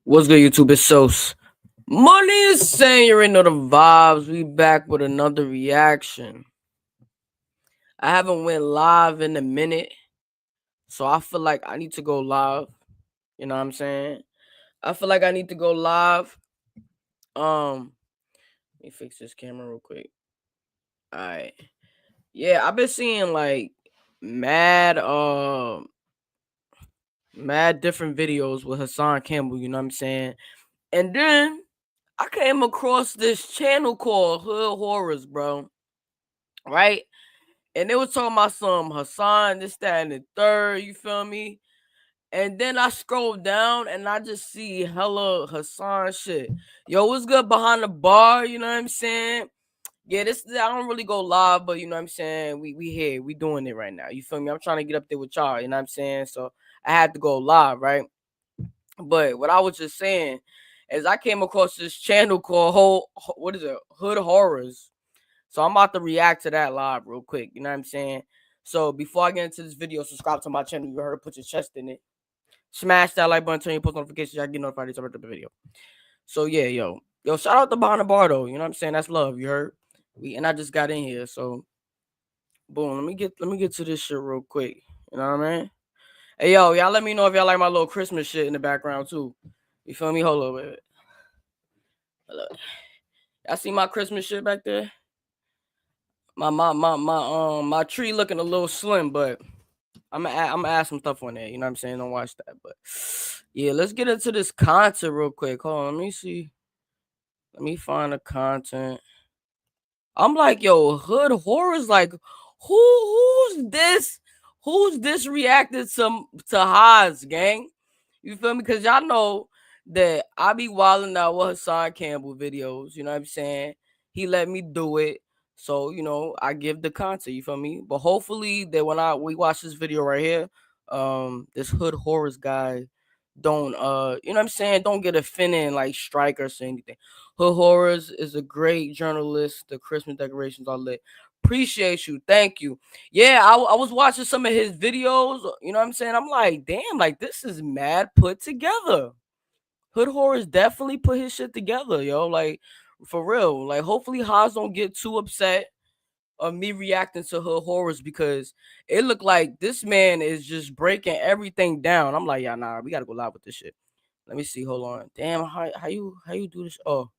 What's good, YouTube? It's Sos. Money is saying you already know the vibes. We back with another reaction. I haven't went live in a minute, so I feel like I need to go live. You know what I'm saying? I feel like I need to go live. Let me fix this camera real quick. All right. Yeah, I've been seeing like mad mad different videos with Hassan Campbell. You know what I'm saying? And then I came across this channel called Hood Horrors, bro. Right? And they was talking about some Hassan, this, that, and the third, you feel me? And then I scroll down and I just see hella Hassan shit. Yo, what's good behind the bar? You know what I'm saying? Yeah, this I don't really go live, but you know what I'm saying? We here, we doing it right now. You feel me? I'm trying to get up there with y'all, you know what I'm saying? So I had to go live, right? But what I was just saying is I came across this channel called what is it? Hood Horrors. So I'm about to react to that live real quick. You know what I'm saying? So before I get into this video, subscribe to my channel. You heard, put your chest in it. Smash that like button, turn your post notifications. Y'all get notified every time I drop the video. So yeah, yo, shout out to behind the bar though. You know what I'm saying? That's love. You heard? And I just got in here, so boom. Let me get to this shit real quick. You know what I mean? Hey yo, y'all let me know if y'all like my little Christmas shit in the background too. You feel me? Hold up, wait. Hold up. Y'all see my Christmas shit back there? My tree looking a little slim, but I'm gonna add some stuff on there. You know what I'm saying? Don't watch that, but yeah, let's get into this content real quick. Hold on, let me see. Let me find the content. I'm like, yo, Hood Horrors. Like, who's this? Who's this reacted to Haas, gang? You feel me? Because y'all know that I be wilding out with Hassan Campbell videos. You know what I'm saying? He let me do it. So, you know, I give the content, you feel me? But hopefully that when we watch this video right here, this Hood Horrors guy don't you know what I'm saying, don't get offended and like strike or say anything. Hood Horrors is a great journalist. The Christmas decorations are lit. Appreciate you. Thank you. Yeah, I was watching some of his videos. You know what I'm saying? I'm like, damn, like this is mad put together. Hood Horrors definitely put his shit together, yo. Like, for real. Like, hopefully Haas don't get too upset of me reacting to Hood Horrors because it looked like this man is just breaking everything down. I'm like, yeah, nah, we gotta go live with this shit. Let me see. Hold on. Damn, how you do this? Oh,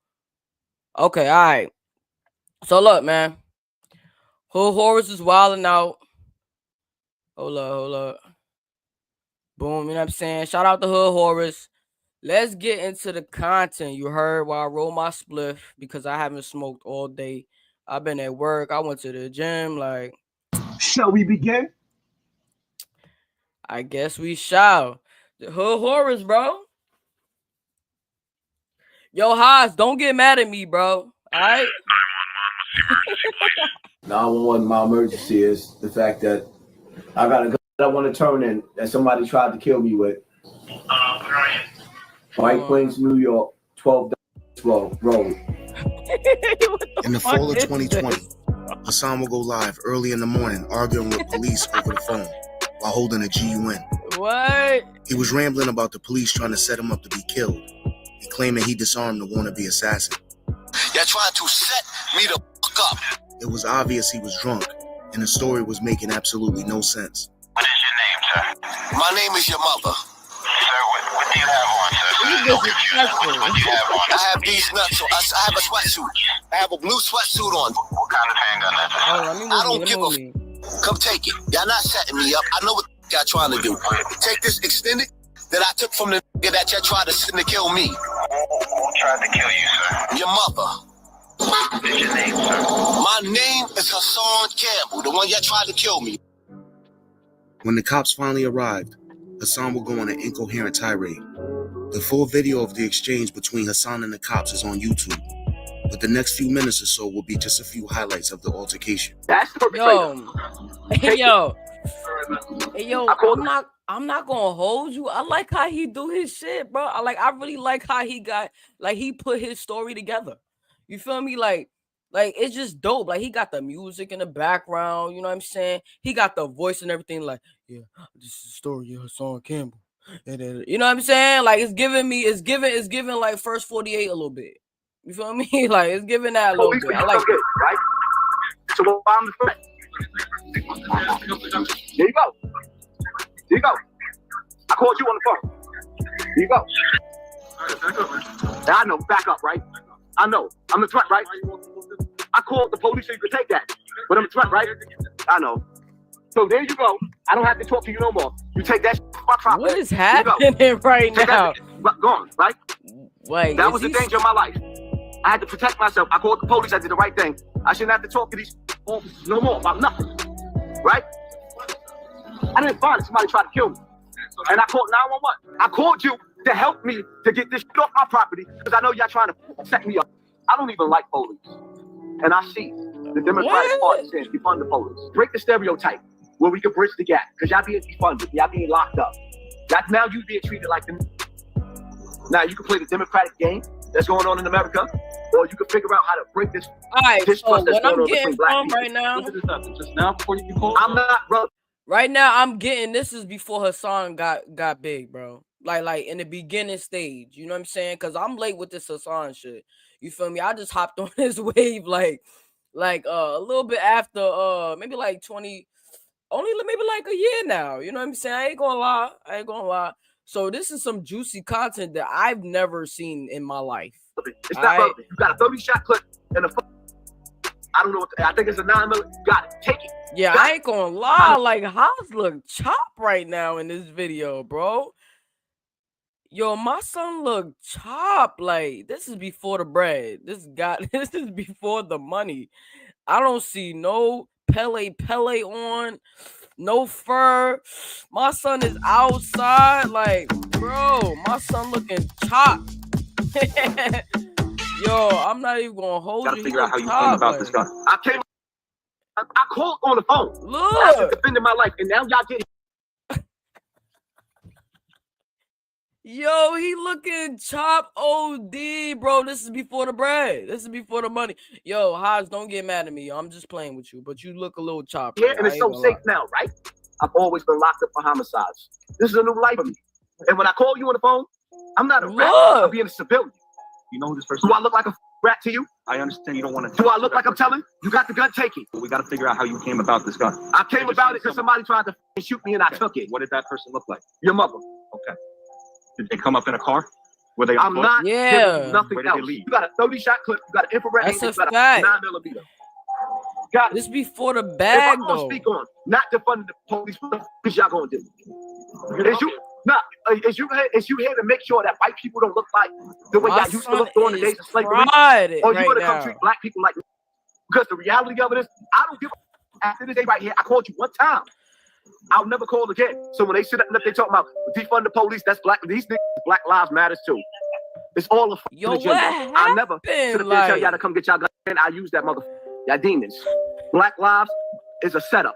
okay, all right. So look, man. Hood Horrors is wilding out. Hold up. Boom, you know what I'm saying? Shout out to Hood Horrors. Let's get into the content. You heard while I roll my spliff because I haven't smoked all day. I've been at work. I went to the gym. Like, shall we begin? I guess we shall. The Hood Horrors, bro. Yo, Haas, don't get mad at me, bro. All right? 911, my emergency is the fact that I got a gun that I want to turn in that somebody tried to kill me with. White Plains, New York, 12 Road. In the fall of 2020, Hassan will go live early in the morning arguing with police over the phone while holding a GUN. What? He was rambling about the police trying to set him up to be killed and claiming he disarmed the wannabe assassin. You're trying to set me the fuck up. It was obvious he was drunk, and the story was making absolutely no sense. What is your name, sir? My name is your mother. Sir, what do you have on, sir? You disrespectful. What do you have on? I have these nuts. So I have a sweatsuit. I have a blue sweatsuit on. What kind of handgun is it? Oh, I don't give a come take it. Y'all not setting me up. I know what y'all trying to do. Take this extended that I took from the nigga that y'all tried to send to kill me. Who tried to kill you, sir? Your mother. What is your name, sir? My name is Hassan Campbell, the one y'all tried to kill me. When the cops finally arrived, Hassan will go on an incoherent tirade. The full video of the exchange between Hassan and the cops is on YouTube, but the next few minutes or so will be just a few highlights of the altercation. That's the Yo, I'm not gonna hold you. I like how he do his shit, bro. I really like how he put his story together. You feel me? Like it's just dope. Like he got the music in the background, you know what I'm saying? He got the voice and everything. Like, yeah, this is the story of Hassan Campbell. You know what I'm saying? Like it's giving like First 48 a little bit. You feel me? Like it's giving that a little Police bit. will I like come get it, right? So I'm the threat. There you go. There you go. I called you on the phone. There you go. I know, back up, right? I know. I'm the threat, right? I called the police so you could take that. But I'm the threat, right? I know. So there you go. I don't have to talk to you no more. You take that my property. What is happening right now? Gone, right? Wait, that was the danger of my life. I had to protect myself. I called the police. I did the right thing. I shouldn't have to talk to these officers no more about nothing. Right? I didn't find it. Somebody tried to kill me. And I called 911. I called you to help me to get this shit off my property because I know y'all trying to set me up. I don't even like police. And I see the Democratic Party saying defund the police. Break the stereotype where we can bridge the gap because y'all being defunded. Y'all being locked up. Now you being treated like them. Now you can play the Democratic game that's going on in America, or you can figure out how to break this. All right, so what I'm getting from right now, I'm not, bro. Right now, I'm getting this is before Hassan got big, bro. Like in the beginning stage, you know what I'm saying? Because I'm late with this Hassan shit. You feel me? I just hopped on this wave like a little bit after maybe like 20, only maybe like a year now. You know what I'm saying? I ain't gonna lie. So this is some juicy content that I've never seen in my life. It's not relevant. You got a 30-shot clip and a. I don't know what. I think it's a 9mm. You got it. Take it. Yeah, I ain't gonna lie. Like Haas look chopped right now in this video, bro. Yo, my son look chopped. Like this is before the bread. This is before the money. I don't see no Pele on. No fur. My son is outside. Like, bro, my son looking chopped. Yo, I'm not even gonna hold you. Gotta figure out how you came about this guy. I called on the phone. Look, I was defending my life, and now y'all get. Yo, he looking chop OD, bro. This is before the bread. This is before the money. Yo, Haas, don't get mad at me. I'm just playing with you, but you look a little chopped. Yeah, and it's so safe now, right? I've always been locked up for homicides. This is a new life for me. And when I call you on the phone, I'm not a rat. I'm being a civilian. You know who this person is? Do I look like a rat to you? I understand you don't want to. Do I look like I'm telling? You got the gun, take it. We got to figure out how you came about this gun. I came about it because somebody tried to shoot me and I took it. What did that person look like? Your mother. Okay. Did they come up in a car? Were they? I'm not. Yeah. Nothing else. You got a 30-shot clip. You got an infrared. That's you got fact. a 9mm. Got this before the bag, if I'm though. Gonna speak on not defunding the police, because y'all gonna do. Is you here to make sure that white people don't look like the way y'all used to look during the days of slavery? Or you gonna come treat black people like? Because the reality of it is, I don't give a. After this day right here, I called you one time. I'll never call again. So when they sit up and they talk about defund the police, that's black. These niggas, Black Lives Matters too. It's all a Yo, agenda. what happened? I never sit up there and tell y'all to come get y'all gun. And I use that motherfucker. Y'all demons. Black Lives is a setup.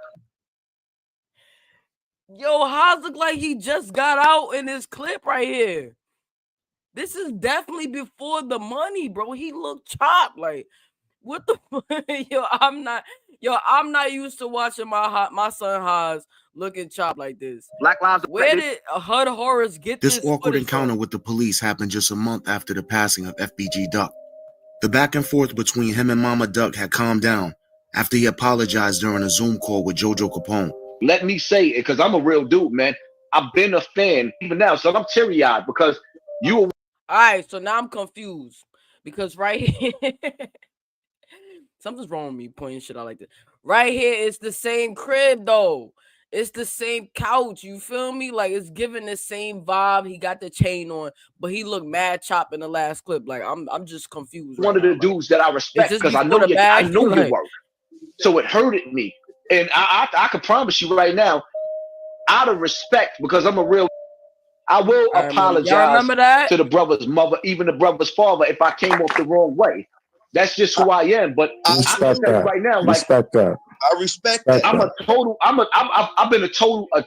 Yo, Haas look like he just got out in this clip right here. This is definitely before the money, bro. He looked chopped. Like, what the yo? I'm not used to watching my son Haas looking chopped like this. Black Lives. Where did HUD Horrors get this awkward encounter from? with the police happened just a month after the passing of FBG Duck. The back and forth between him and Mama Duck had calmed down after he apologized during a Zoom call with Jojo Capone. Let me say it, because I'm a real dude, man. I've been a fan even now, so I'm teary-eyed because you were. All right, so now I'm confused because right here, something's wrong with me pointing shit out like this. Right here, it's the same crib though. It's the same couch. You feel me? Like it's giving the same vibe. He got the chain on, but he looked mad chop in the last clip. Like I'm just confused. One of the dudes that I respect because I know your work. So it hurted me, and I can promise you right now, out of respect, because I'm a real. I will apologize to the brother's mother, even the brother's father, if I came off the wrong way. That's just who I am. But I respect that right now. Respect that. I respect that. I've been a total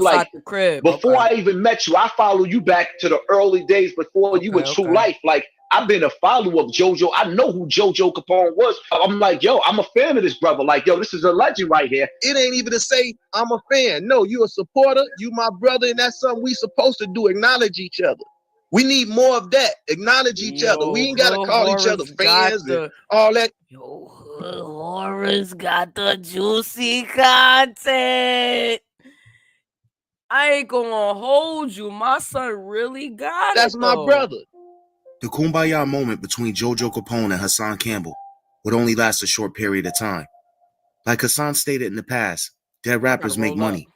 like before I even met you. I follow you back to the early days before you were true life. Like I've been a follower of JoJo. I know who JoJo Capone was. I'm like, yo, I'm a fan of this brother. Like, yo, this is a legend right here. It ain't even to say I'm a fan. No, you a supporter. You my brother, and that's something we supposed to do. Acknowledge each other. We need more of that. Acknowledge each other. We ain't gotta call each other fans and all that. Yo, Horace got the juicy content. I ain't gonna hold you. My son really got That's it. That's my brother. The kumbaya moment between JoJo Capone and Hassan Campbell would only last a short period of time. Like Hassan stated in the past, dead rappers make money.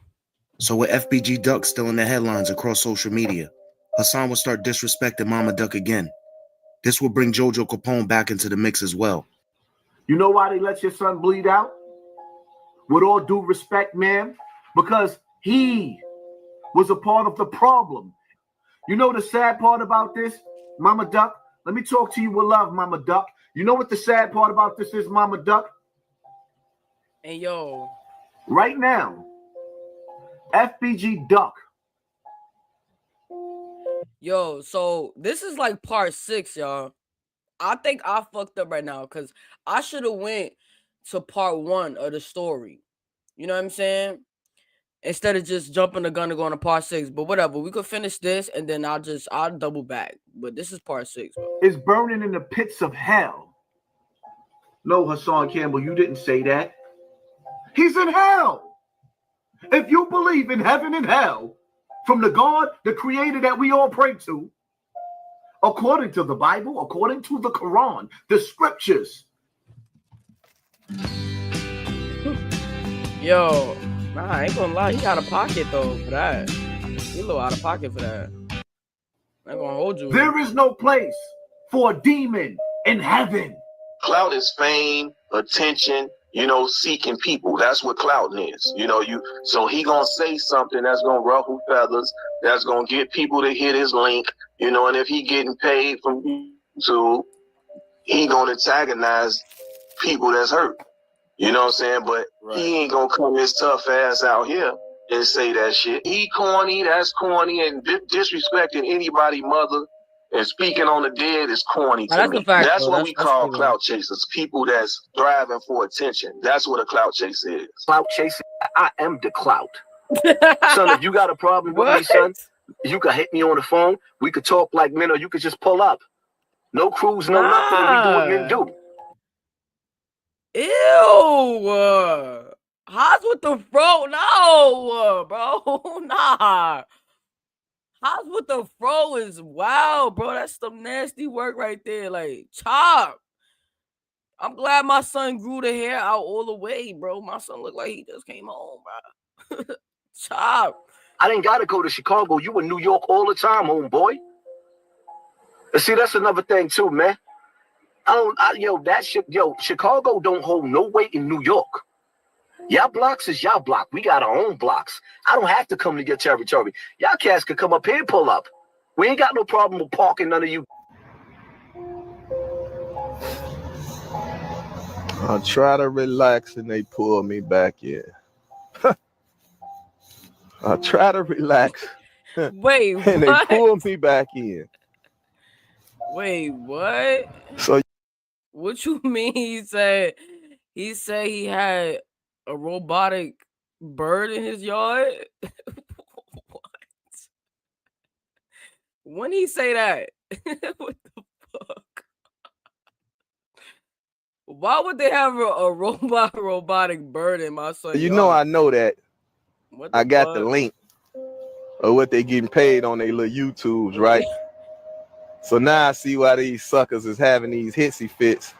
So with FBG Duck still in the headlines across social media, Hassan will start disrespecting Mama Duck again. This will bring JoJo Capone back into the mix as well. You know why they let your son bleed out? With all due respect, man, because he was a part of the problem. You know the sad part about this, Mama Duck? Let me talk to you with love, Mama Duck. You know what the sad part about this is, Mama Duck? Hey, yo. Right now, FBG Duck. Yo, so this is like part 6, y'all. I think I fucked up right now because I should have went to part 1 of the story. You know what I'm saying? Instead of just jumping the gun and going to part 6. But whatever, we could finish this and then I'll double back. But this is part 6, bro. It's burning in the pits of hell. No, Hassan Campbell, you didn't say that. He's in hell. If you believe in heaven and hell, from the God, the creator that we all pray to, according to the Bible, according to the Quran, the scriptures. Yo, nah, I ain't gonna lie. He out of pocket, though, for that. He a little out of pocket for that. I ain't gonna hold you. There is no place for a demon in heaven. Clout is fame, attention, seeking people. That's what clout is. So he gonna say something that's gonna ruffle feathers, that's gonna get people to hit his link, and if he getting paid from YouTube, he gonna antagonize people that's hurt. You know what I'm saying? But he ain't gonna come his tough ass out here and say that shit. He corny, that's corny, and disrespecting anybody mother and speaking on the dead is corny to me. That's what we call clout chasers. People that's thriving for attention. That's what a clout chase is. Clout chaser. I am the clout. Son, if you got a problem with me, son, you can hit me on the phone. We could talk like men, or you could just pull up. No cruise, no nothing. We do what men do. Ew. Haas with the fro. No, bro. Nah. Haas with the fro is wild, bro. That's some nasty work right there. Like, chop. I'm glad my son grew the hair out all the way, bro. My son looked like he just came home, bro. Chop. I didn't gotta go to Chicago. You in New York all the time, homeboy. And see, that's another thing too, man. Chicago don't hold no weight in New York. Y'all blocks is y'all block. We got our own blocks. I don't have to come to your territory. Y'all cats can come up here and pull up. We ain't got no problem with parking none of you. I try to relax and they pull me back in. I try to relax. Wait, and they pull me back in. Wait, what? So what you mean? He said he had a robotic bird in his yard? What? When he say that? What the fuck? Why would they have a robotic bird in my son's yard? I know that. I got the link of what they getting paid on their little YouTubes, right? So now I see why these suckers is having these hitsy fits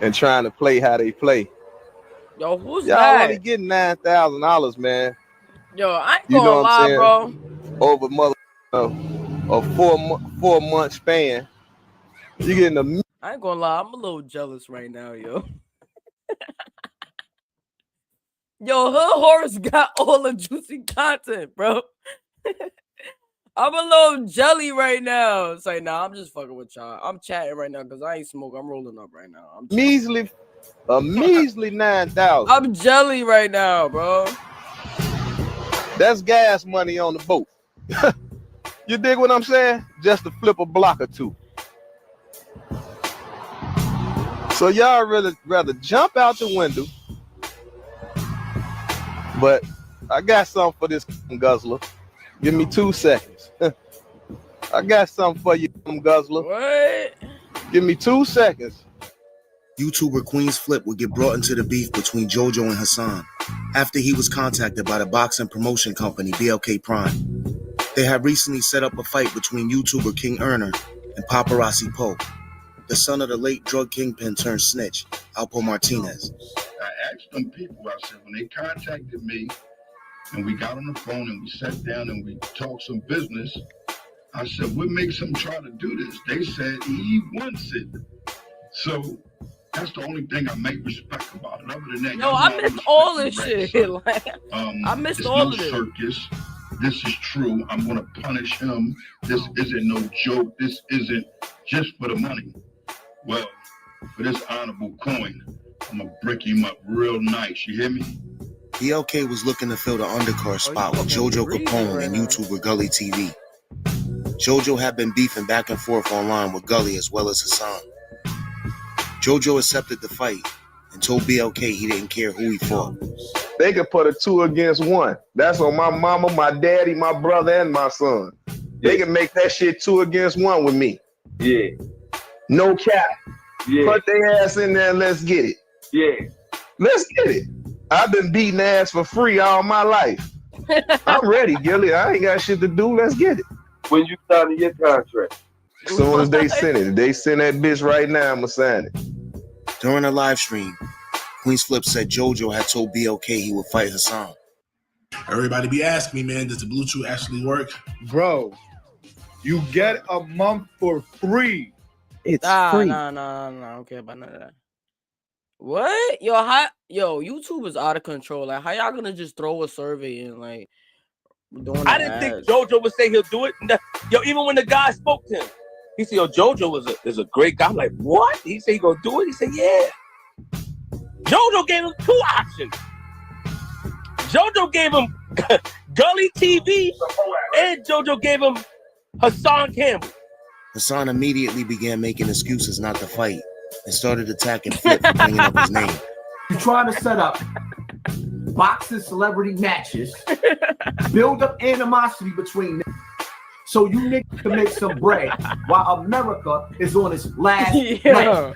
and trying to play how they play. Yo, who's y'all that? only getting $9,000, man. Yo, I ain't gonna lie, bro. Over a 4 month span, you getting a. I ain't gonna lie, I'm a little jealous right now, yo. Yo, Hood Horace got all the juicy content, bro. I'm a little jelly right now. It's like, nah, I'm just fucking with y'all. I'm chatting right now because I ain't smoking. I'm rolling up right now. A measly 9,000. I'm jelly right now, bro. That's gas money on the boat. You dig what I'm saying? Just to flip a block or two. So y'all really rather jump out the window. But I got something for this guzzler. Give me 2 seconds. I got something for you, guzzler. What? Give me 2 seconds. YouTuber Queen's Flip would get brought into the beef between JoJo and Hassan after he was contacted by the boxing promotion company BLK Prime. They had recently set up a fight between YouTuber King Erner and Paparazzi Poe, the son of the late drug kingpin turned snitch, Alpo Martinez. I asked them people, I said, when they contacted me and we got on the phone and we sat down and we talked some business, I said, what makes him try to do this? They said he wants it. So that's the only thing I make respect about it. Other than that, I missed all this shit. Like, I missed all of it. Circus. This is true. I'm going to punish him. This isn't no joke. This isn't just for the money. Well, for this honorable coin, I'm going to break him up real nice. You hear me? BLK was looking to fill the undercard spot with JoJo Capone and YouTuber Gully TV. JoJo had been beefing back and forth online with Gully as well as Hassan. JoJo accepted the fight and told BLK he didn't care who he fought. They could put a 2 against 1. That's on my mama, my daddy, my brother, and my son. They can make that shit 2 against 1 with me. Yeah. No cap. Yeah. Put their ass in there and let's get it. Yeah. Let's get it. I've been beating ass for free all my life. I'm ready, Gilly. I ain't got shit to do. Let's get it. When you signing your contract? As soon as they send it. If they send that bitch right now, I'ma sign it. During a live stream, Queen's Flip said JoJo had told BLK he would fight Hassan. Everybody be asking me, man, does the Bluetooth actually work? Bro, you get a month for free. It's free. No, I don't care about none of that. What? YouTube is out of control. Like, how y'all gonna just throw a survey in, like, doing I didn't think JoJo would say he'll do it. Even when the guy spoke to him, he said, JoJo is a great guy. I'm like, what? He said he gonna do it? He said, yeah. JoJo gave him 2 options. JoJo gave him Gully TV and JoJo gave him Hassan Campbell. Hassan immediately began making excuses not to fight and started attacking Flip for bringing up his name. You're trying to set up boxing celebrity matches, build up animosity between them, so you niggas can make some bread while America is on its last leg.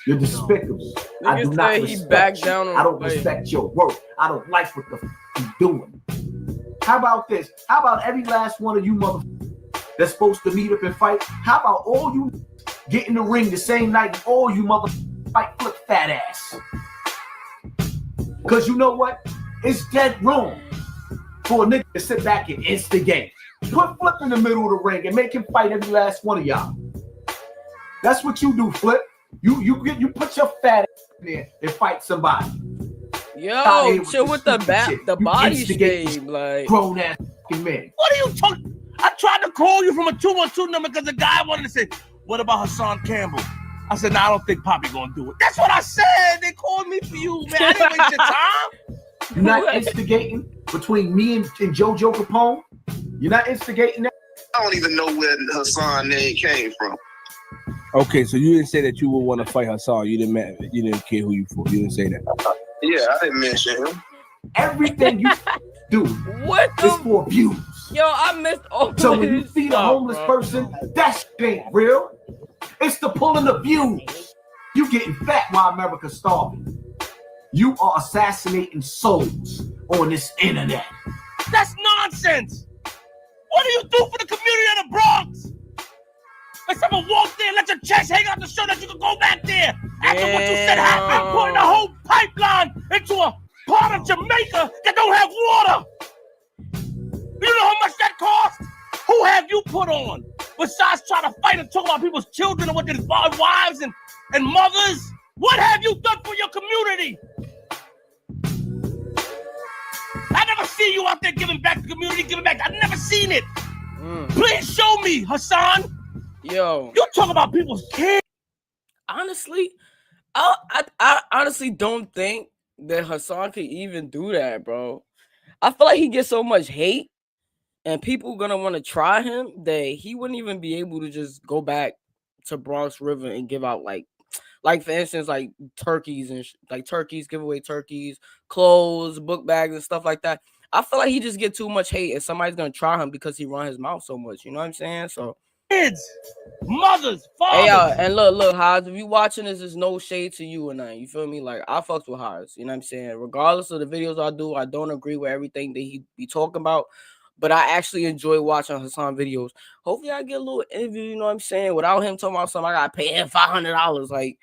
You're despicable. I do not respect you. I don't respect your work. I don't like what the f you're doing. How about this? How about every last one of you motherfuckers that's supposed to meet up and fight? How about all you get in the ring the same night and all you motherfuckers fight Flip fat ass? Because you know what? It's dead wrong for a nigga to sit back and instigate. Put Flip in the middle of the ring and make him fight every last one of y'all. That's what you do, Flip. You put your fat ass in there and fight somebody. Yo, chill with the body shape, like grown ass man. What are you talking? I tried to call you from a 212 number because the guy wanted to say, "What about Hassan Campbell?" I said, "No, I don't think Poppy gonna do it." That's what I said. They called me for you, man. I didn't waste your time. You're not instigating between me and JoJo Capone. You're not instigating that. I don't even know where Hassan name came from. Okay, so you didn't say that you would want to fight Hassan. You didn't care who you fought. You didn't say that. Yeah, I didn't mention him. Everything you do is for views. Yo, I missed all. So when you feed a homeless person, that shit ain't real. It's the pulling the views. You getting fat while America's starving. You are assassinating souls on this internet. That's nonsense. What do you do for the community of the Bronx? Let someone walk there and let your chest hang out to show that you can go back there. After what you said happened, putting a whole pipeline into a part of Jamaica that don't have water. You know how much that costs? Who have you put on? Besides trying to fight and talk about people's children and what their wives and mothers? What have you done for your community? I never see you out there giving back to the community, giving back. I've never seen it. Please show me, Hassan. Yo, you talk about people's kids. Honestly, I honestly don't think that Hassan could even do that, bro. I feel like he gets so much hate and people gonna want to try him that he wouldn't even be able to just go back to Bronx River and give out like Like for instance, like turkeys and like turkeys, give away turkeys, clothes, book bags and stuff like that. I feel like he just get too much hate and somebody's gonna try him because he run his mouth so much. You know what I'm saying? So kids, mothers, fathers. hey, and look, Haas, if you watching this, there's no shade to you or nothing. You feel me? Like I fucks with Haas. You know what I'm saying? Regardless of the videos I do, I don't agree with everything that he be talking about. But I actually enjoy watching Hassan videos. Hopefully I get a little interview, you know what I'm saying? Without him talking about something, I gotta pay him $500. Like,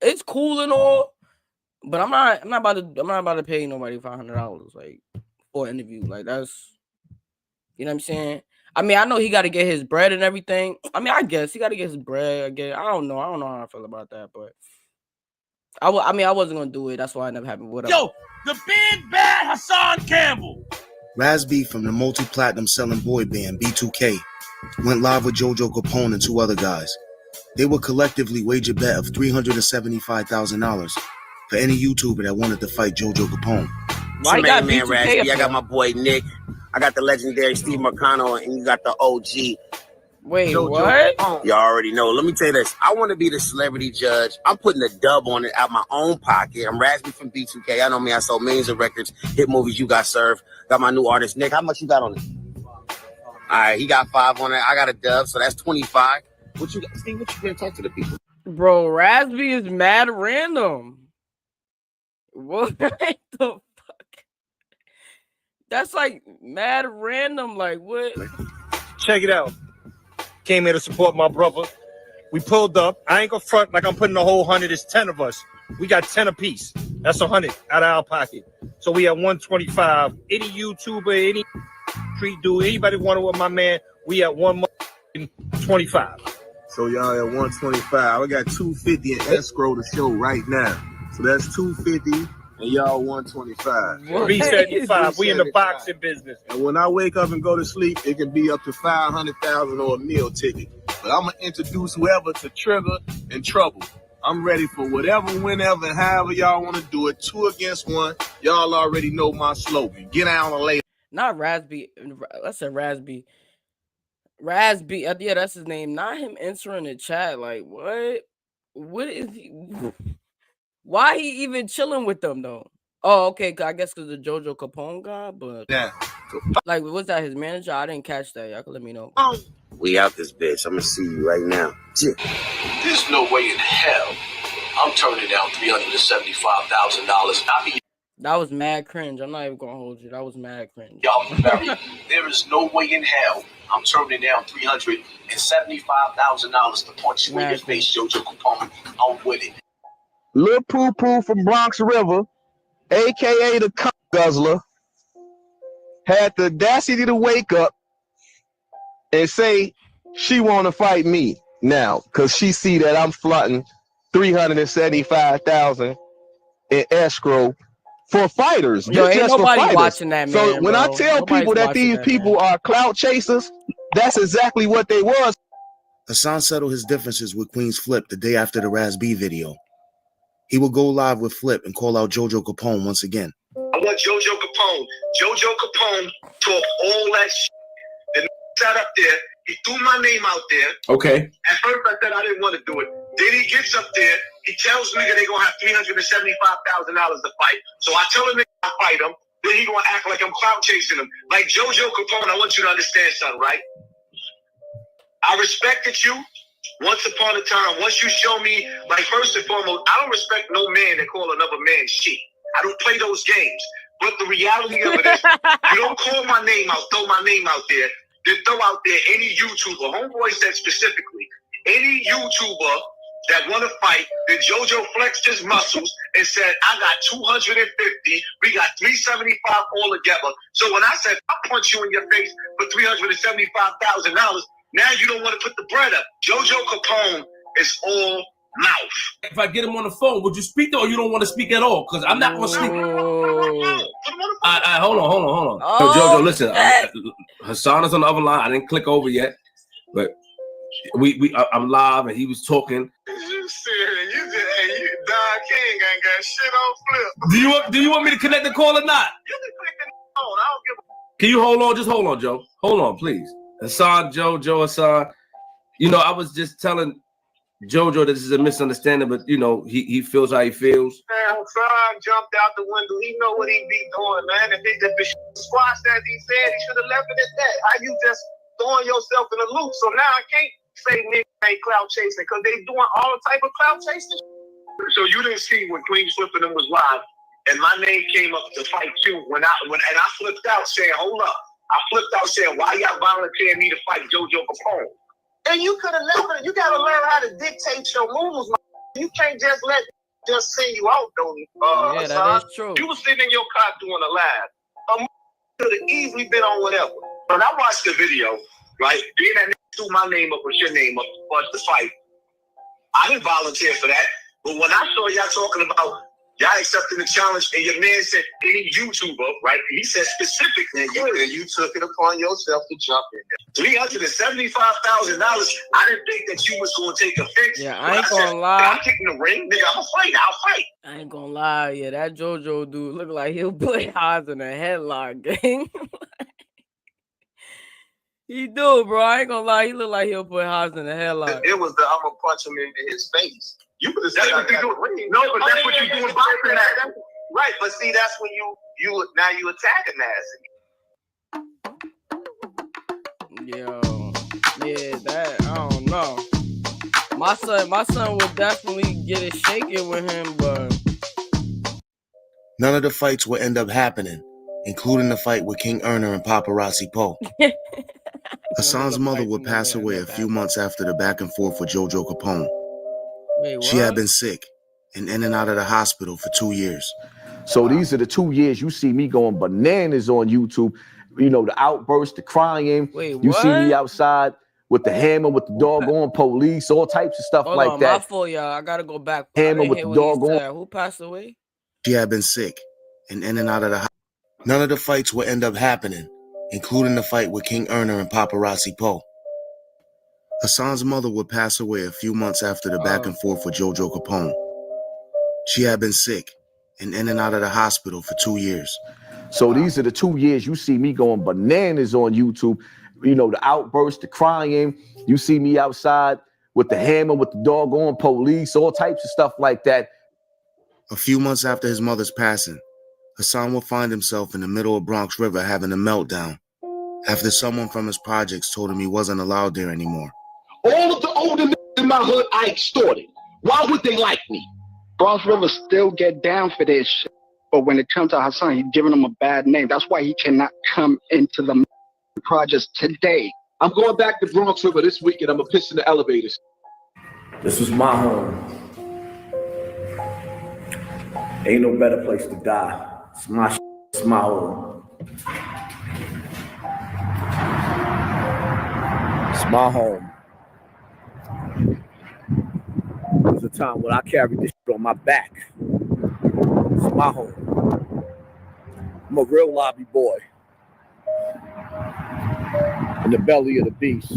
it's cool and all, but I'm not about to pay nobody $500 like for an interview. Like that's, you know what I'm saying? I mean, I know he gotta get his bread and everything. I mean, I guess he gotta get his bread. I guess I don't know how I feel about that, but I wasn't gonna do it. That's why I never happened. Whatever. Yo, the big bad Hassan Campbell. Raz B from the multi-platinum selling boy band B2K went live with JoJo Capone and 2 other guys. They would collectively wage a bet of $375,000 for any YouTuber that wanted to fight JoJo Capone. Why you got man, Raz B? I got my boy Nick. I got the legendary Steve McConnell, and you got the OG. Wait, JoJo what? Capone. You already know. Let me tell you this. I want to be the celebrity judge. I'm putting a dub on it out my own pocket. I'm Raz B from B2K. I know me. I sold millions of records, hit movies. You got served. Got my new artist, Nick. How much you got on it? All right, he got 5 on it. I got a dub, so that's 25. What you got? Steve, what you gonna talk to the people? Bro, Raz B is mad random. What the fuck? That's like mad random. Like what? Check it out. Came here to support my brother. We pulled up. I ain't gonna front like I'm putting the whole 100. It's 10 of us. We got 10 apiece. That's 100 out of our pocket. So we at 125. Any YouTuber, any street dude, anybody want to with my man, we at 125. So y'all at 125. I got 250 in escrow to show right now. So that's 250 and y'all 125. 375. We in the boxing business. And when I wake up and go to sleep, it can be up to 500,000 or a meal ticket. But I'm gonna introduce whoever to Trigger and Trouble. I'm ready for whatever, whenever, and however y'all want to do it. 2 against 1. Y'all already know my slogan. Get down and lay. Not Raz B. I said Raz B. Raz B. Yeah, that's his name. Not him answering the chat. Like what? What is he? Why he even chilling with them though? Oh, okay. I guess because the JoJo Capone guy, but yeah. Like, was that his manager? I didn't catch that. Y'all can let me know. We out this bitch. I'm gonna see you right now. There's no way in hell I'm turning down $375,000. That was mad cringe. I'm not even gonna hold you. That was mad cringe. Y'all married. There is no way in hell I'm turning down $375,000 to punch you in your face, JoJo Capone. I'm with it. Lil Poo Poo from Bronx River, aka the Cup Guzzler, had the audacity to wake up and say she want to fight me now because she see that I'm flaunting $375,000 in escrow for fighters. Yo, ain't just nobody for fighters. watching that, man. So when bro. I tell people that these people are clout chasers, that's exactly what they was. Hassan settled his differences with Queen's Flip the day after the Raz B video. He will go live with Flip and call out JoJo Capone once again. I want JoJo Capone. JoJo Capone talked all that shit. The sat up there. He threw my name out there. Okay. At first I said I didn't want to do it. Then he gets up there. He tells me that they're going to have $375,000 to fight. So I tell him I fight him. Then he going to act like I'm clout chasing him. Like JoJo Capone, I want you to understand something, right? I respected you. Once upon a time, once you show me, like, first and foremost, I don't respect no man that call another man shit. I don't play those games. But the reality of it is, you don't call my name out, throw my name out there, then throw out there any YouTuber. Homeboy said specifically, any YouTuber that want to fight, then JoJo flexed his muscles and said, I got 250, we got 375 all together. So when I said, I'll punch you in your face for $375,000, now you don't want to put the bread up. JoJo Capone is all mouth. If I get him on the phone, would you speak though, or you don't want to speak at all? Because I'm not going to speak. Hold on. Oh, JoJo, listen. Hassan is on the other line. I didn't click over yet, but I'm live, and he was talking. You serious? You Don King ain't got shit on Flip. Do you want me to connect the call or not? You can click the phone. I don't give a. Can you hold on? Just hold on, Joe. Hold on, please. Hassan, Joe, Hassan. You know, I was just telling JoJo this is a misunderstanding, but you know he feels how he feels. Man, Hassan jumped out the window. He know what he be doing, man. If the squash as he said, he should have left it at that. How you just throwing yourself in a loop? So now I can't say niggas ain't clout chasing because they doing all type of clout chasing. So you didn't see when Clean Swift and them was live, and my name came up to fight you when I flipped out saying, hold up. I flipped out saying, why y'all volunteering me to fight JoJo Capone? And you could have left it. You got to learn how to dictate your moves. You can't just send you out, though. Yeah, that is true. You was sitting in your car doing a live. Could have easily been on whatever. When I watched the video, right, being that nigga threw my name up, put your name up, for the fight, I didn't volunteer for that. But when I saw y'all talking about y'all accepting the challenge, and your man said any YouTuber, right? He said specifically, and you took it upon yourself to jump in there. $375,000. I didn't think that you was going to take offense. Yeah, I ain't gonna lie. I'm kicking the ring, nigga. I'm fighting. I'll fight. I ain't gonna lie. Yeah, that JoJo dude look like he'll put Haas in a headlock, gang. He do, bro. I ain't gonna lie. He look like he'll put Haas in a headlock. It was I'm gonna punch him into his face. You could have said what you do. No, but that's what you do in boxing. Right, but see, that's when you attacking that. Yo, yeah, that I don't know. My son would definitely get it shaking with him, but none of the fights would end up happening, including the fight with King Erner and Paparazzi Poe. Hassan's mother would pass away a few months after the back and forth with JoJo Capone. Wait, she had been sick and in and out of the hospital for 2 years. So these are the 2 years you see me going bananas on YouTube. You know, the outburst, the crying. Wait, you see me outside with the hammer, with the doggone police, all types of stuff hold like on, that. My fault, y'all. I gotta go back. Hammer with the doggone. Who passed away? She had been sick and in and out of the hospital. None of the fights would end up happening, including the fight with King Erner and Paparazzi Poe. Hassan's mother would pass away a few months after the back and forth with JoJo Capone. She had been sick and in and out of the hospital for 2 years. So these are the 2 years you see me going bananas on YouTube. You know, the outburst, the crying. You see me outside with the hammer, with the doggone police, all types of stuff like that. A few months after his mother's passing, Hassan would find himself in the middle of Bronx River having a meltdown after someone from his projects told him he wasn't allowed there anymore. All of the older niggas in my hood I extorted. Why would they like me? Bronx River still get down for this shit. But when it comes to Hassan, he's giving him a bad name. That's why he cannot come into the projects today. I'm going back to Bronx River this week and I'm gonna piss in the elevators. This was my home. Ain't no better place to die. It's my shit. It's my home. It's my home. There was a time when I carried this shit on my back. It's my home. I'm a real lobby boy. In the belly of the beast.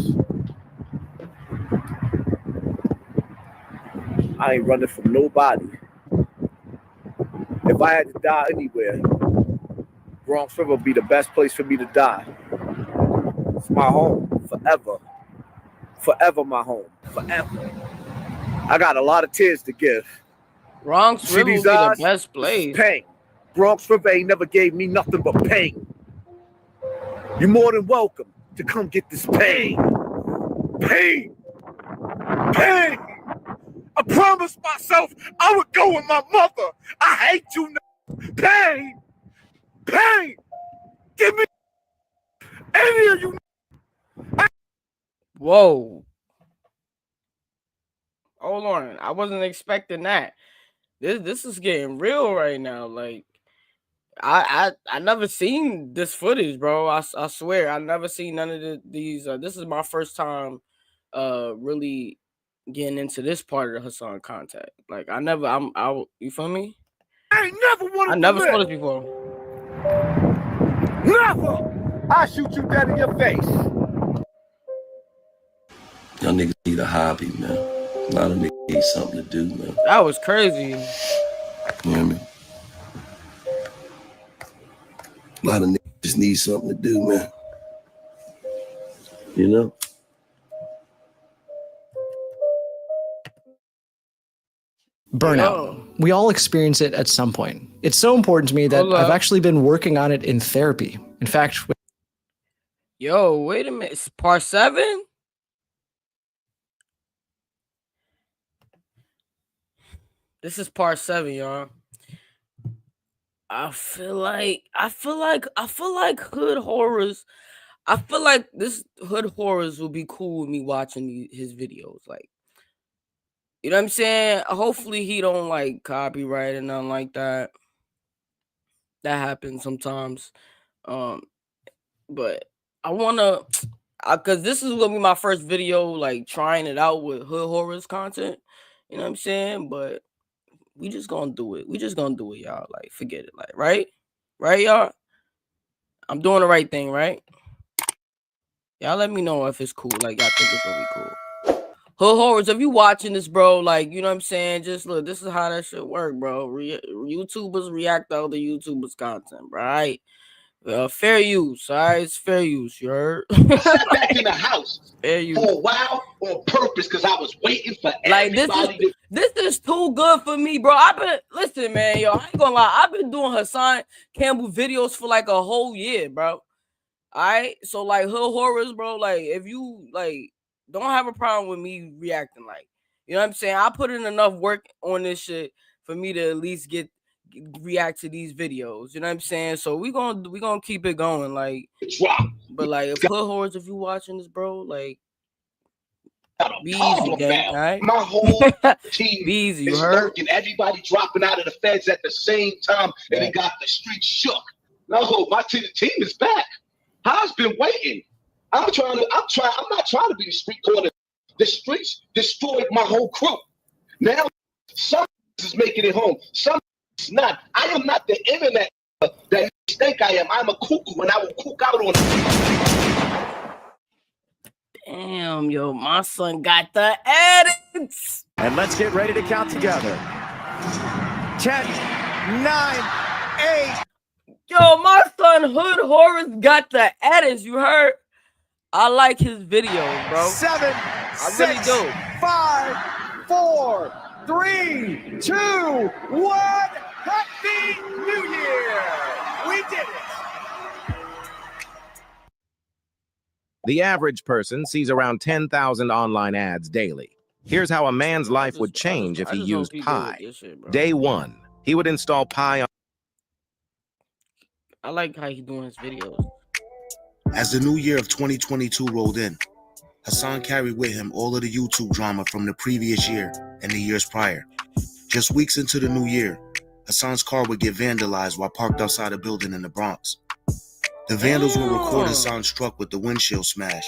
I ain't running from nobody. If I had to die anywhere, Bronx River would be the best place for me to die. It's my home forever. Forever my home. Forever. I got a lot of tears to give. Bronx River would be the best place. Pain. Bronx River ain't never gave me nothing but pain. You're more than welcome to come get this pain. Pain. Pain. I promised myself I would go with my mother. I hate you now. Pain. Pain. Give me any of you. Whoa. Hold on. I wasn't expecting that. This is getting real right now. Like, I never seen this footage, bro. I swear I never seen none of these. This is my first time really getting into this part of the Hassan contact. Like, you feel me? I ain't never wanted I never to saw live. this before. Never. I'll shoot you dead in your face. Y'all niggas need a hobby, man. A lot of niggas need something to do, man. That was crazy. You know what I mean? A lot of niggas just need something to do, man. You know? burnout. We all experience it at some point. It's so important to me that I've actually been working on it in therapy. In fact, yo, wait a minute. It's part 7? This is part 7, y'all. I feel like hood horrors. I feel like this hood horrors will be cool with me watching his videos. Like, you know what I'm saying? Hopefully he don't like copyright and nothing like that. That happens sometimes. But I wanna, cause this is gonna be my first video, like trying it out with hood horrors content. You know what I'm saying? But we just gonna do it. We just gonna do it, y'all. Like, forget it. Like, right, y'all. I'm doing the right thing, right? Y'all let me know if it's cool. Like, y'all think it's gonna be cool. Hood horrors, if you watching this, bro, like, you know what I'm saying? Just look, this is how that shit work, bro. YouTubers react to other YouTubers' content, bro. All right? Fair use, all right? It's fair use, you heard? I sat back in the house fair use. for a while on purpose because I was waiting for like, everybody this is too good for me, bro. Listen, man, yo, I ain't gonna lie. I've been doing Hassan Campbell videos for like a whole year, bro. All right? So, like, hood horrors, bro, like, if you, like, don't have a problem with me reacting, like, you know what I'm saying? I put in enough work on this shit for me to at least react to these videos. You know what I'm saying? So we gonna keep it going, like. But like, if hood horrors, if you watching this, bro, like, be easy, gang. All right? My whole team be easy, you is heard? working. Everybody dropping out of the feds at the same time, and it got the streets shook. No, my team is back. I've been waiting. I'm not trying to be the street corner. The streets destroyed my whole crew. Now, some is making it home. Some is not. I am not the internet that you think I am. I'm a cuckoo, and I will cook out on it. Damn, yo, my son got the edits. And let's get ready to count together. 10, 9, 8. Yo, my son Hood Horrors got the edits, you heard? I like his videos, bro. 7, I really do. 5, 4, 3, 2, 1. Happy New Year! We did it! The average person sees around 10,000 online ads daily. Here's how a man's life would change if he used Pi. Day 1, he would install Pi on. I like how he's doing his videos. As the new year of 2022 rolled in, Hassan carried with him all of the YouTube drama from the previous year and the years prior. Just weeks into the new year, Hassan's car would get vandalized while parked outside a building in the Bronx. The vandals would record Hassan's truck with the windshield smash.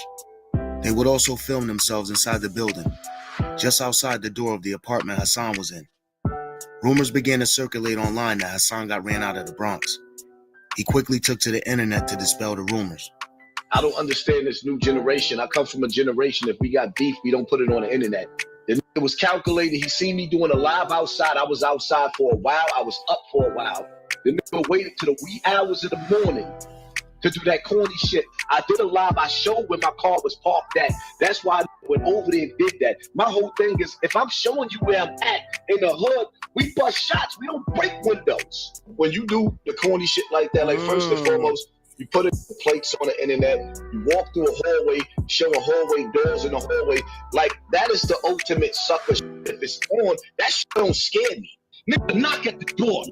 They would also film themselves inside the building, just outside the door of the apartment Hassan was in. Rumors began to circulate online that Hassan got ran out of the Bronx. He quickly took to the internet to dispel the rumors. I don't understand this new generation. I come from a generation, if we got beef, we don't put it on the internet. It was calculated. He seen me doing a live outside. I was outside for a while. I was up for a while. The nigga waited to the wee hours of the morning to do that corny shit. I did a live. I showed where my car was parked at. That's why I went over there and did that. My whole thing is, if I'm showing you where I'm at in the hood, we bust shots. We don't break windows. When you do the corny shit like that, like first and foremost, you put plates on the internet, you walk through a hallway, show a hallway, doors in the hallway. Like, that is the ultimate sucker shit. If it's on, that shit don't scare me. Nigga, knock at the door.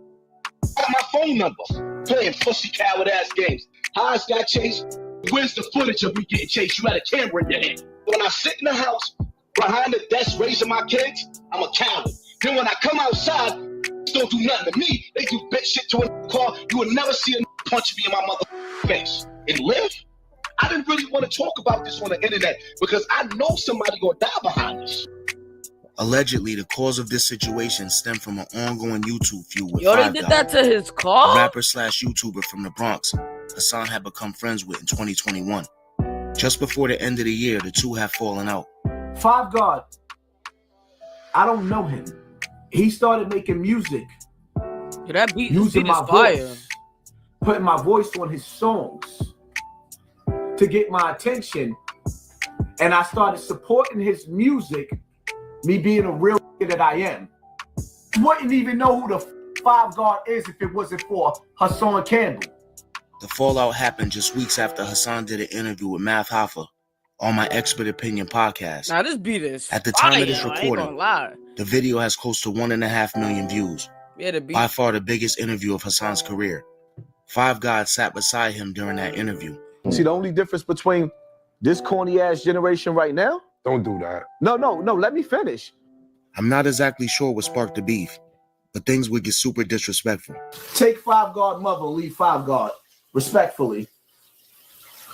Got my phone number. Playing pussy coward ass games. How I got chased? Where's the footage of me getting chased? You had a camera in your hand. When I sit in the house, behind the desk raising my kids, I'm a coward. Then when I come outside, don't do nothing to me. They do bitch shit to a car. You will never see a punch me in my mother face. And live? I didn't really want to talk about this on the internet because I know somebody gonna die behind this. Allegedly, the cause of this situation stemmed from an ongoing YouTube feud with Yo, they did that to his car? a rapper/YouTuber from the Bronx Hassan had become friends with in 2021. Just before the end of the year, the two had fallen out. Five God, I don't know him. He started making music. Yo, that beat, using beat my is fire. voice, putting my voice on his songs to get my attention. And I started supporting his music, me being a real nigga that I am. wouldn't even know who the Five God is if it wasn't for Hassan Campbell. The fallout happened just weeks after Hassan did an interview with Math Hoffa on my Expert Opinion podcast. Now this beat is at the time fire, of this recording, the video has close to 1.5 million views. Yeah, by far the biggest interview of Hassan's career. Five God sat beside him during that interview. See, the only difference between this corny ass generation right now? Don't do that. No, let me finish. I'm not exactly sure what sparked the beef, but things would get super disrespectful. Take Five God mother, leave Five God. Respectfully.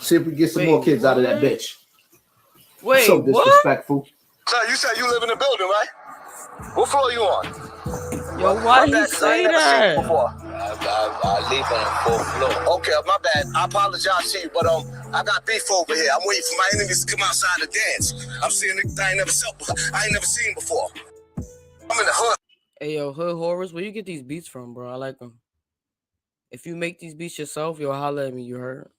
See if we get some more kids out of that bitch. Wait, so disrespectful. So you said you live in the building, right? What floor you on? Yo, why he say that? I live on the 4th floor. Okay, my bad. I apologize to you, but I got beef over here. I'm waiting for my enemies to come outside to dance. I'm seeing niggas I ain't never seen before. I'm in the hood. Hey, yo, Hood Horrors, where you get these beats from, bro? I like them. If you make these beats yourself, yo, holla at me, you heard?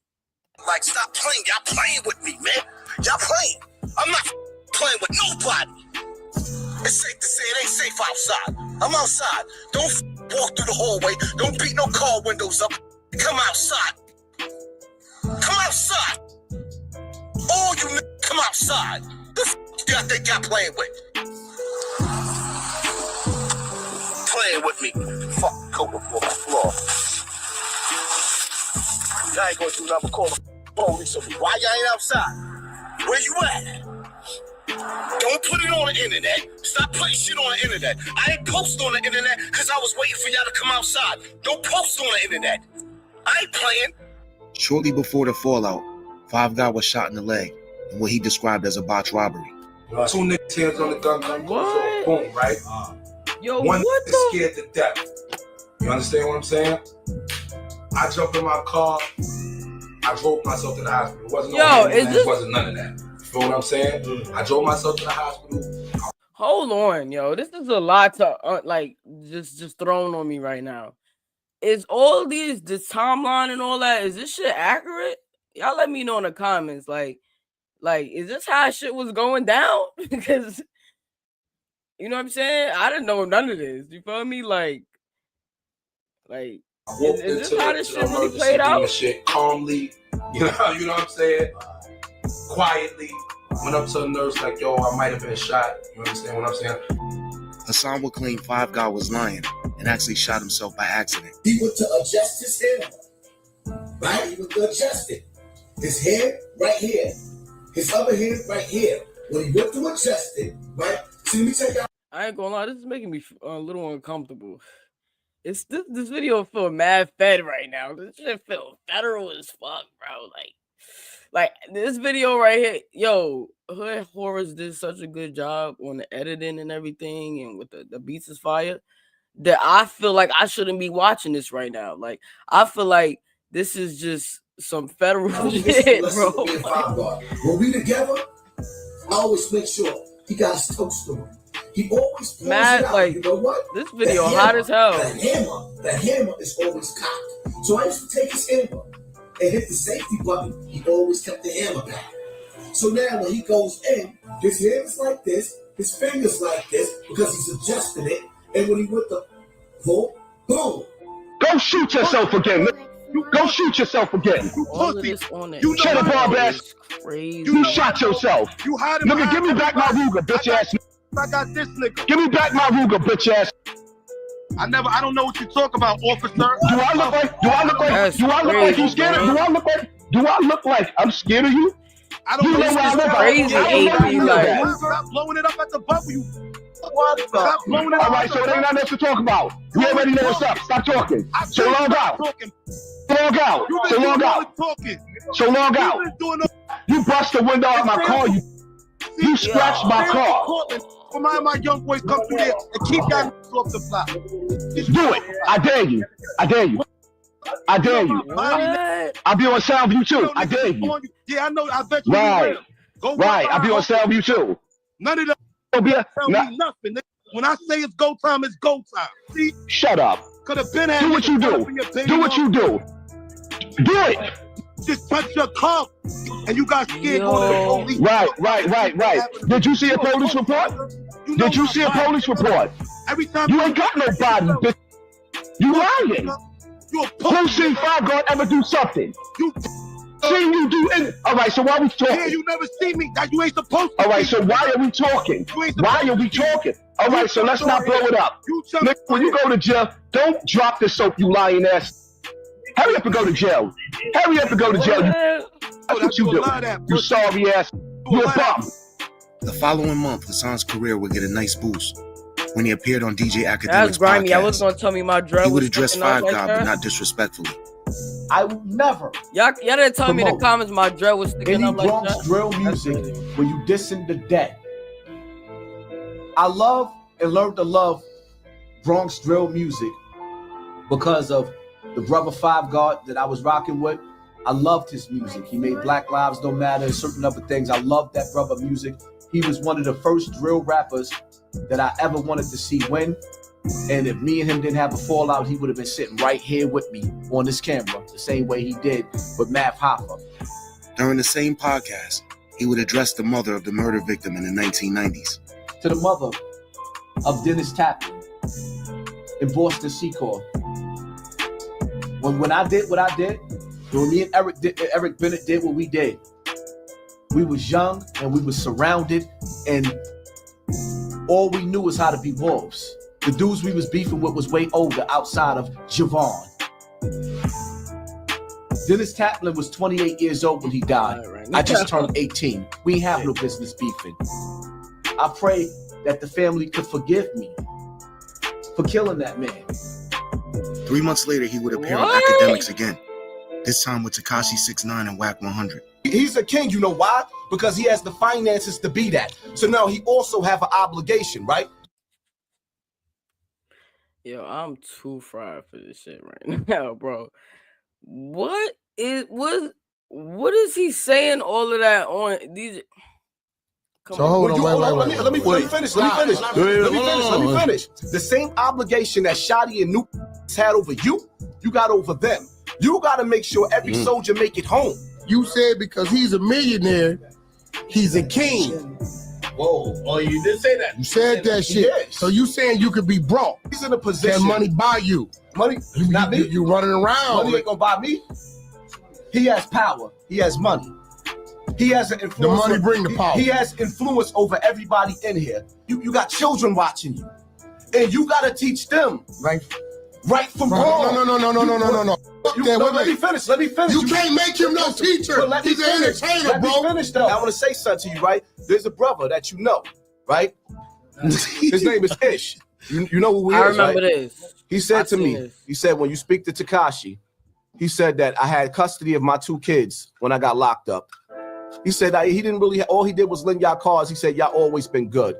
Like, stop playing. Y'all playing with me, man. Y'all playing. I'm not playing with nobody. It's safe to say it ain't safe outside. I'm outside. Don't walk through the hallway. Don't beat no car windows up. Come outside. Come outside. All you niggas come outside. The y'all think y'all playing with? Playing with me. Fuck coke on the floor. Y'all ain't gonna do nothing but call the police on me. Why y'all ain't outside? Where you at? Don't put it on the internet. Stop putting shit on the internet. I ain't post on the internet because I was waiting for y'all to come outside. Don't post on the internet. I ain't playing. Shortly before the fallout, Five God was shot in the leg in what he described as a botched robbery. 2 niggas hands on the gun, goes boom, right? Yo, one what is scared to death. You understand what I'm saying? I jumped in my car. I drove myself to the hospital. It wasn't it wasn't none of that. You know what I'm saying? I drove myself to the hospital. Hold on, yo. This is a lot to just thrown on me right now. Is all this timeline and all that, is this shit accurate? Y'all let me know in the comments. Like, is this how shit was going down? Because you know what I'm saying? I didn't know none of this. You feel me? Like is this how this shit really played out? Shit calmly, you know what I'm saying? Quietly. Went up to the nurse like, yo, I might have been shot. You understand what I'm saying? Hassan would claim Five God was lying and actually shot himself by accident. He went to adjust his hair, right? He went to adjust it. His hair right here. His other hair right here. When he went to adjust it, right? See, let me tell y'all. I ain't gonna lie, this is making me a little uncomfortable. It's this video feel mad fed right now. This shit feel federal as fuck, bro. Like this video right here, yo, Hood Horrors did such a good job on the editing and everything, and with the beats is fire, that I feel like I shouldn't be watching this right now. Like I feel like this is just some federal shit, bro. When we together, I always make sure he got his toast on. He always pulls mad, it out. like, you know what? This video hot as hell. The hammer is always cocked. So I used to take his hammer and hit the safety button. He always kept the hammer back. So now when he goes in, his hands like this, his fingers like this, because he's adjusting it. And when he went to vote, boom. Go shoot yourself again. Go shoot yourself again. You shut up, Bob ass. You shot yourself. Nigga, give me back my Ruger, bitch ass. I got this nigga. Give me back my Ruger, bitch ass. I don't know what you talk about, officer. Do I look like you scared of? Do I look like I'm scared of you? I don't know why I look crazy, AP. Like, stop blowing it up at the bubble. Stop blowing it up. All right, so there ain't nothing else to talk about. We already know what's up. Stop talking. So log out. Log out. So log out. So log out. You bust the window out my car. You scratched my car. Remind my young boys come through there and keep that off the block. Do it. I dare you. I dare you. I dare you. I'll be on Soundview too. I dare you. Yeah, I know. I bet you right. Go right. I'll be on Soundview too. None of them tell me nothing. When I say it's go time, it's go time. See? Shut up. Could have been do what you do. Do what you do. Do it. Just touch your car and you got scared going to the police. Right. Did you see a police report? Did you see a police report? Every time you ain't got nobody, bitch. You lying. Who seen Five God ever do something? You seen you do it. All right, so why are we talking? Yeah, you never see me. That you ain't supposed to. All right, so why are we talking? Why are we talking? All right, so let's not blow it up. Nigga, when you go to jail, don't drop the soap, you lying ass. Hurry up and go to jail. Hurry up and go to jail. That's what you do. You sorry ass. You're a bum. The following month, Hassan's career would get a nice boost when he appeared on DJ Academic's That's grimy. podcast. I was gonna tell me my dread. He would address Five God, but not disrespectfully. I will never. Y'all didn't tell me in the comments my dread was sticking up like Bronx that. drill music when you dissing the dead. I love and learned to love Bronx drill music because of the brother Five God that I was rocking with. I loved his music. He made Black Lives Don't Matter and certain other things. I loved that brother music. He was one of the first drill rappers that I ever wanted to see win. And if me and him didn't have a fallout, he would have been sitting right here with me on this camera, the same way he did with Math Hoffa. During the same podcast, he would address the mother of the murder victim in the 1990s. To the mother of Dennis Tappan in Boston Secor. When I did what I did, when me and Eric Bennett did what we did, we was young and we was surrounded, and all we knew was how to be wolves. The dudes we was beefing with was way older outside of Javon. Dennis Taplin was 28 years old when he died. I just turned 18. We ain't have no business beefing. I pray that the family could forgive me for killing that man. 3 months later, he would appear on Academics again, this time with Tekashi 6ix9ine and Whack 100. He's a king, you know why? Because he has the finances to be that. So now he also have an obligation, right? Yo, I'm too fried for this shit right now, bro. What is he saying all of that on these? So hold on, wait. Let me finish. The same obligation that Shotty and Nuke had over you, you got over them. You got to make sure every soldier make it home. You said because he's a millionaire, he's a king. Whoa, oh, you did say that. You said that shit. Yes. So you saying you could be broke. He's in a position. Can money buy you? Money, not me. You running around. Money ain't gonna buy me. He has power. He has money. He has an influence. The money bring the power. He has influence over everybody in here. You got children watching you, and you got to teach them right from wrong. No. Let me finish. You can't make him no teacher. He's an entertainer, bro. Let me finish though. I want to say something to you, right? There's a brother that you know, right? His name is Ish. You know who he is, I remember right? this. He said to me, he said, when you speak to Tekashi, he said that I had custody of my 2 kids when I got locked up. He said that he didn't really, all he did was lend y'all cars. He said, y'all always been good.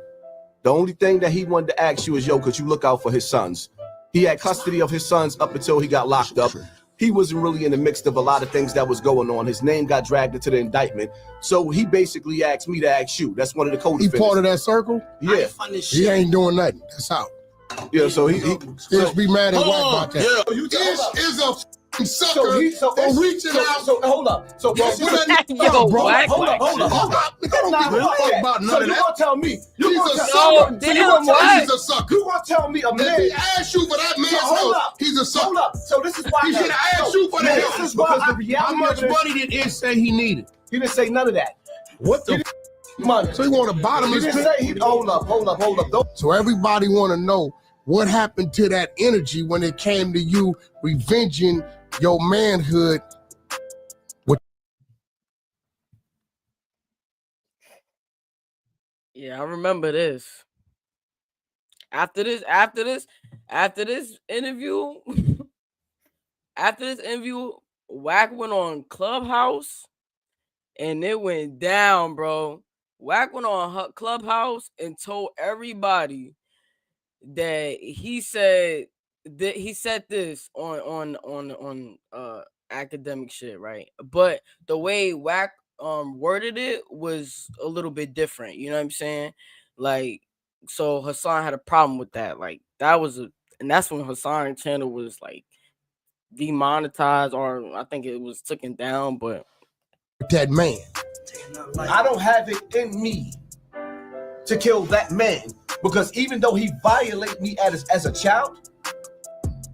The only thing that he wanted to ask you is, yo, could you look out for his sons? He had custody of his sons up until he got locked up. He wasn't really in the mix of a lot of things that was going on. His name got dragged into the indictment. So he basically asked me to ask you. That's one of the co-defendants. He part of that circle? Yeah. He ain't doing nothing. That's out. Yeah, so he just be mad at White about that. Yeah. Ish is a sucker for reaching out. So hold up. So bro, hold up. Don't give a fuck about none of that. You gonna tell me? He's a sucker. He's a sucker. You gonna tell me a man? If he asked you for that man's house, he's a sucker. Hold up. So this is why he should have asked you for that. This is why how much money did Ish say he needed? He didn't say none of that. What the money? So he want to bottom his pit? Hold up. So everybody want to know what happened to that energy when it came to you revenging your manhood. Yeah, I remember this. After this interview, Wack went on Clubhouse and it went down, bro. Wack went on Clubhouse and told everybody that he said this on academic shit, right? But the way Wack worded it was a little bit different, you know what I'm saying? Like, so Hassan had a problem with that. Like, and that's when Hassan's channel was like demonetized, or I think it was taken down. But that man, I don't have it in me to kill that man. Because even though he violated me as a child,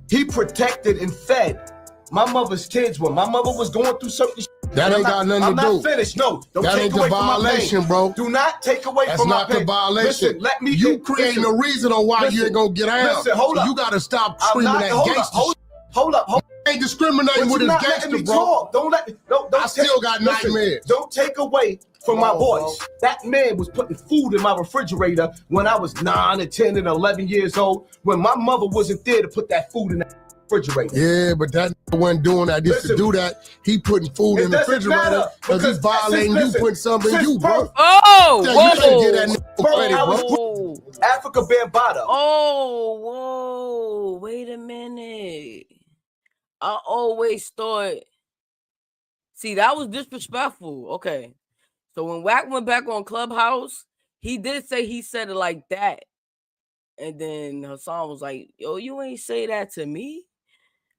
he protected and fed my mother's kids when my mother was going through certain shit. That ain't got nothing to do. I'm not finished. No, don't that take ain't away the violation, from my pain. bro. Do not take away from my pain. That's not the violation. Listen, let me you creating a reason on why you ain't gonna get out. Listen, hold so up. You gotta stop screaming that gangster shit. Hold up. You ain't discriminating with his gangster, bro. Don't let me. I still got nightmares. Don't take away from my voice. That man was putting food in my refrigerator when I was 9 and 10 and 11 years old, when my mother wasn't there to put that food in that refrigerator. Yeah, but that wasn't doing that. Just to do that, he putting food in the refrigerator because he's violating you, putting something in you, bro. Oh, yeah, whoa. You can't get that credit, bro. Africa Bambaataa. Oh, whoa. Wait a minute. I always thought, see, that was disrespectful. Okay. So when Wack went back on Clubhouse, he did say he said it like that. And then Hassan was like, yo, you ain't say that to me?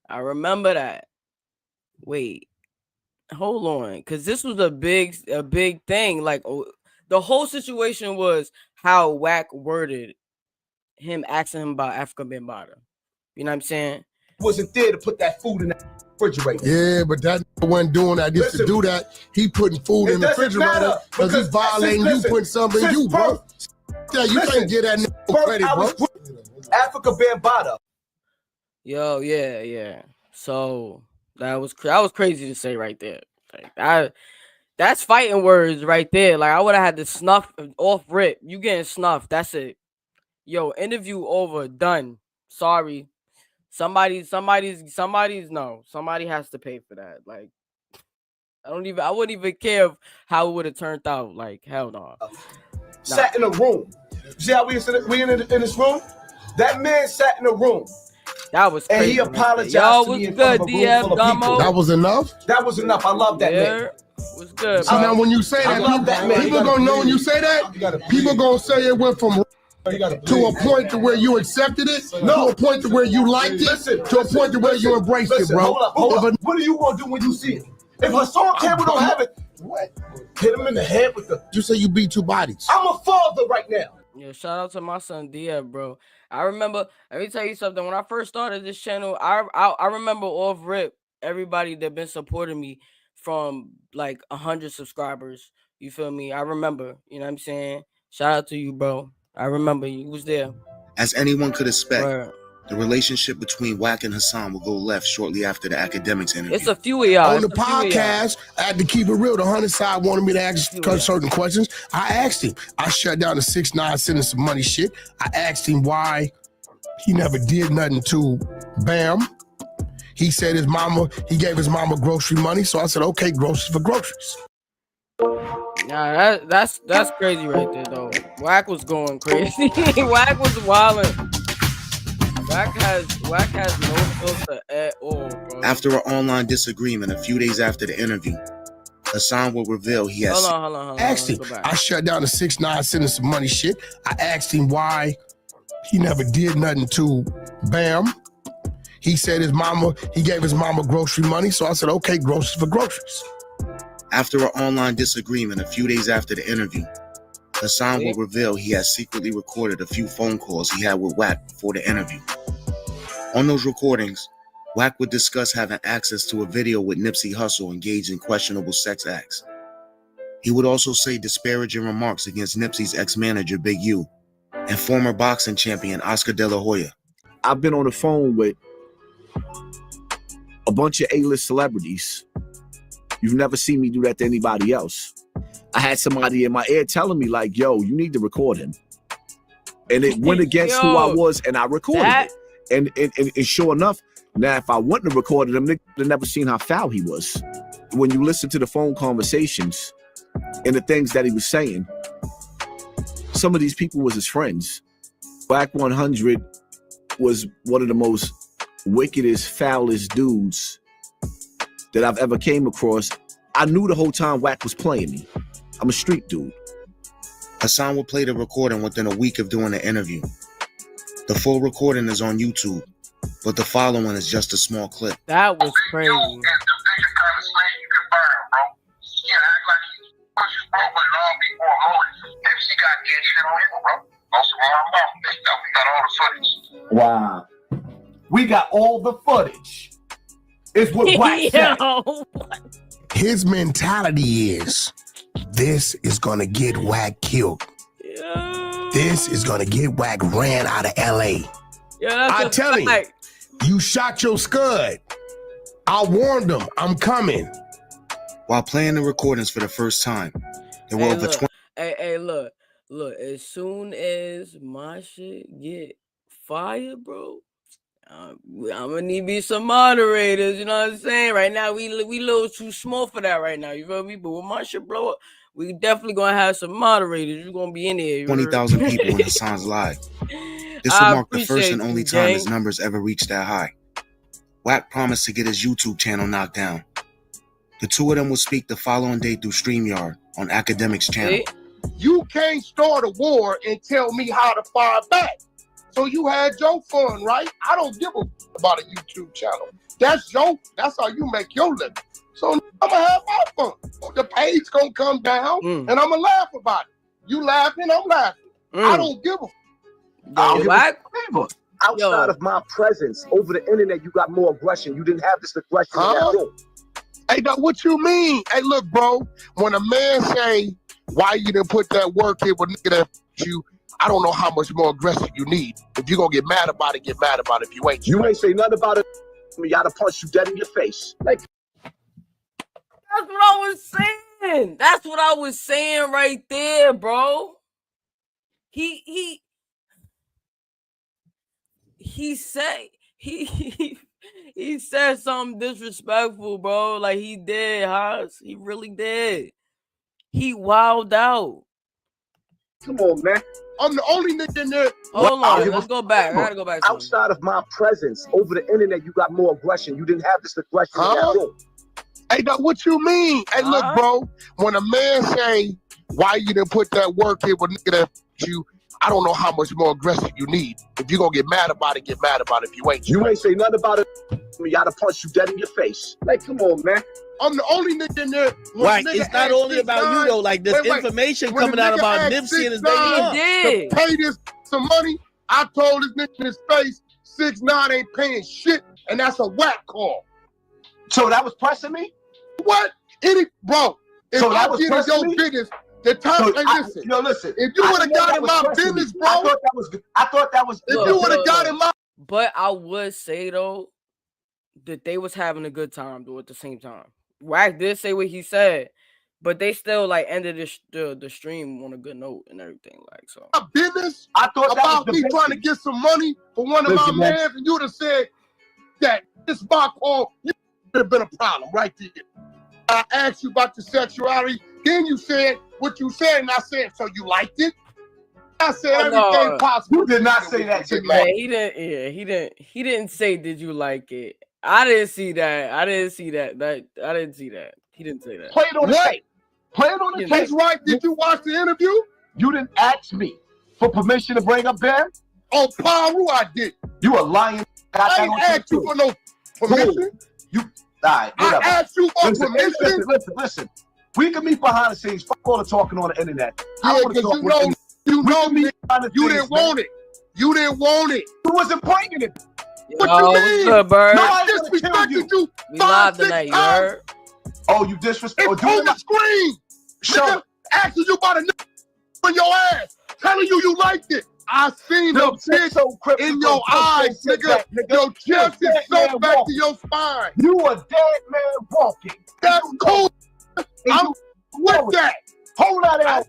I remember that. Wait, hold on. Because this was a big thing. Like, the whole situation was how Wack worded him asking him about Africa Bambaataa. You know what I'm saying? Wasn't there to put that food in that refrigerator. Yeah, but that wasn't doing that. Just to do that, he putting food in the refrigerator because he's violating you, putting something in you, bro. Yeah, you can't get that credit, bro. Africa Bambaataa. Yo, yeah. So that was crazy to say right there. Like that's fighting words right there. Like I would have had to snuff off rip. You getting snuffed. That's it. Yo, interview over. Done. Sorry. Somebody has to pay for that. Like I wouldn't even care how it would have turned out. Like hell no. Sat in a room. See how we in this room? That man sat in a room. That was crazy. And he apologized to me in front of a room full of people. That was enough? That was enough. I love that man. Was good. See, now when you say that, people gonna know when you say that. People gonna say it went from to a point to where you accepted it, to a point to where you liked it, to a point to where you embraced it, bro. Hold up. What are you gonna do when you see it? If Hassan Campbell don't have it, what? Hit him in the head with the. You say you beat 2 bodies. I'm a father right now. Yeah, shout out to my son Dia, bro. I remember. Let me tell you something. When I first started this channel, I remember off rip everybody that been supporting me from like 100 subscribers. You feel me? I remember. You know what I'm saying? Shout out to you, bro. I remember you was there. As anyone could expect, the relationship between Wack and Hassan will go left shortly after the academics interview. It's a few of y'all. On the podcast, I had to keep it real. The 100 side wanted me to ask certain questions. I asked him. I shut down the 6ix9ine sending some money shit. I asked him why he never did nothing to Bam. He said he gave his mama grocery money. So I said, okay, groceries for groceries. Nah, that's crazy right there though. Wack was going crazy. Wack was wilding. Wack has no filter at all, bro. After an online disagreement a few days after the interview, Hassan will reveal he has. Hold on. Asked him. I shut down the 6ix9ine sending some money shit. I asked him why he never did nothing to Bam. He said he gave his mama grocery money. So I said, okay, groceries for groceries. After an online disagreement a few days after the interview, Hassan will reveal he has secretly recorded a few phone calls he had with Wack before the interview. On those recordings, Wack would discuss having access to a video with Nipsey Hussle engaged in questionable sex acts. He would also say disparaging remarks against Nipsey's ex-manager Big U and former boxing champion Oscar De La Hoya. I've been on the phone with a bunch of A-list celebrities. You've never seen me do that to anybody else. I had somebody in my ear telling me like, yo, you need to record him. And it went against who I was, and I recorded it. And sure enough, now if I wouldn't have recorded him, they'd have never seen how foul he was. When you listen to the phone conversations and the things that he was saying, some of these people was his friends. Wack 100 was one of the most wickedest, foulest dudes that I've ever came across. I knew the whole time Wack was playing me. I'm a street dude. Hassan would play the recording within a week of doing the interview. The full recording is on YouTube, but the following is just a small clip. That was crazy. Wow. We got all the footage. Is what Wack said. His mentality is, this is gonna get Wack killed. This is gonna get Wack ran out of LA. I tell him, you shot your scud. I warned him, I'm coming. While playing the recordings for the first time, there were over 20. Hey, look. As soon as my shit get fired, bro, I'm gonna need be some moderators. You know what I'm saying? Right now, we a little too small for that right now. You feel me? But when my shit blow up, we definitely gonna have some moderators. You're gonna be in there. 20,000 people in Hassan's live. This will mark the first and only time his numbers ever reached that high. Wack promised to get his YouTube channel knocked down. The two of them will speak the following day through StreamYard on Academic's channel. You can't start a war and tell me how to fire back. So you had your fun, right? I don't give a about a YouTube channel. That's how you make your living. So I'm gonna have my fun. The page gonna come down and I'm gonna laugh about it. You laughing, I'm laughing. I don't give a Outside of my presence, over the internet, you got more aggression. You didn't have this aggression in that room. Hey, now what you mean? Hey, look, bro, when a man say, why you didn't put that work in with nigga that you, I don't know how much more aggression you need. If you're going to get mad about it, get mad about it. If you ain't. You ain't say nothing about it. You got to punch you dead in your face. Like, that's what I was saying. That's what I was saying right there, bro. He said he said something disrespectful, bro. Like he did, Haas. He really did. He wilded out. Come on, man. I'm the only nigga in there. Hold on, let's go back. I gotta go back. Outside of my presence, over the internet, you got more aggression. You didn't have this aggression in that room. Hey, now what you mean? Hey, look, bro, when a man say, why you didn't put that work in with nigga that you, I don't know how much more aggression you need. If you're going to get mad about it, get mad about it. If you ain't. You ain't say nothing about it. You got to punch you dead in your face. Like, come on, man. I'm the only nigga in there. Right, it's not only about you, though. Like, there's information coming out about Nipsey and his baby. He did. To pay this some money, I told this nigga in his face, 6ix9ine ain't paying shit, and that's a Wack call. So that was pressing me? What? Bro, if so I get in your business, the time, listen. Listen. If you would have got in my business, bro. I thought that was If you would have got in my. But I would say, though, that they was having a good time, though, at the same time. Wack did say what he said, but they still, like, ended the stream on a good note and everything, like, so. My business? I thought about me trying to get some money for one of my mans, and you would have said that this my call, you would have been a problem right there. I asked you about the sexuality, then you said what you said, and I said, so you liked it? I said everything possible. You did not say that to me. He didn't. He didn't say, "Did you like it?" I didn't see that. I didn't see that. I didn't see that. He didn't say that. Play it on the tape. Play it on the tape. That's right. Did you watch the interview? You didn't ask me for permission to bring up Ben. Oh, Paru, I did. You a lying. I ain't asked you for no permission. You. All right, whatever. I asked you for permission. Listen. We can meet behind the scenes. Fuck all the talking on the internet. Yeah, because you know me. You didn't want it. You didn't want it. You wasn't bringing it. What you mean? Good, Bird? No, I disrespected you. We live tonight, you heard? Oh, you disrespect? It's on the screen. Show. Asking you about a nigga on your ass. Telling you liked it. I seen the shit in your eyes, nigga. Your chest is so back to your spine. You a dead man walking. That's cool. I'm with that. Hold that L.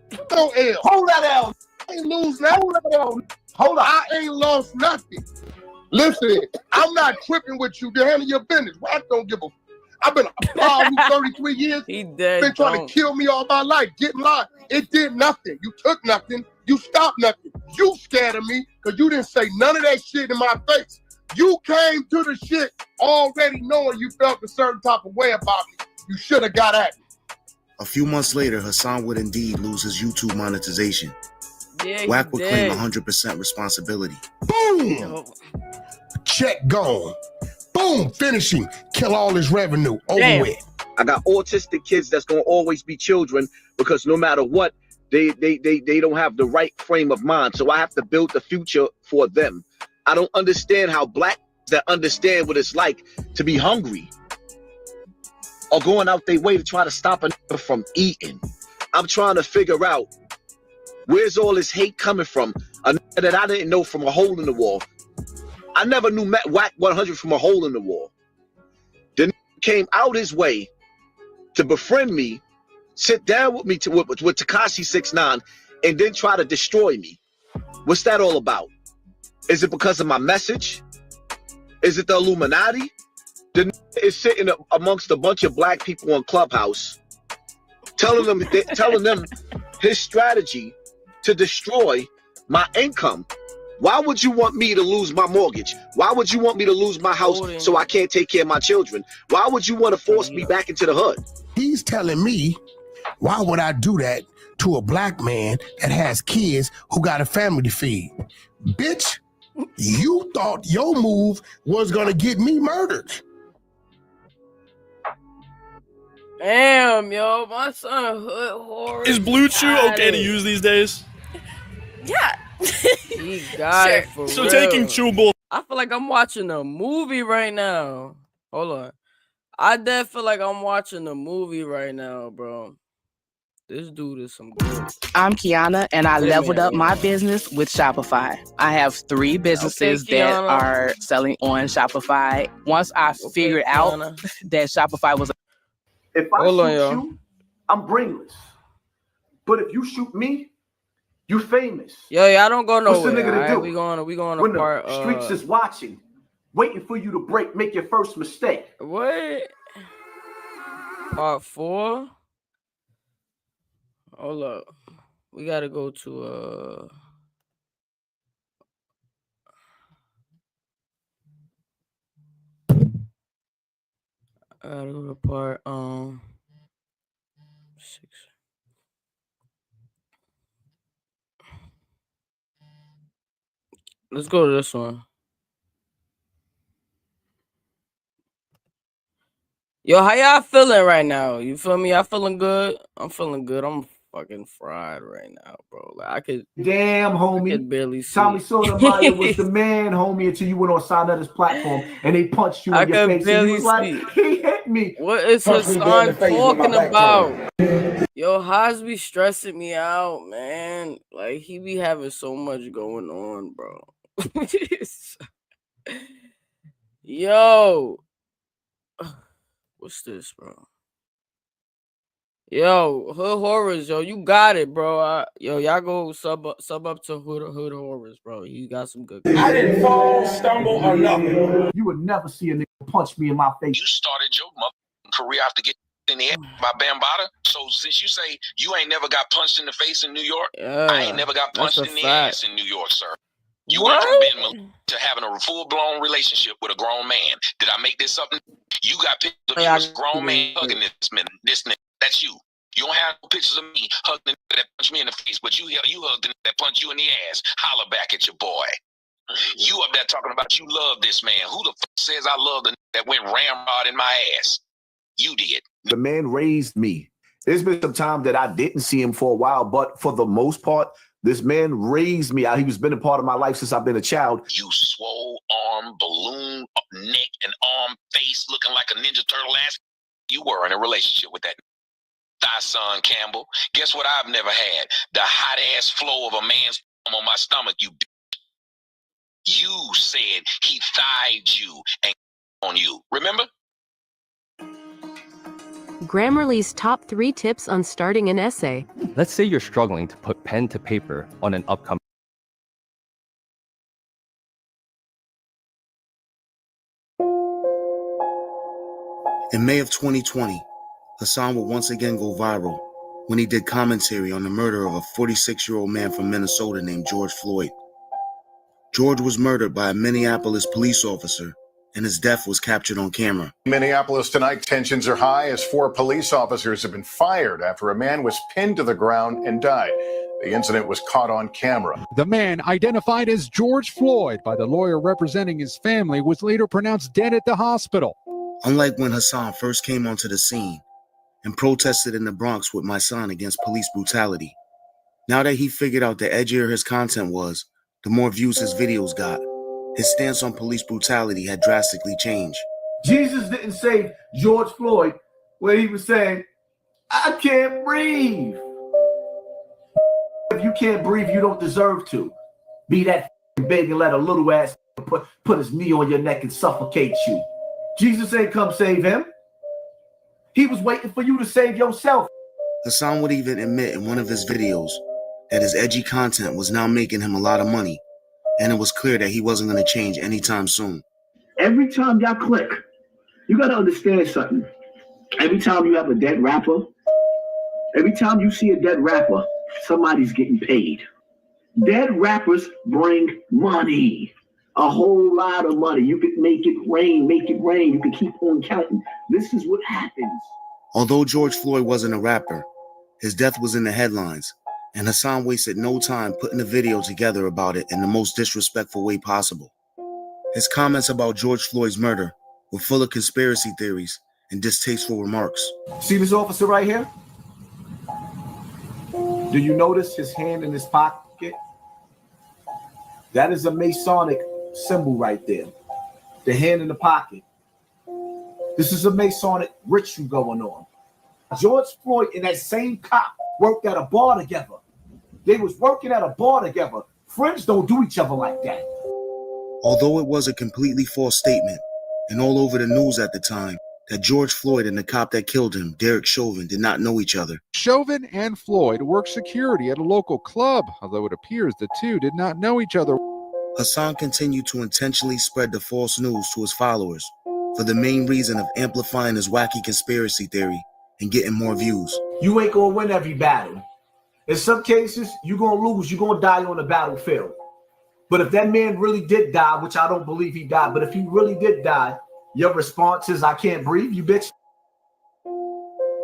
Hold that L. I ain't lose nothing. Hold that L. Hold on. I ain't lost nothing. Listen, I'm not tripping with you. To handle your business. I don't give a. I've been a problem 33 years. He dead. Been trying to kill me all my life. Getting live. It did nothing. You took nothing. You stopped nothing. You scared of me because you didn't say none of that shit in my face. You came to the shit already knowing you felt a certain type of way about me. You should have got at me. A few months later, Hassan would indeed lose his YouTube monetization. Yeah, Wack would claim 100% responsibility. Boom! Check gone. Boom! Finishing. Kill all his revenue. Over with. I got autistic kids that's going to always be children because no matter what, They don't have the right frame of mind. So I have to build the future for them. I don't understand how black that understand what it's like to be hungry or going out their way to try to stop a nigga from eating. I'm trying to figure out where's all this hate coming from. A nigga that I didn't know from a hole in the wall. I never knew Whack 100 from a hole in the wall. The nigga came out his way to befriend me, sit down with me with Tekashi 6ix9ine, and then try to destroy me. What's that all about? Is it because of my message? Is it the Illuminati? The nigga is sitting amongst a bunch of black people on Clubhouse, telling them his strategy to destroy my income. Why would you want me to lose my mortgage? Why would you want me to lose my house so I can't take care of my children? Why would you want to force me back into the hood? He's telling me, why would I do that to a black man that has kids who got a family to feed? Bitch, you thought your move was gonna get me murdered. Damn, yo, my son hood horror. Is Blue Chew okay to use these days? Yeah. He got it for so real. taking chewable. I feel like I'm watching a movie right now. Hold on. I definitely feel like I'm watching a movie right now, bro. This dude is some good. I'm Kiana, and I leveled up my business with Shopify. I have 3 businesses that are selling on Shopify. Once I figured out that Shopify was... If I shoot you, I'm brainless. But if you shoot me, you famous. Yo, I don't go nowhere. What's the nigga to do? We going when apart. The streets is watching, waiting for you to make your first mistake. What? Part 4? Hold up. We gotta go to I gotta go to part 6. Let's go to this one. Yo, how y'all feeling right now? You feel me? Y'all feeling good? I'm feeling good. I'm fucking fried right now, bro. Like I could. Damn, homie. I could barely see. Tommy Sotomayor was the man, homie, until you went on Sarnetta's platform and they punched you in your face. And he was like, he hit me. What is Hassan talking about? Yo, Hasby stressing me out, man. Like he be having so much going on, bro. Yo. What's this, bro? Yo, Hood Horrors, yo, you got it, bro. Y'all go sub up to Hood Horrors, bro. You got some good. I didn't fall, stumble, or nothing. You would never see a nigga punch me in my face. You started your career after getting in the head by Bambaataa. So since you say you ain't never got punched in the face in New York, I ain't never got punched in the ass in New York, sir. You went from being to having a full-blown relationship with a grown man. Did I make this up? You got pictures of you as a grown man hugging this nigga. That's you. You don't have no pictures of me hugging the nigga that punched me in the face, but you hugged the nigga that punched you in the ass. Holler back at your boy. You up there talking about you love this man. Who the fuck says I love the nigga that went ramrod in my ass? You did. The man raised me. There's been some time that I didn't see him for a while, but for the most part, this man raised me. He's been a part of my life since I've been a child. You swole arm, balloon, neck, and arm, face looking like a Ninja Turtle ass. You were in a relationship with that thy son, Campbell. Guess what I've never had? The hot ass flow of a man's on my stomach, you bitch. You said he thied you and on you. Remember? Grammarly's top 3 tips on starting an essay. Let's say you're struggling to put pen to paper on an upcoming. In May of 2020, Hassan would once again go viral when he did commentary on the murder of a 46-year-old man from Minnesota named George Floyd. George was murdered by a Minneapolis police officer, and his death was captured on camera. Minneapolis tonight, tensions are high as 4 police officers have been fired after a man was pinned to the ground and died. The incident was caught on camera. The man, identified as George Floyd by the lawyer representing his family, was later pronounced dead at the hospital. Unlike when Hassan first came onto the scene and protested in the Bronx with my son against police brutality, Now that he figured out the edgier his content was, the more views his videos got. His stance on police brutality had drastically changed. Jesus didn't save George Floyd when he was saying, I can't breathe. If you can't breathe, you don't deserve to. Be that big and let a little ass put his knee on your neck and suffocate you. Jesus ain't come save him. He was waiting for you to save yourself. Hassan would even admit in one of his videos that his edgy content was now making him a lot of money, and it was clear that he wasn't going to change anytime soon. Every time y'all click, you got to understand something. Every time you have a dead rapper, every time you see a dead rapper, somebody's getting paid. Dead rappers bring money, a whole lot of money. You can make it rain, make it rain. You can keep on counting. This is what happens. Although George Floyd wasn't a rapper, his death was in the headlines, and Hassan wasted no time putting a video together about it in the most disrespectful way possible. His comments about George Floyd's murder were full of conspiracy theories and distasteful remarks. See this officer right here? Do you notice his hand in his pocket? That is a Masonic symbol right there. The hand in the pocket. This is a Masonic ritual going on. George Floyd and that same cop worked at a bar together. They was working at a bar together. Friends don't do each other like that. Although it was a completely false statement, and all over the news at the time, that George Floyd and the cop that killed him, Derek Chauvin, did not know each other. Chauvin and Floyd worked security at a local club, although it appears the two did not know each other. Hassan continued to intentionally spread the false news to his followers for the main reason of amplifying his wacky conspiracy theory and getting more views. You ain't gonna win every battle. In some cases, you're gonna lose, you're gonna die on the battlefield. But if that man really did die, which I don't believe he died, but if he really did die, your response is, I can't breathe, you bitch.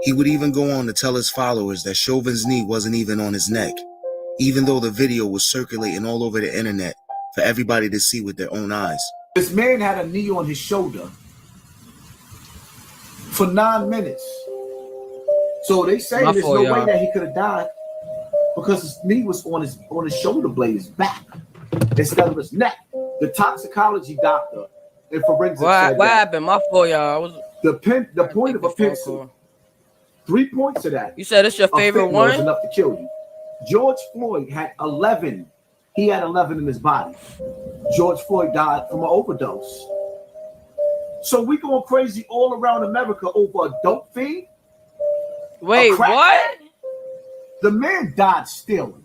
He would even go on to tell his followers that Chauvin's knee wasn't even on his neck, even though the video was circulating all over the internet for everybody to see with their own eyes. This man had a knee on his shoulder for 9 minutes. So they say there's no way that he could have died because his knee was on his shoulder blade, his back, instead of his neck. The toxicology doctor and forensics said what happened? My fault, y'all. The point of a pencil. 3 points of that. You said it's your favorite one? Was enough to kill you. George Floyd had 11. He had 11 in his body. George Floyd died from an overdose. So we going crazy all around America over a dope fiend? Wait, what? The man died stealing.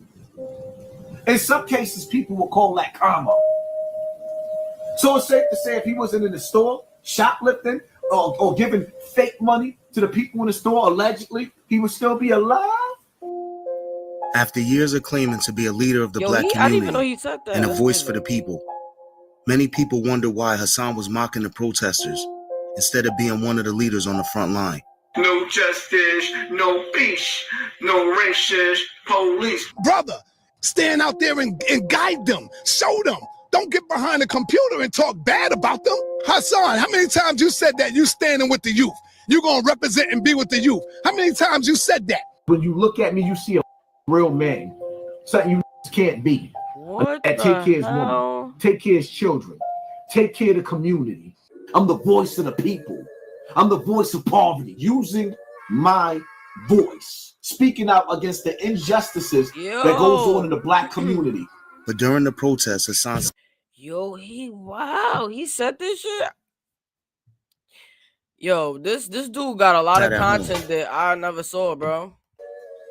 In some cases, people will call that karma. So it's safe to say if he wasn't in the store shoplifting or giving fake money to the people in the store, allegedly, he would still be alive? After years of claiming to be a leader of the black community and a voice for the people, many people wonder why Hassan was mocking the protesters instead of being one of the leaders on the front line. No justice, no peace, no racist police. Brother, stand out there and guide them. Show them. Don't get behind the computer and talk bad about them. Hassan, how many times you said that you standing with the youth? You gonna represent and be with the youth. How many times you said that? When you look at me, you see a real man. Something you can't be. What take care of his woman. Take care of his children. Take care of the community. I'm the voice of the people. I'm the voice of poverty. Using my voice. Speaking out against the injustices that goes on in the black community. But during the protests, Hassan said, he said this shit. Yo, this dude got a lot of content that I never saw, bro.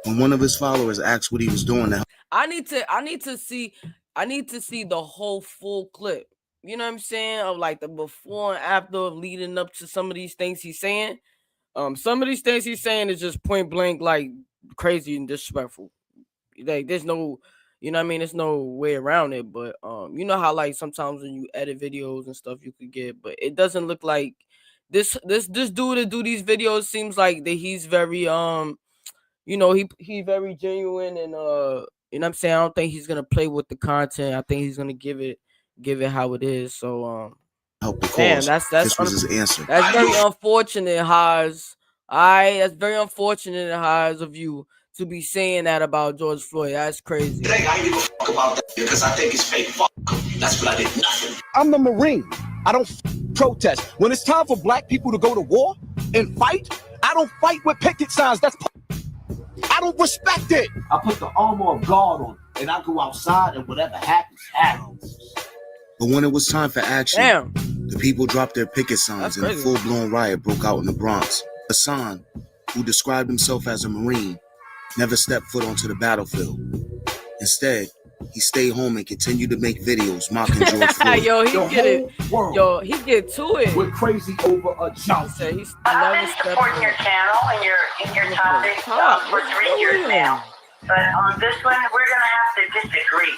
When one of his followers asked what he was doing now, I need to see the whole full clip. You know what I'm saying? Of like the before and after of leading up to some of these things he's saying. Some of these things he's saying is just point blank like crazy and disrespectful. Like there's no, you know what I mean? There's no way around it. But you know how like sometimes when you edit videos and stuff you could get, but it doesn't look like this dude that do these videos seems like that he's very you know, he very genuine and you know what I'm saying? I don't think he's gonna play with the content. I think he's gonna give it how it is. So help the cause. Man, this was his answer. That's very unfortunate, Haas. That's very unfortunate, Haas, of you to be saying that about George Floyd. That's crazy. I ain't give a fuck about that because I think it's fake. Fuck. That's what I did. Nothing. I'm the Marine. I don't protest. When it's time for black people to go to war and fight, I don't fight with picket signs. I don't respect it. I put the armor of God on and I go outside and whatever happens, happens. But when it was time for action, the people dropped their picket signs and a full-blown riot broke out in the Bronx. Hassan, who described himself as a Marine, never stepped foot onto the battlefield. Instead, he stayed home and continued to make videos mocking George Floyd. Yo, he get it. Yo, he get to it. We're crazy over a jump. I've been supporting your channel and your topic for 3 years now. But on this one, we're going to have to disagree.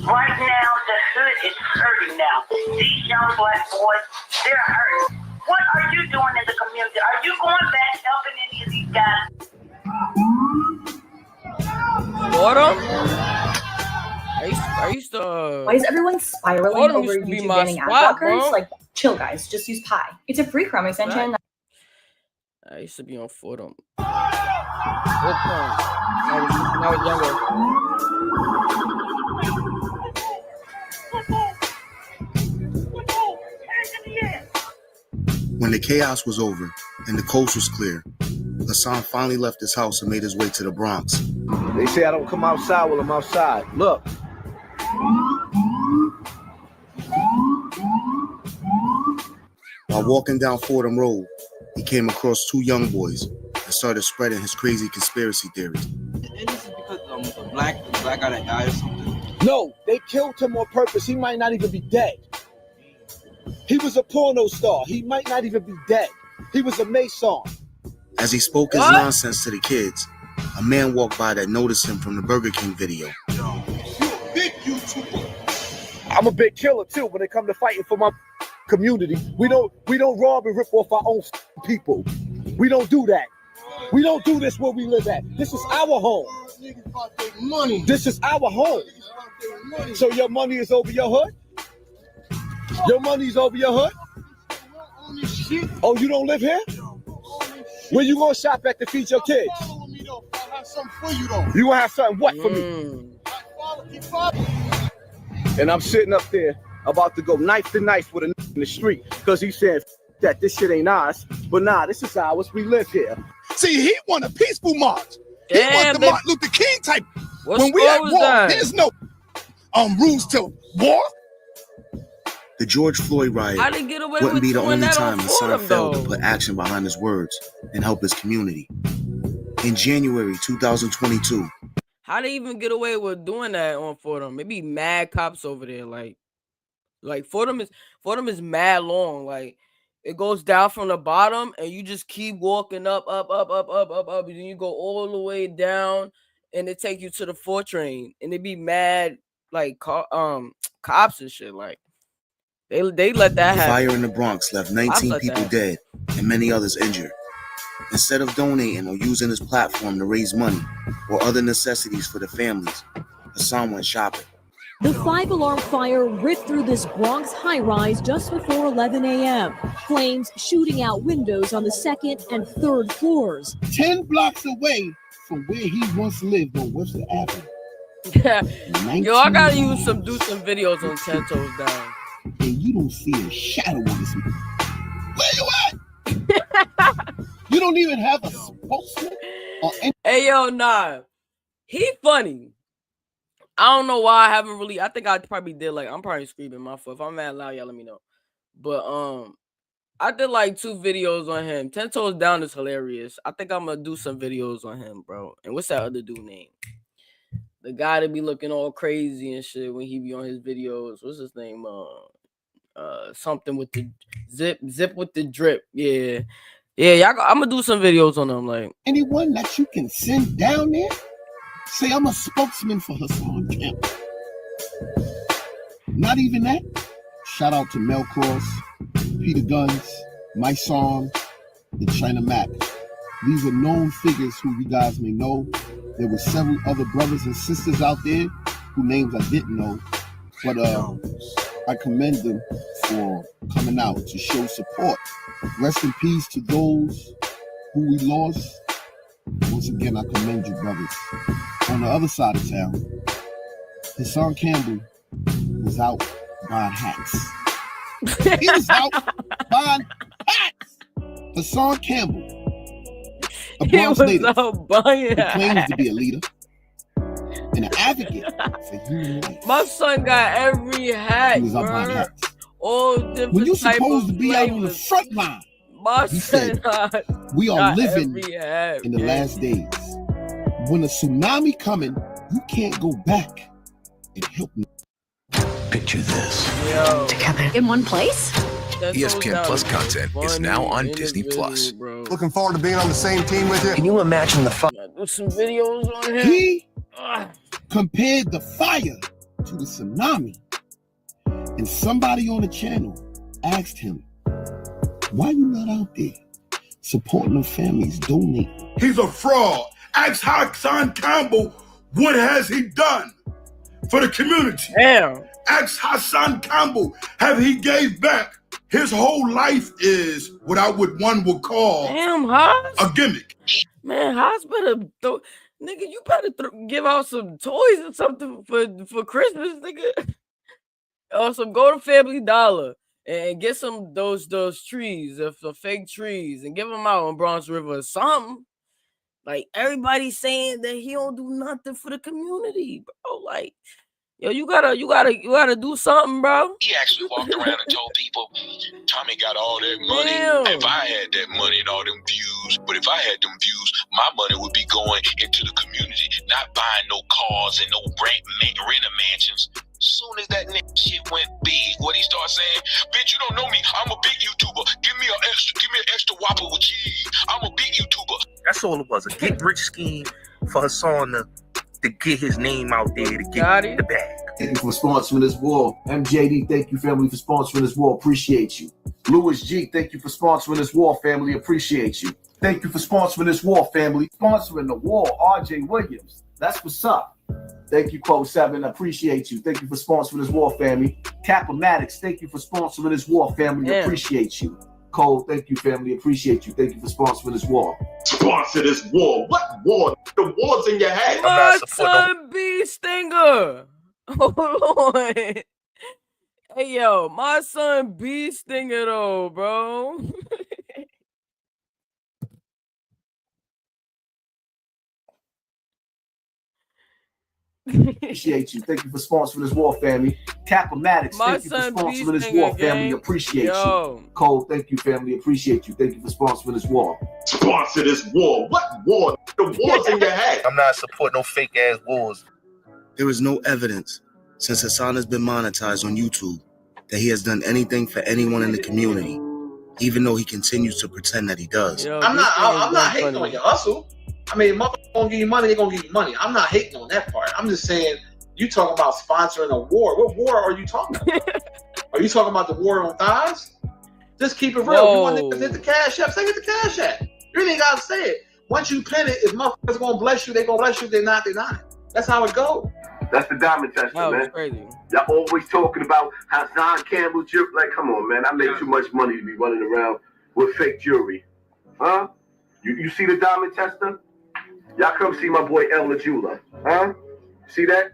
Right now, the hood is hurting now. These young black boys, they're hurting. What are you doing in the community? Are you going back helping any of these guys? What up? I used to. Why is everyone spiraling over YouTube banning ad blockers? Like, chill, guys. Just use Pi. It's a free Chrome extension. I used to be on Fordham. I was younger. When the chaos was over and the coast was clear, Hassan finally left his house and made his way to the Bronx. They say I don't come outside while I'm outside. Look. While walking down Fordham Road, he came across two young boys and started spreading his crazy conspiracy theories. And this is because the black guy that died or something? No, they killed him on purpose. He might not even be dead. He was a porno star. He might not even be dead. He was a Mason. As he spoke his nonsense to the kids, a man walked by that noticed him from the Burger King video. You're a big YouTuber. I'm a big killer too when it comes to fighting for my community. We don't rob and rip off our own people. We don't do that. We don't do this where we live at. This is our home. This is our home. So your money is over your hood? Your money's over your hood? Oh, you don't live here? Where you gonna shop at to feed your kids? You gonna have something what for me? And I'm sitting up there about to go knife to knife with a in the street because he's saying that this shit ain't ours. But nah, this is ours. We live here. See, he want a peaceful march. He want the Martin Luther King type. When we at war, there's no rules to war. The George Floyd riot wouldn't be the only time Hassan failed to put action behind his words and help his community. In January 2022. How they even get away with doing that on Fordham? Maybe mad cops over there. Like Fordham is mad long. Like it goes down from the bottom and you just keep walking up, and then you go all the way down and it take you to the 4 train and it be mad like cops and shit. Like they let that happen. Fire in the Bronx left 19 people dead and many others injured. Instead of donating or using his platform to raise money or other necessities for the families, Hassan went shopping. The 5-alarm fire ripped through this Bronx high-rise just before 11 a.m. Flames shooting out windows on the 2nd and 3rd floors. 10 blocks away from where he once lived on Webster Avenue. Yo, I gotta do some videos on 10 Toes Down. And you don't see a shadow of this man. Where you at? You don't even have a spokesman or any. Hey, yo, nah. He funny. I don't know why I haven't really. I think I probably did I'm probably screaming my foot. If I'm mad loud, y'all let me know. But I did 2 videos on him. 10 Toes Down is hilarious. I think I'm gonna do some videos on him, bro. And what's that other dude name? The guy that be looking all crazy and shit when he be on his videos. What's his name? Something with the zip with the drip. Yeah, y'all. I'm gonna do some videos on them. Like anyone that you can send down there. Say I'm a spokesman for Hassan Campbell. Not even that. Shout out to Mel Cross, Peter Guns, My Song, and China Mac. These are known figures who you guys may know. There were several other brothers and sisters out there whose names I didn't know. But I commend them for coming out to show support. Rest in peace to those who we lost. Once again, I commend you, brothers. On the other side of town, Hassan Campbell was out buying hats. He was out buying hats. Hassan Campbell, a Bronx native who claims to be a leader and an advocate for human rights. My son got every hat, He was out buying hats. all different When you're type supposed of to be flavors. out on the front line, My he son said, we are living every hat, in the last days. When a tsunami coming, you can't go back and help me. Picture this. Together in one place? ESPN Plus content is now on Disney Plus. Looking forward to being on the same team with you. Can you imagine the fun? Do some videos on him. He compared the fire to the tsunami. And somebody on the channel asked him, why you not out there supporting the families, donating? He's a fraud. Ask Hassan Campbell, what has he done for the community? Damn. Ask Hassan Campbell, have he gave back? His whole life is what one would call a gimmick. Man, Haas better nigga, you better give out some toys or something for Christmas, nigga. Or some go to Family Dollar and get some those trees, the fake trees, and give them out on Bronx River or something. Like, everybody's saying that he don't do nothing for the community, bro. Like, yo, you gotta do something, bro. He actually walked around and told people, Tommy got all that money. Damn. If I had that money and all them views, but if I had them views, my money would be going into the community, not buying no cars and no renter mansions. Soon as that nigga shit went big, what he started saying, bitch, you don't know me. I'm a big YouTuber. Give me an extra Whopper with cheese. I'm a big YouTuber. That's all it was, a get-rich scheme for Hassan to get his name out there, to get the bag. Thank you for sponsoring this war. MJD, thank you, family, for sponsoring this war. Appreciate you. Louis G, thank you for sponsoring this war, family. Appreciate you. Thank you for sponsoring this war, family. Sponsoring the war, RJ Williams. That's what's up. Thank you, Code 7. I appreciate you. Thank you for sponsoring this war, family. Capomatics, thank you for sponsoring this war, family. Appreciate you. Cole, thank you, family. Appreciate you. Thank you for sponsoring this war. Sponsor this war. What war? The war's in your head. My son B Stinger. Hold on. Hey, yo, my son B Stinger, though, bro. Appreciate you. Thank you for sponsoring this war, family. Capomatics, thank you for sponsoring this war, family. Appreciate you. Cole, thank you, family. Appreciate you. Thank you for sponsoring this war. Sponsor this war. What war? The war's in your head. I'm not supporting no fake ass wars. There is no evidence, since Hassan has been monetized on YouTube, that he has done anything for anyone in the community, even though he continues to pretend that he does. I'm not hating on your hustle. I mean, motherfuckers gonna give you money, they're gonna give you money. I'm not hating on that part. I'm just saying, you talking about sponsoring a war. What war are you talking about? Are you talking about the war on thighs? Just keep it real. If you want to get the cash app, say get the cash app. You really ain't gotta say it. Once you pin it, if motherfuckers gonna bless you, they gonna bless you. They're not, they're not. That's how it goes. That's the diamond tester, man. Crazy. Y'all always talking about Hassan Campbell jewelry. Like, come on, man. I make too much money to be running around with fake jewelry. Huh? You see the diamond tester? Y'all come see my boy El the Jeweler. Huh? See that?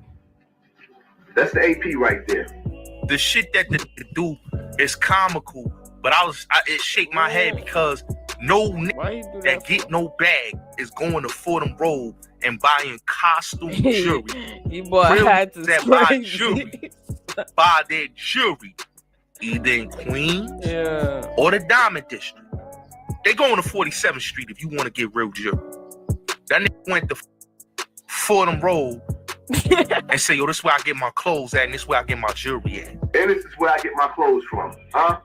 That's the AP right there. The shit that they do is comical, but it shake my head because no nigga that get no bag is going to Fordham Road and buying costume jewelry. That buy jewelry, buy their jewelry either in Queens or the Diamond District. They going to 47th Street if you want to get real jewelry. That nigga went to Fordham Road and say, yo, this is where I get my clothes at and this is where I get my jewelry at. And this is where I get my clothes from. Huh?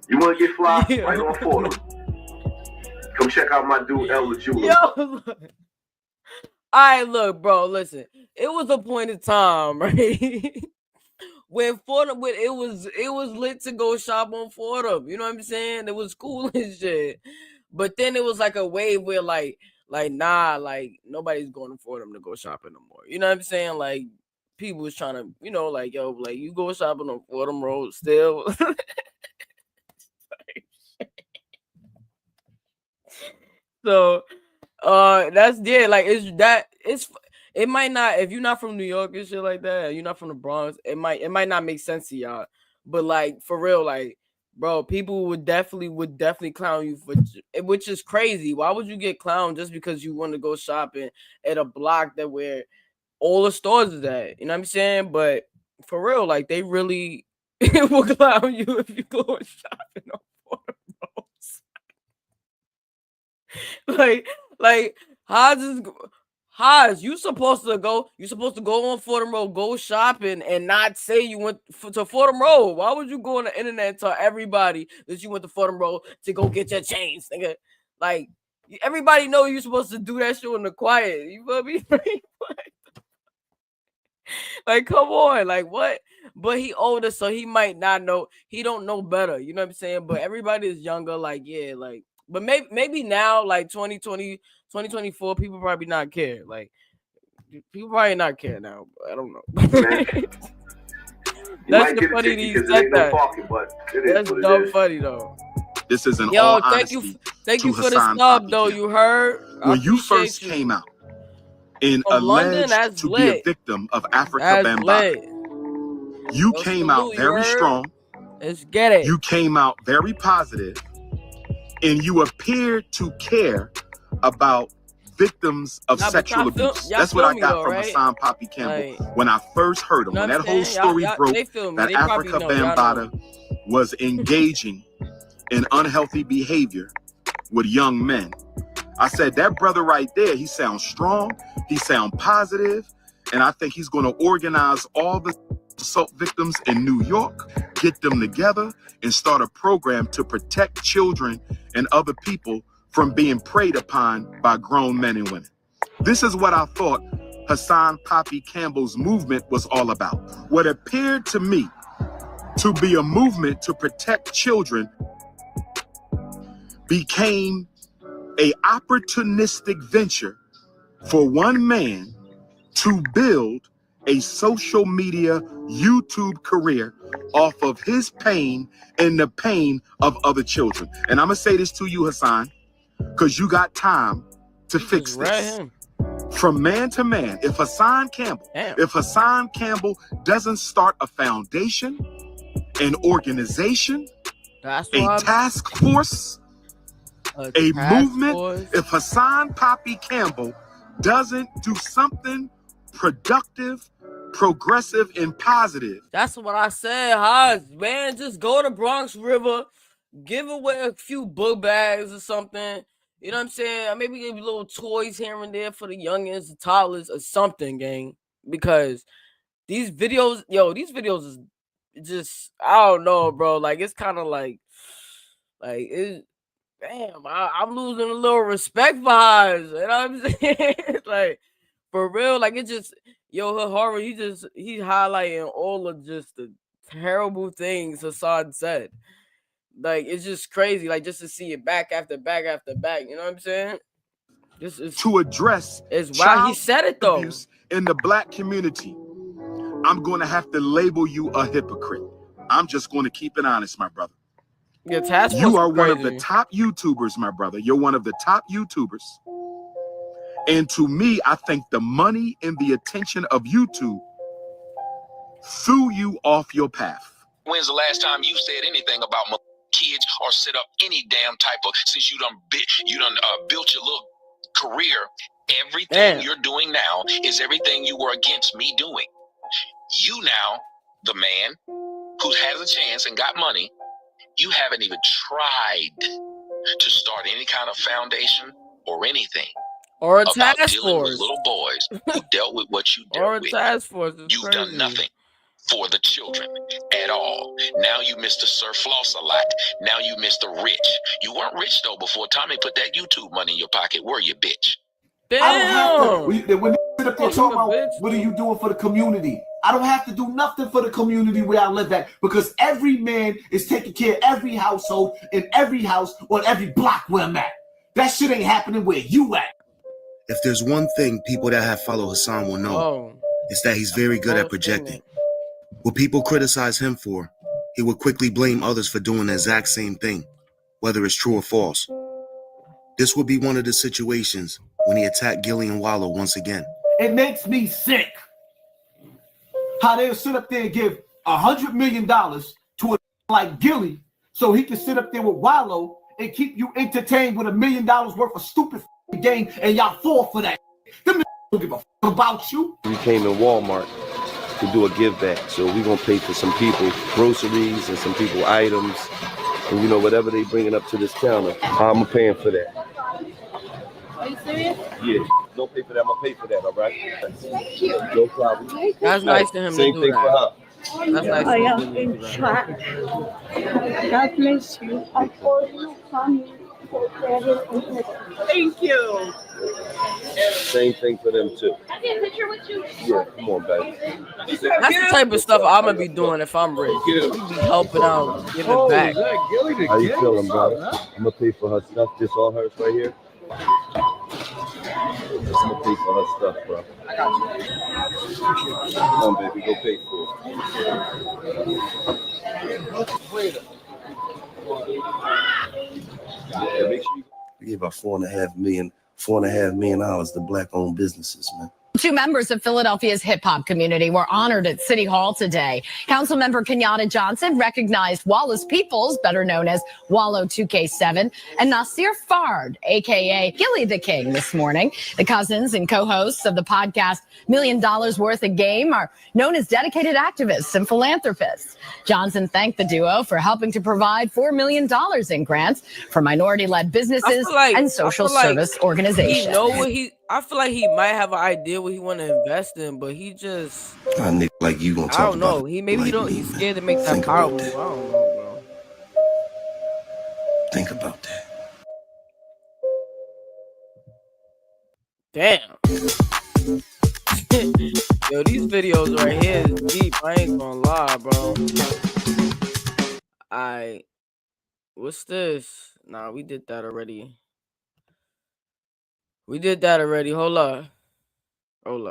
You want to get fly? Right on Fordham. Come check out my dude, El the Jeweler. Yo, all right, look, bro, listen. It was a point in time, right? When Fordham, it was lit to go shop on Fordham. You know what I'm saying? It was cool and shit. But then it was like a wave where like nah, like nobody's going to Fordham to go shopping no more. You know what I'm saying? Like people was trying to, you know, like yo, like you go shopping on Fordham Road still. So That's like it might not, if you're not from New York and shit like that, you're not from the Bronx, it might not make sense to y'all. But like for real, like bro, people would definitely clown you for, which is crazy. Why would you get clowned just because you want to go shopping at a block that where all the stores is at? You know what I'm saying? But for real, like they really will clown you if you go shopping on Fordham Road. like Haas, you supposed to go on Fordham Road, go shopping, and not say you went to Fordham Road. Why would you go on the internet and tell everybody that you went to Fordham Road to go get your chains, nigga? Like everybody know you're supposed to do that shit in the quiet. You feel me? Like, come on, like what? But he older, so he might not know. He don't know better. You know what I'm saying? But everybody is younger. Like, yeah, like, but maybe now, like 2020, 2024, people probably not care. Like, people probably not care now. I don't know. That's the funny that you said that. That's dumb funny though. This is an Yo, all thank honesty. you for the sub though. You heard? When you first came out and alleged to be a victim of Africa Bambaataa, you came out very strong. Let's get it. You came out very positive, and you appeared to care about victims of sexual abuse. That's what I got from Hassan Poppy Campbell when I first heard him. When that whole story broke that Africa Bambaataa was engaging in unhealthy behavior with young men, I said, that brother right there, he sounds strong, he sounds positive, and I think he's going to organize all the assault victims in New York, get them together, and start a program to protect children and other people from being preyed upon by grown men and women. This is what I thought Hassan Poppy Campbell's movement was all about. What appeared to me to be a movement to protect children became an opportunistic venture for one man to build a social media YouTube career off of his pain and the pain of other children. And I'm gonna say this to you, Hassan, because you got time to fix this. From man to man, if Hassan Campbell doesn't start a foundation, an organization, a task force, a movement, if Hassan Poppy Campbell doesn't do something productive, progressive, and positive. That's what I said, Haas. Man, just go to Bronx River, give away a few book bags or something. You know what I'm saying? Maybe give you little toys here and there for the youngins, the toddlers, or something, gang. Because these videos, is just, I don't know, bro. Like, it's kind of like it's, damn, I'm losing a little respect for Haas. You know what I'm saying? Like, for real, like, it just, her horror, he's highlighting all of just the terrible things Hassan said. Like, it's just crazy, like, just to see it back after back after back. You know what I'm saying? This is to address is why he said it though. Abuse in the black community. I'm going to have to label you a hypocrite. I'm just going to keep it honest, my brother. You are one of the top YouTubers, my brother. You're one of the top YouTubers. And to me, I think the money and the attention of YouTube threw you off your path. When's the last time you said anything about kids or set up any damn type of, since you done built your little career, everything you're doing now is everything you were against me doing. You now, the man who has a chance and got money, you haven't even tried to start any kind of foundation or anything. Or a about task dealing force. with little boys who dealt with what you dealt Or a with. task force. You've done nothing for the children at all. Now you Mr. Sir Floss a lot. Now you Mr. Rich. You weren't rich though before Tommy put that YouTube money in your pocket, were you, bitch? Damn. I don't have to. When they talk about what are you doing for the community, I don't have to do nothing for the community where I live at, because every man is taking care of every household in every house on every block where I'm at. That shit ain't happening where you at. If there's one thing people that have followed Hassan will know, it's that he's very good at projecting. What people criticize him for, he would quickly blame others for doing the exact same thing, whether it's true or false. This would be one of the situations when he attacked Gilly and Wallow once again. It makes me sick how they'll sit up there and give $100 million to a like Gilly so he can sit up there with Wallow and keep you entertained with $1 million worth of stupid game, and y'all fall for that. Them don't give a about you. We came in Walmart to do a give back, so we're gonna pay for some people groceries and some people items, and you know, whatever they bringing up to this counter, I'm paying for that. Are you serious? Yeah, don't pay for that. I'm gonna pay for that. All right. Thank you. No problem. That's nice to him Same to do thing that. for her. That's nice. I am in shock. God bless you. I call you coming. Thank you. Same thing for them too. Can I get a picture with you? Yeah, come on, baby. That's the type of stuff I'm gonna be doing if I'm rich. We be helping out, giving back. How you feeling, brother? I'm gonna pay for her stuff. This all hers right here. I'm gonna pay for her stuff, bro. Come on, baby, go pay for it. Yeah, make sure you give about $4.5 million to Black-owned businesses, man. Two members of Philadelphia's hip-hop community were honored at City Hall today. Councilmember Kenyatta Johnson recognized Wallace Peoples, better known as Wallow 2K7, and Nasir Fard, a.k.a. Gilly the King, this morning. The cousins and co-hosts of the podcast $1 Million Worth of Game are known as dedicated activists and philanthropists. Johnson thanked the duo for helping to provide $4 million in grants for minority-led businesses and social service organizations. I feel like he might have an idea what he want to invest in, but he just Nigga like you gonna talk I don't know. about He maybe like he don't. He's scared to make that power move. I don't know, bro. Think about that. Damn. Yo, these videos right here is deep. I ain't gonna lie, bro. What's this? Nah, we did that already. Hold up. Hold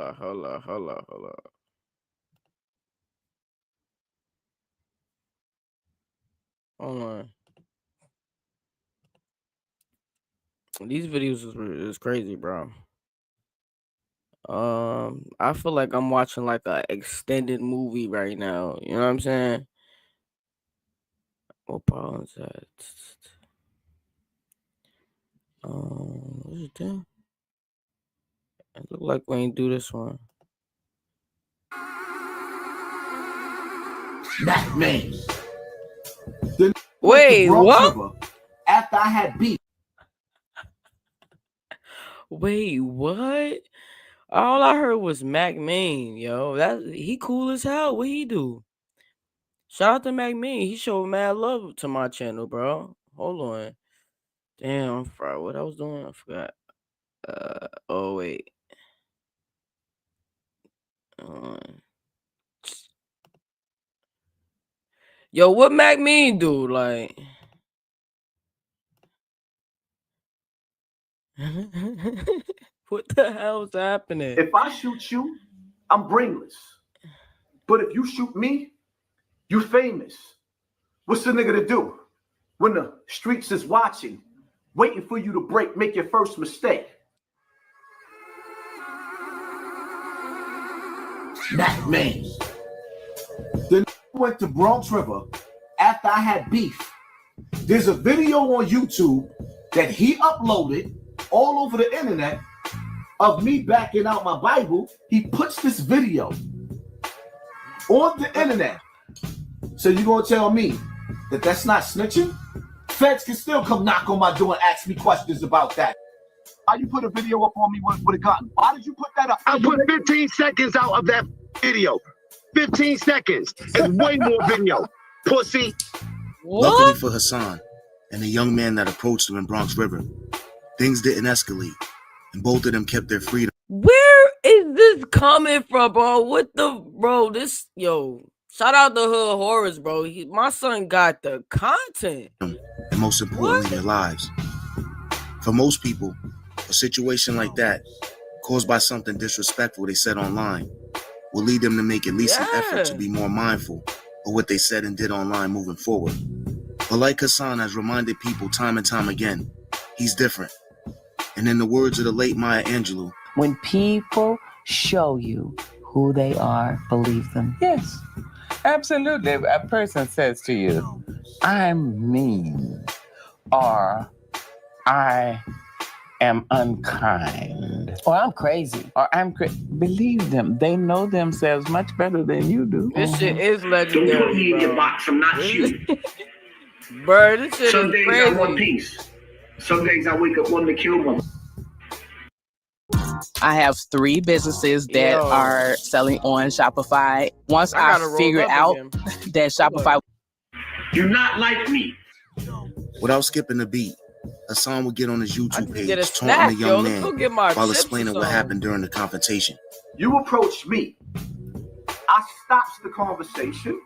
on. These videos is crazy, bro. I feel like I'm watching like an extended movie right now. You know what I'm saying? What problem is that? What's it do? It look like we ain't do this one. That man. Wait, what? After I had beef. Wait, what? All I heard was Mac Main, yo. He cool as hell. What he do? Shout out to Mac Main. He showed mad love to my channel, bro. Hold on. Damn, I'm fried. What I was doing, I forgot. Oh wait. Yo, what Mac Mean do? Like, what the hell's happening? If I shoot you, I'm brainless. But if you shoot me, you famous. What's the nigga to do when the streets is watching, waiting for you to make your first mistake? That man. Then went to Bronx River after I had beef. There's a video on YouTube that he uploaded all over the internet of me backing out my Bible. He puts this video on the internet. So you gonna tell me that that's not snitching? Feds can still come knock on my door and ask me questions about that. Why you put a video up on me with a gun? Why did you put that up? I put 15 seconds out of that video. 15 seconds. It's way more video. Pussy. Luckily for Hassan and the young man that approached him in Bronx River, things didn't escalate, and both of them kept their freedom. Where is this coming from, bro? Shout out to Hood Horrors, bro. My son got the content. And most importantly, their lives. For most people, a situation like that, caused by something disrespectful they said online, will lead them to make at least an effort to be more mindful of what they said and did online moving forward. But like Hassan has reminded people time and time again, he's different. And in the words of the late Maya Angelou, when people show you who they are, believe them. Yes, absolutely. A person says to you, I'm mean, or I am unkind, or I'm crazy, or believe them. They know themselves much better than you do. This shit is legendary. Don't put me in your box. I'm not you. Bro, this shit Some is days crazy. I want peace. Some days I wake up wanting to kill my. I have 3 businesses that are selling on Shopify. Once I figured out that Shopify, You're not like me. Without skipping a beat, Hassan would get on his YouTube page taunting snack, the young man while chips explaining what happened during the confrontation. You approached me. I stops the conversation,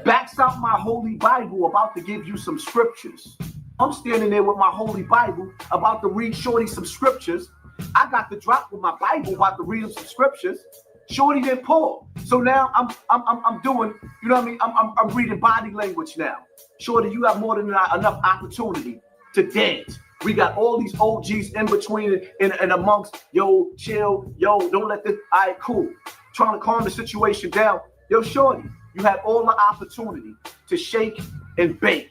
backs out my holy Bible about to give you some scriptures. I'm standing there with my holy Bible about to read Shorty some scriptures. I got the drop with my Bible about to read him some scriptures. Shorty didn't pull. So now I'm doing, you know what I mean? I'm reading body language now. Shorty, you have more than enough opportunity to dance. We got all these OGs in between and amongst, yo, chill, yo, don't let this, all right, cool. Trying to calm the situation down. Yo, Shorty, you had all the opportunity to shake and bake.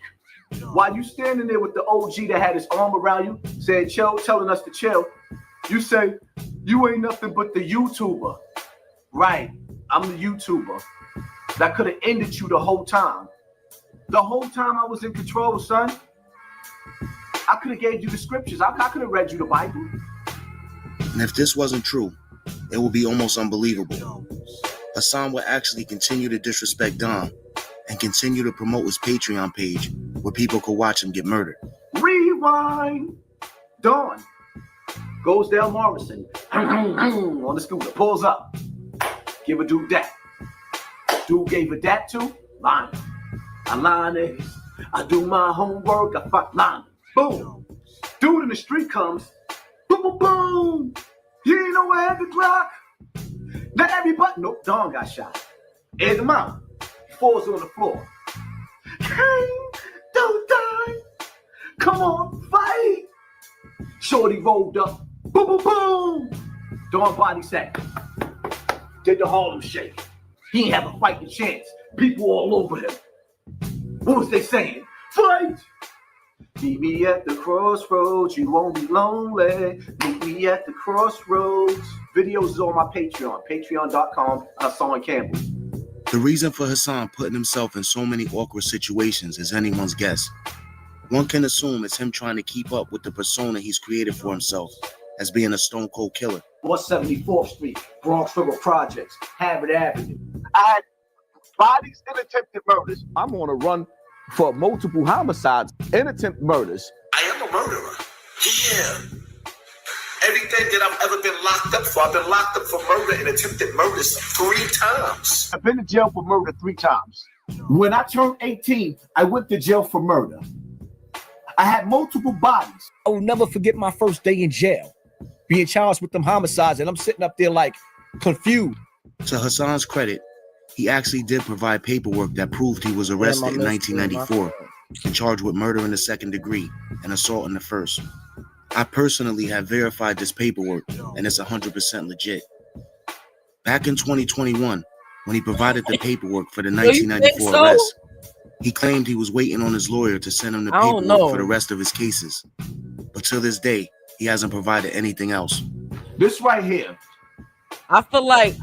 While you standing there with the OG that had his arm around you, saying chill, telling us to chill, you say, you ain't nothing but the YouTuber. Right, I'm the YouTuber. That could have ended you the whole time. The whole time I was in control, son. I could have gave you the scriptures. I could have read you the Bible. And if this wasn't true, it would be almost unbelievable. Hassan would actually continue to disrespect Dom and continue to promote his Patreon page where people could watch him get murdered. Rewind. Dawn goes down Morrison on the scooter, pulls up. Give a dude that. Dude gave a that to line. I line it. I do my homework. I fuck line. Boom. Dude in the street comes. Boom, boom, boom. You ain't know where the clock. Not everybody. Nope. Dawn got shot. In the mouth. He falls on the floor. King, don't die. Come on, fight. Shorty rolled up. Boom, boom, boom. Dawn body sack. Did the Harlem Shake. He ain't have a fighting chance. People all over him. What was they saying? Fight! Meet me at the crossroads. You won't be lonely. Meet me at the crossroads. Videos is on my Patreon. Patreon.com. Hassan Campbell. The reason for Hassan putting himself in so many awkward situations is anyone's guess. One can assume it's him trying to keep up with the persona he's created for himself as being a stone cold killer. 174th Street, Bronx River Projects, Harvard Avenue. I had bodies and attempted murders. I'm on a run for multiple homicides and attempted murders. I am a murderer. Yeah. Everything that I've ever been locked up for, I've been locked up for murder and attempted murders 3 times. I've been to jail for murder 3 times. When I turned 18, I went to jail for murder. I had multiple bodies. I will never forget my first day in jail, being charged with them homicides, and I'm sitting up there like confused. To Hassan's credit, he actually did provide paperwork that proved he was arrested in 1994 and charged with murder in the 2nd degree and assault in the 1st. I personally have verified this paperwork, and it's 100% legit. Back in 2021, when he provided the paperwork for the 1994 arrest, he claimed he was waiting on his lawyer to send him the paperwork for the rest of his cases. But to this day, he hasn't provided anything else. This right here. I feel like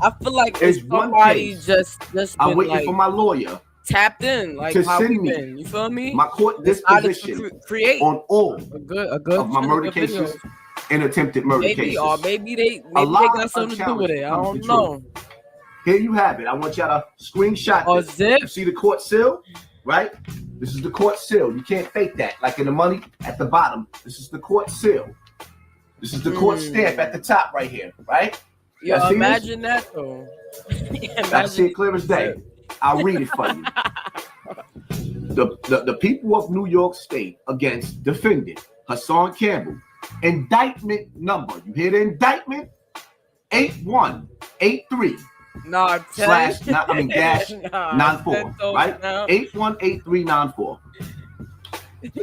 it's somebody just I'm waiting for my lawyer tapped in, like to how send we me been. You feel me? My court disposition create on all a good of my murder cases and attempted murder cases. Or maybe they got something to do with it. I don't know. Here you have it. I want y'all to screenshot this. Zip. You see the court seal, right? This is the court seal. You can't fake that. Like in the money at the bottom, this is the court seal. This is the court stamp at the top right here, right? Yeah, imagine that though. I see it clear as day. I'll read it for you. The people of New York State against defendant Hassan Campbell. Indictment number. You hear the indictment? 8183. Dash 94, right? 818394.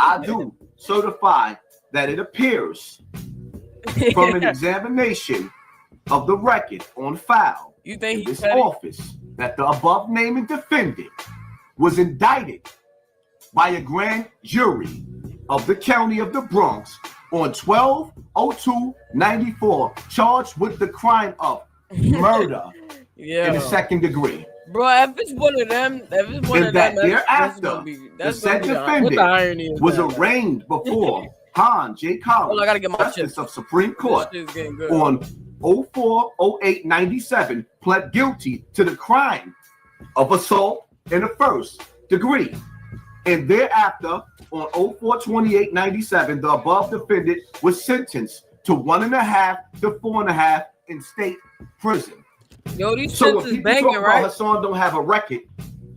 I do certify that it appears from an examination of the record on file in this office that the above named defendant was indicted by a grand jury of the county of the Bronx on 12/02/94, charged with the crime of murder in the second degree. Bro, if it's one of them, thereafter, the said defendant was arraigned before Han J. Collins, Justice of Supreme Court, on 04/08/97, pled guilty to the crime of assault in the first degree. And thereafter, on 04/28/97, the above defendant was sentenced to 1.5 to 4.5 in state prison. Yo, these so when is people banging, talk about right? Hassan don't have a record,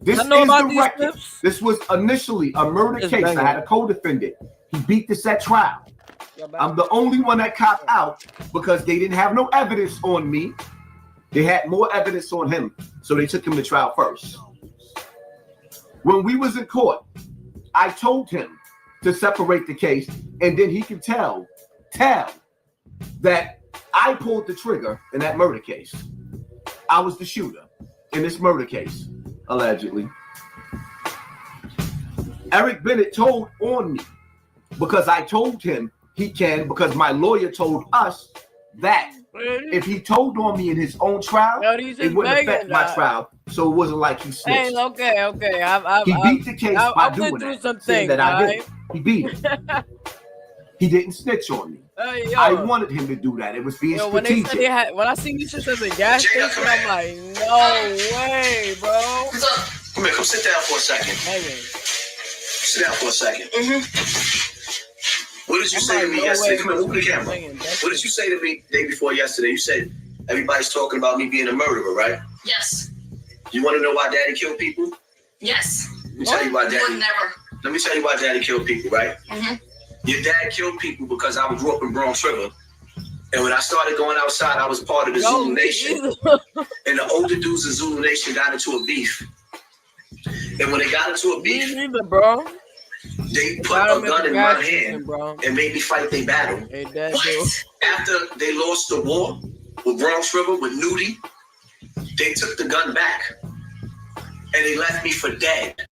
this is the record. This was initially a murder case. I had a co-defendant. He beat this at trial. I'm the only one that copped out because they didn't have no evidence on me. They had more evidence on him, so they took him to trial first. When we was in court, I told him to separate the case, and then he can tell that I pulled the trigger in that murder case. I was the shooter in this murder case, allegedly. Eric Bennett told on me because I told him he can, because my lawyer told us that if he told on me in his own trial, it wouldn't affect my trial. So it wasn't like he snitched. Hey, okay. He beat the case by doing that, saying that I did. He beat it. He didn't snitch on me. I wanted him to do that. It was being strategic. When I seen these shit as a gas station, I'm like, no way, bro. Come here, come sit down for a second. Sit down for a second. What did you say to me yesterday? Come here, move the camera. What did you say to me the day before yesterday? You said everybody's talking about me being a murderer, right? Yes. You want to know why Daddy killed people? Yes. Let me tell you why Daddy. Never. Let me tell you why Daddy killed people, right? Mm-hmm. Your dad killed people because I grew up in Bronx River. And when I started going outside, I was part of the Zulu Nation. And the older dudes in Zulu Nation got into a beef. And when they got into a beef, they put a gun in my hand and made me fight their battle. After they lost the war with Bronx River, with Nudie, they took the gun back. And they left me for dead.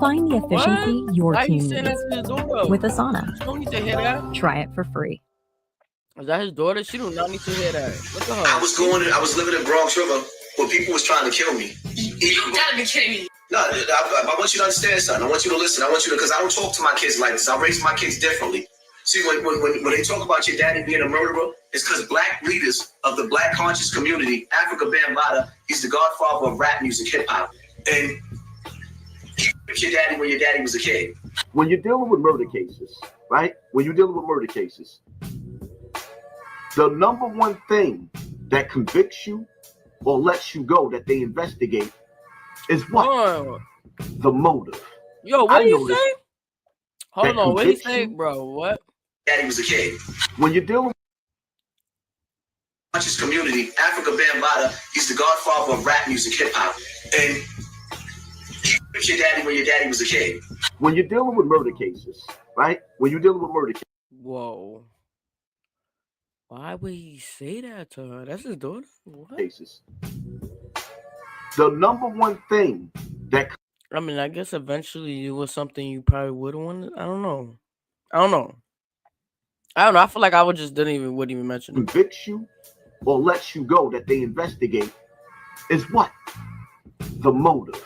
Find the efficiency your team needs with Asana. Try it for free. Is that his daughter? She do not need to hear that. Look at her. I was living in Bronx River where people was trying to kill me. You gotta be kidding me. No, I want you to understand something. I want you to listen. I want you to, because I don't talk to my kids like this. I raise my kids differently. See, when they talk about your daddy being a murderer, it's because black leaders of the black conscious community, Africa Bambaataa, he's the godfather of rap music, hip hop. And he with your daddy when your daddy was a kid. When you're dealing with murder cases, right? When you're dealing with murder cases, the number one thing that convicts you or lets you go that they investigate is what? The motive. Yo, what do you say? Hold on, what do you say, bro? What? Daddy was a kid. When you're dealing with conscious community, Africa Bambaataa, he's the godfather of rap music, hip hop. And he with your daddy when your daddy was a kid. When you're dealing with murder cases, right? When you're dealing with murder cases. Whoa. Why would he say that to her? That's his daughter? What? Cases. The number one thing that... I mean, I guess eventually it was something you probably would have wanted. I don't know. I feel like I wouldn't even mention it. Convicts you or lets you go that they investigate is what? The motive.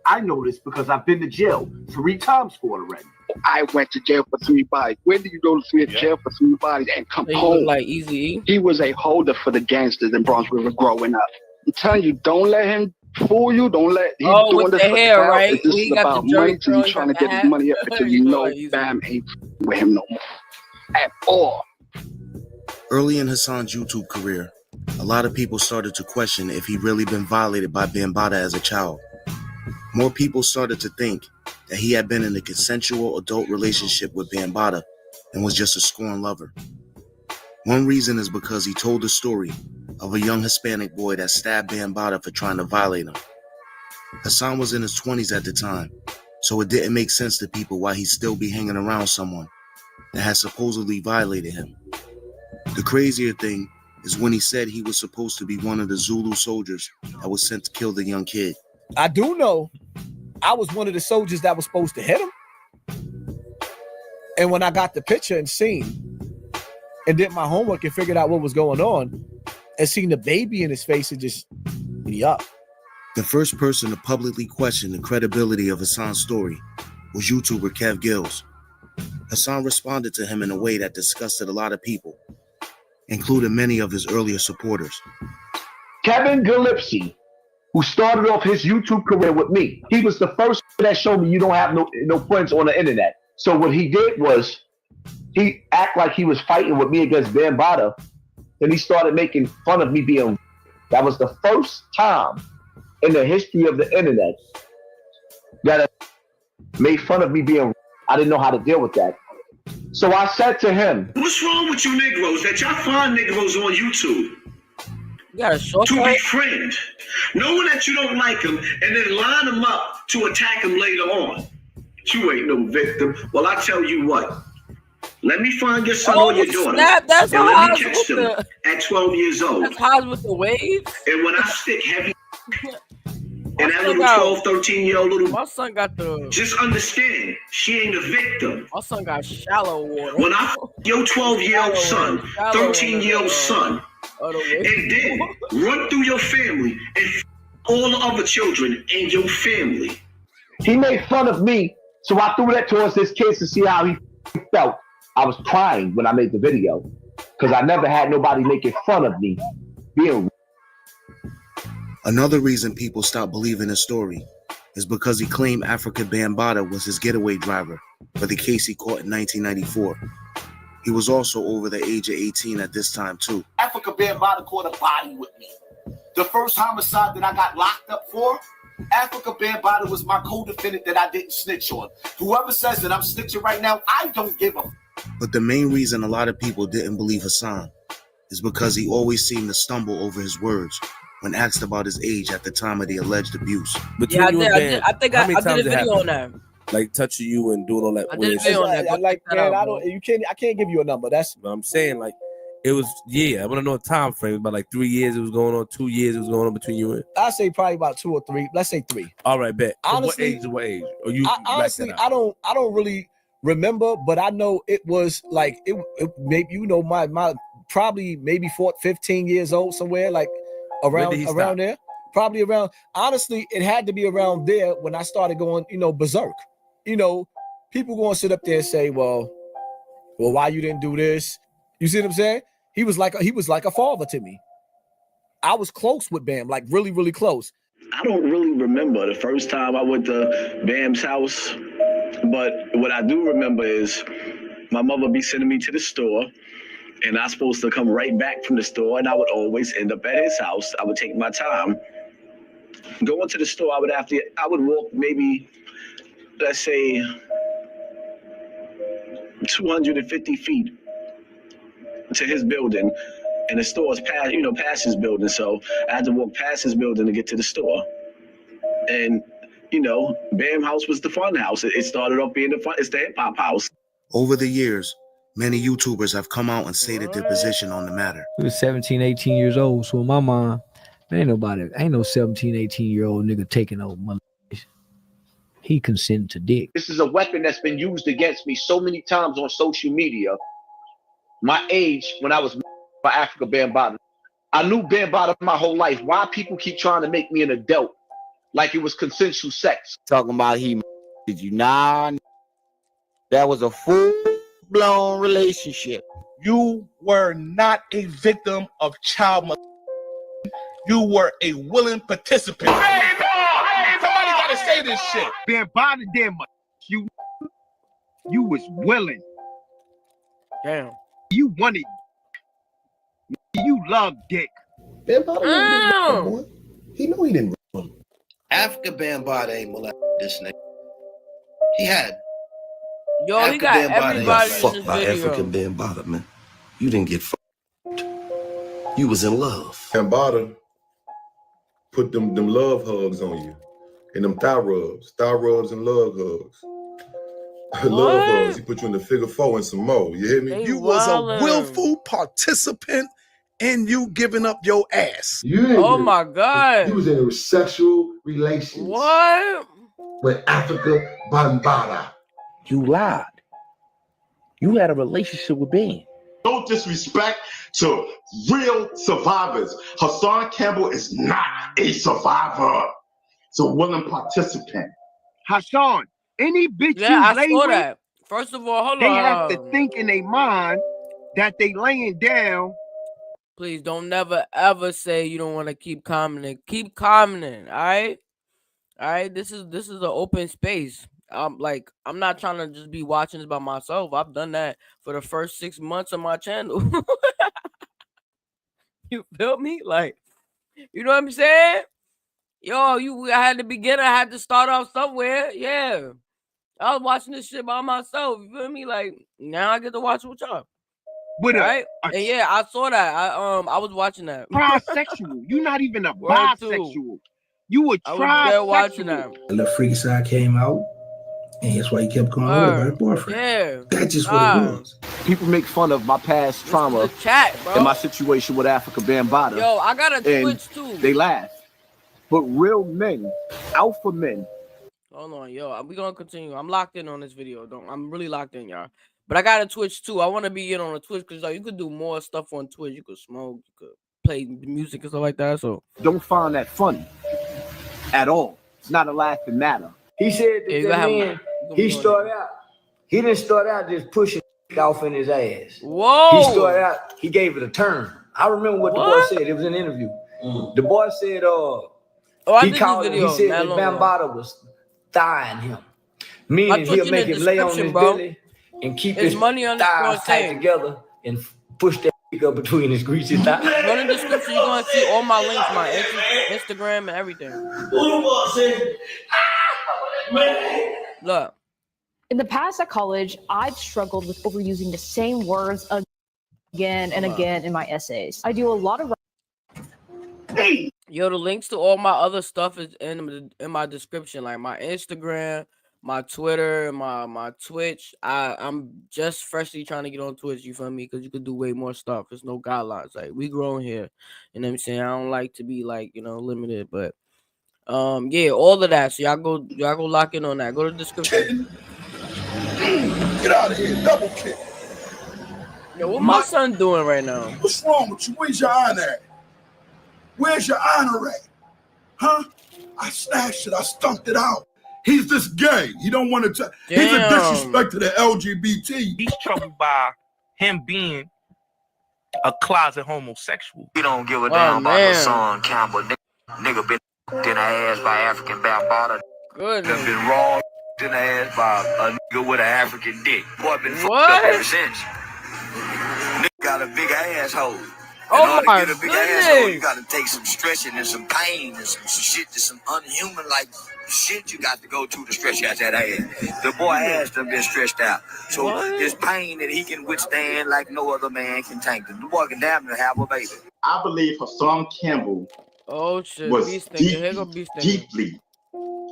I know this because I've been to jail 3 times for it already. I went to jail for 3 bodies. When do you go to jail for 3 bodies and come home? Like Easy. He was a holder for the gangsters in Bronx River growing up. I'm telling you, don't let him fool you. Don't let him with the hair, right? This is about money till you trying to get his money up until you know Bam ain't with him no more. At all. Early in Hassan's YouTube career, a lot of people started to question if he really been violated by Bambaataa as a child. More people started to think that he had been in a consensual adult relationship with Bambaataa and was just a scorned lover. One reason is because he told the story of a young Hispanic boy that stabbed Bambaataa for trying to violate him. Hassan was in his 20s at the time, so it didn't make sense to people why he'd still be hanging around someone that had supposedly violated him. The crazier thing is when he said he was supposed to be one of the Zulu soldiers that was sent to kill the young kid. I do know I was one of the soldiers that was supposed to hit him. And when I got the picture and seen and did my homework and figured out what was going on and seen the baby in his face, it just me up. The first person to publicly question the credibility of Hassan's story was YouTuber Kev Gills. Hassan responded to him in a way that disgusted a lot of people, including many of his earlier supporters. Kevin Gillespie, who started off his YouTube career with me, he was the first that showed me you don't have no friends on the internet. So what he did was he act like he was fighting with me against Bambaataa, and he started making fun of me being. That was the first time in the history of the internet that made fun of me being. I didn't know how to deal with that. So I said to him, "What's wrong with you Negroes that y'all find Negroes on YouTube? You got a short to befriend, knowing that you don't like them, and then line them up to attack them later on. You ain't no victim. Well, I tell you what. Let me find your son or your daughter, that's and let me catch them at 12 years old. That's hard with the waves. And when I stick heavy and that little 12, 13-year-old little, my son got the. Just understand, she ain't a victim. My son got shallow water. When I your 12-year-old son, 13-year-old son, and then run through your family and all the other children in your family. He made fun of me, so I threw that towards his kids to see how he felt. I was crying when I made the video because I never had nobody making fun of me being. Another reason people stopped believing his story is because he claimed Africa Bambaataa was his getaway driver for the case he caught in 1994. He was also over the age of 18 at this time too. Africa Bambaataa caught a body with me. The first homicide that I got locked up for, Africa Bambaataa was my co-defendant that I didn't snitch on. Whoever says that I'm snitching right now, I don't give a. But the main reason a lot of people didn't believe Hassan is because he always seemed to stumble over his words when asked about his age at the time of the alleged abuse. Yeah, I think I did a video on that. Like touching you and doing all that. I did a video on that. Like, man, I can't give you a number. That's what I'm saying. Like, it was, I want to know a time frame. About like 3 years it was going on, 2 years it was going on between you and. I say probably about 2 or 3. Let's say 3. All right, bet. Honestly, what age? Or you? Honestly, I don't really remember, but I know it was like it maybe my probably maybe 15 years old somewhere like around there. Probably around. Honestly, it had to be around there when I started going berserk. People going to sit up there and say, well, why you didn't do this? You see what I'm saying? He was like a father to me. I was close with Bam, like really, really close. I don't really remember the first time I went to Bam's house, but what I do remember is my mother be sending me to the store, and I was supposed to come right back from the store, and I would always end up at his house. I would take my time. Going to the store, I would walk maybe, let's say, 250 feet to his building, and the store is past his building. So I had to walk past his building to get to the store. And Bam House was the fun house. It started off being it's the hip hop house. Over the years, many YouTubers have come out and stated their position on the matter. He was 17, 18 years old. So in my mind, ain't no 17, 18-year-old nigga taking over my. He consented to dick. This is a weapon that's been used against me so many times on social media. My age, when I was by Africa Bambaataa, I knew Bambaataa my whole life. Why people keep trying to make me an adult like it was consensual sex? Talking about did you? Nah, that was a full-blown relationship. You were not a victim of child molestation. You were a willing participant. Hey, somebody gotta say this shit. Bambaataa damn much. You was willing. Damn. You wanted. You loved dick. Bambaataa he knew he didn't. Africa Bambaataa ain't molested this nigga. He had. Yo, Africa he got everybody in fucked this by video. Africa Bambaataa, man. You didn't get fucked. You was in love. Bambaataa put them love hugs on you and them thigh rubs and love hugs. Little Bros, he put you in the figure 4 and some more. You hear me? You was a willful participant in you giving up your ass. Oh my God. You was in sexual relations. What? With Africa Bambaataa. You lied. You had a relationship with Ben. No disrespect to real survivors. Hassan Campbell is not a survivor. It's a willing participant. Hassan, any bitch Yeah, you I lay saw with, that. First of all, hold they on. have to think in their mind that they laying down. Please don't never ever say you don't want to keep commenting. Keep commenting, all right? All right, this is an open space. I'm not trying to just be watching this by myself. I've done that for the first 6 months of my channel. You feel me? Like, you know what I'm saying? Yo, I had to begin. I had to start off somewhere. Yeah, I was watching this shit by myself. You feel me? Like, now I get to watch it with y'all. With right? And yeah, I saw that. I was watching that. Trisexual. You're not even a Word bisexual. too. You a I was there watching trisexual. that. The freaky side came out, and that's why he kept calling her about her boyfriend. Yeah, That's just what it was. People make fun of my past trauma chat, bro. and my situation with Africa Bambaataa. Yo, I got a and Twitch too. They laugh. But real men, alpha men. Hold on, yo. We gonna continue. I'm locked in on this video. I'm really locked in, y'all. But I got a Twitch too. I want to be in on a Twitch because you could do more stuff on Twitch. You could smoke, you could play music and stuff like that. So don't find that funny at all. It's not a laughing matter. He said that man, he didn't start out just pushing off in his ass. Whoa. He started out, he gave it a turn. I remember what the boy said. It was an interview. The boy said, he called him, he said that Bambaataa was thigh him. Meaning he'll make him lay on his belly and keep his thighs tight together and push that up between his greasy thighs. Go in the description, you're going to see all my links, my Instagram and everything. Look. In the past at college, I've struggled with overusing the same words again and again in my essays. I do a lot of... Yo, the links to all my other stuff is in my description, like my Instagram, my Twitter, my Twitch. I'm just freshly trying to get on Twitch, you feel me? Because you could do way more stuff. There's no guidelines. Like, we growing here. You know what I'm saying? I don't like to be like, limited, but yeah, all of that. So y'all go lock in on that. Go to the description. Get out of here, double kick. Yo, what my son doing right now? What's wrong with you? Where's your honor at? Where's your honor at? Huh? I snatched it. I stumped it out. He's this gay. He don't want to. He's a disrespect to the LGBT. He's troubled by him being a closet homosexual. We don't give a damn about Hassan Campbell. Nigga been in the ass by African Bambaataa. Good. Been wrong in the ass by a nigga with an African dick. Boy been fucked up ever since. Nigga got a big asshole. In order to get a big asshole, you gotta take some stretching and some pain and some shit that's some unhuman like shit you got to go to stretch out that ass. The boy ass done been stretched out. So there's pain that he can withstand like no other man can take. The boy can damn near have a baby. I believe Hassan Campbell was deeply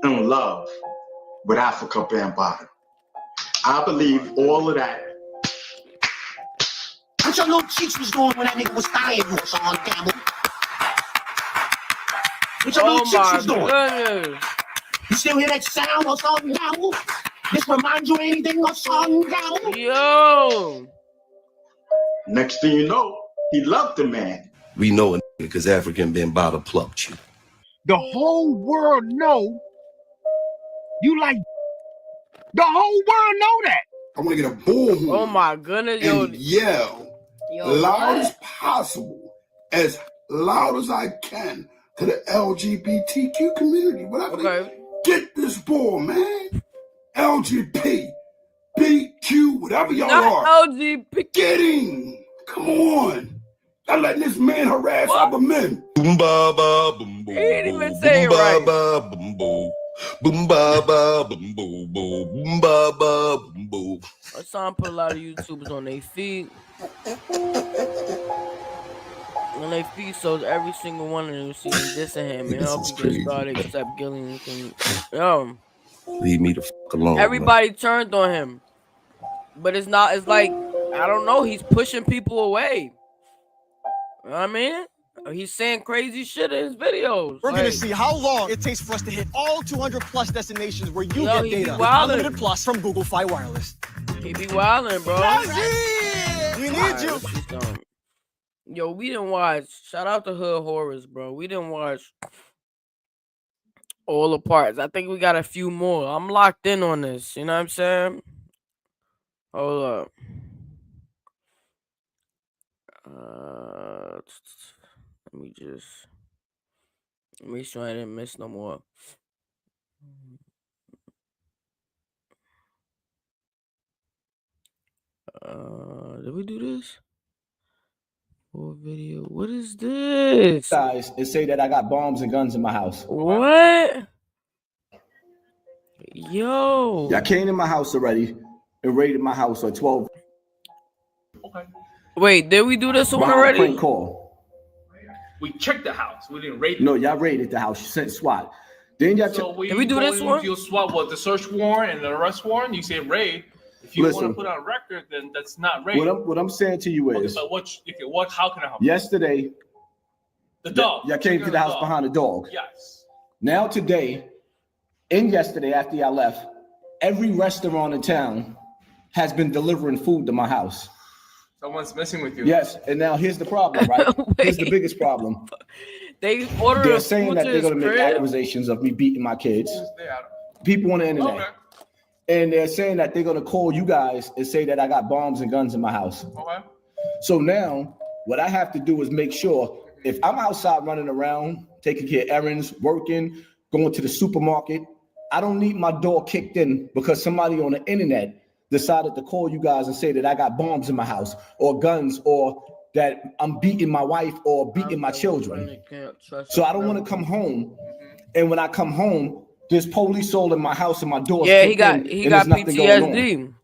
in love with Africa Bambaataa. I believe all of that. What your little cheeks was doing when that nigga was dying, Hassan Campbell? What your little cheeks was doing? Goodness. You still hear that sound, Hassan Campbell? This reminds you of anything, Hassan Campbell? Yo. Next thing you know, he loved the man. We know it because African Bambaataa plucked you. The whole world know you like. The whole world know that. I want to get a bullhorn. Oh my goodness, yo. And yell loud as possible, as loud as I can to the LGBTQ community. Whatever. Get this ball, man. LGBT, BQ, whatever y'all are. LGBT. Get him. Come on. Not letting this man harass other men. Boom ba ba boom boom. He didn't even say it right. Ba boom boom. Boom ba ba boom boom boom ba ba boom boom. Hassan put a lot of YouTubers on their feet. On their feet, so every single one of them see him dissing him and help him get started except Gillian. Yo. Leave me the fuck alone. Everybody turned on him, but it's not. It's like I don't know. He's pushing people away. You know what I mean? He's saying crazy shit in his videos. We're going to see how long it takes for us to hit all 200 plus destinations where you get data. Unlimited plus from Google Fi Wireless. He be wildin', bro. We need you. Yo, we didn't watch. Shout out to Hood Horrors, bro. We didn't watch all the parts. I think we got a few more. I'm locked in on this. You know what I'm saying? Hold up. Let me make sure I didn't miss no more. Did we do this? Full video. What is this? Guys, and say that I got bombs and guns in my house. What? Yo. Y'all came in my house already and raided my house on 12. Okay. Wait, did we do this one already? Prank call. We checked the house. We didn't raid it. No, y'all raided the house. You sent SWAT. Then y'all did we do this one? You swap what the search warrant and the arrest warrant. You say raid. If you want to put on record, then that's not raid. What I'm saying to you is, how can I help? Yesterday, the dog. Y'all came to the house behind the dog. Yes. Now today, and yesterday after y'all left, every restaurant in town has been delivering food to my house. Someone's messing with you. Yes, and now here's the problem, right? Here's the biggest problem. They're saying that they're going to make accusations of me beating my kids. People on the internet. Okay. And they're saying that they're going to call you guys and say that I got bombs and guns in my house. Okay. So now what I have to do is make sure if I'm outside running around, taking care of errands, working, going to the supermarket, I don't need my door kicked in because somebody on the internet decided to call you guys and say that I got bombs in my house or guns or that I'm beating my wife or beating my children. So I don't want to come home. And when I come home, there's police all in my house and my doors. Yeah, he got PTSD.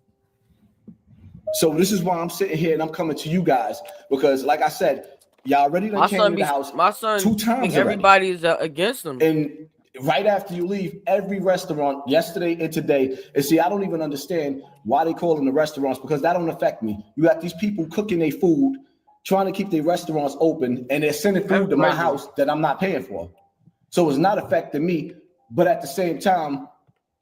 So this is why I'm sitting here and I'm coming to you guys because, like I said, y'all already came to the house. My son 2 times. Everybody's against him. And right after you leave, every restaurant yesterday and today, and see, I don't even understand why they call them the restaurants because that don't affect me. You got these people cooking their food, trying to keep their restaurants open, and they're sending food to my house that I'm not paying for. So it's not affecting me, but at the same time,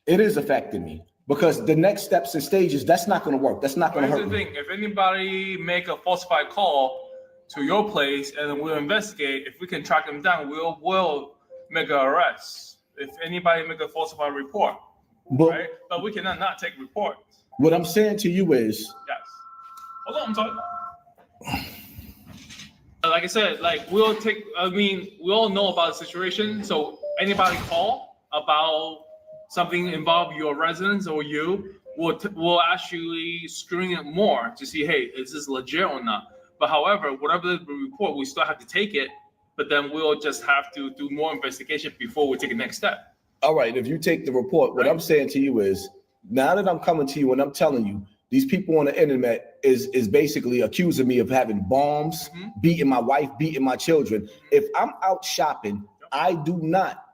it is affecting me because the next steps and stages, that's not going to work. That's not going to hurt me. Here's the thing: if anybody make a falsified call to your place, and we'll investigate. If we can track them down, we'll make an arrest. If anybody make a falsified report, right? But we cannot not take reports. What I'm saying to you is, yes. Hold on, I'm sorry. Like I said, we'll take. I mean, we all know about the situation. So anybody call about something involve your residence or you, we'll actually screen it more to see, hey, is this legit or not? But however, whatever the report, we still have to take it. But then we'll just have to do more investigation before we take the next step. All right, if you take the report, what I'm saying to you is, now that I'm coming to you and I'm telling you, these people on the internet is basically accusing me of having bombs, beating my wife, beating my children. If I'm out shopping, I do not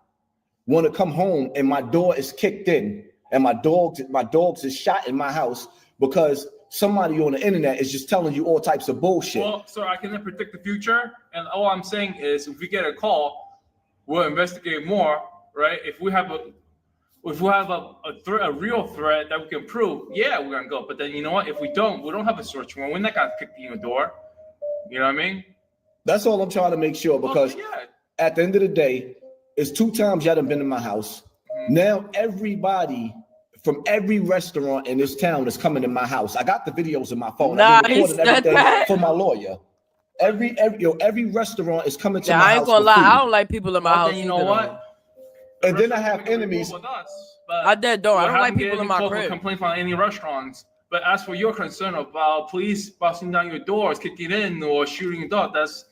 want to come home and my door is kicked in and my dogs is shot in my house because somebody on the internet is just telling you all types of bullshit. Well, sir, I cannot predict the future. And all I'm saying is if we get a call, we'll investigate more, right? If we have a real threat that we can prove, yeah, we're gonna go. But then you know what? If we don't have a search warrant, we're not gonna kick in your door. You know what I mean? That's all I'm trying to make sure because at the end of the day, it's 2 times y'all done been in my house. Now everybody from every restaurant in this town is coming in my house. I got the videos in my phone. I've been recording everything for my lawyer. Every restaurant is coming to my house. I ain't gonna lie, I don't like people in my house. You know what? And then I have enemies. I don't like people in my crib. Complain from any restaurants. But as for your concern about police busting down your doors, kicking in, or shooting your dog, that's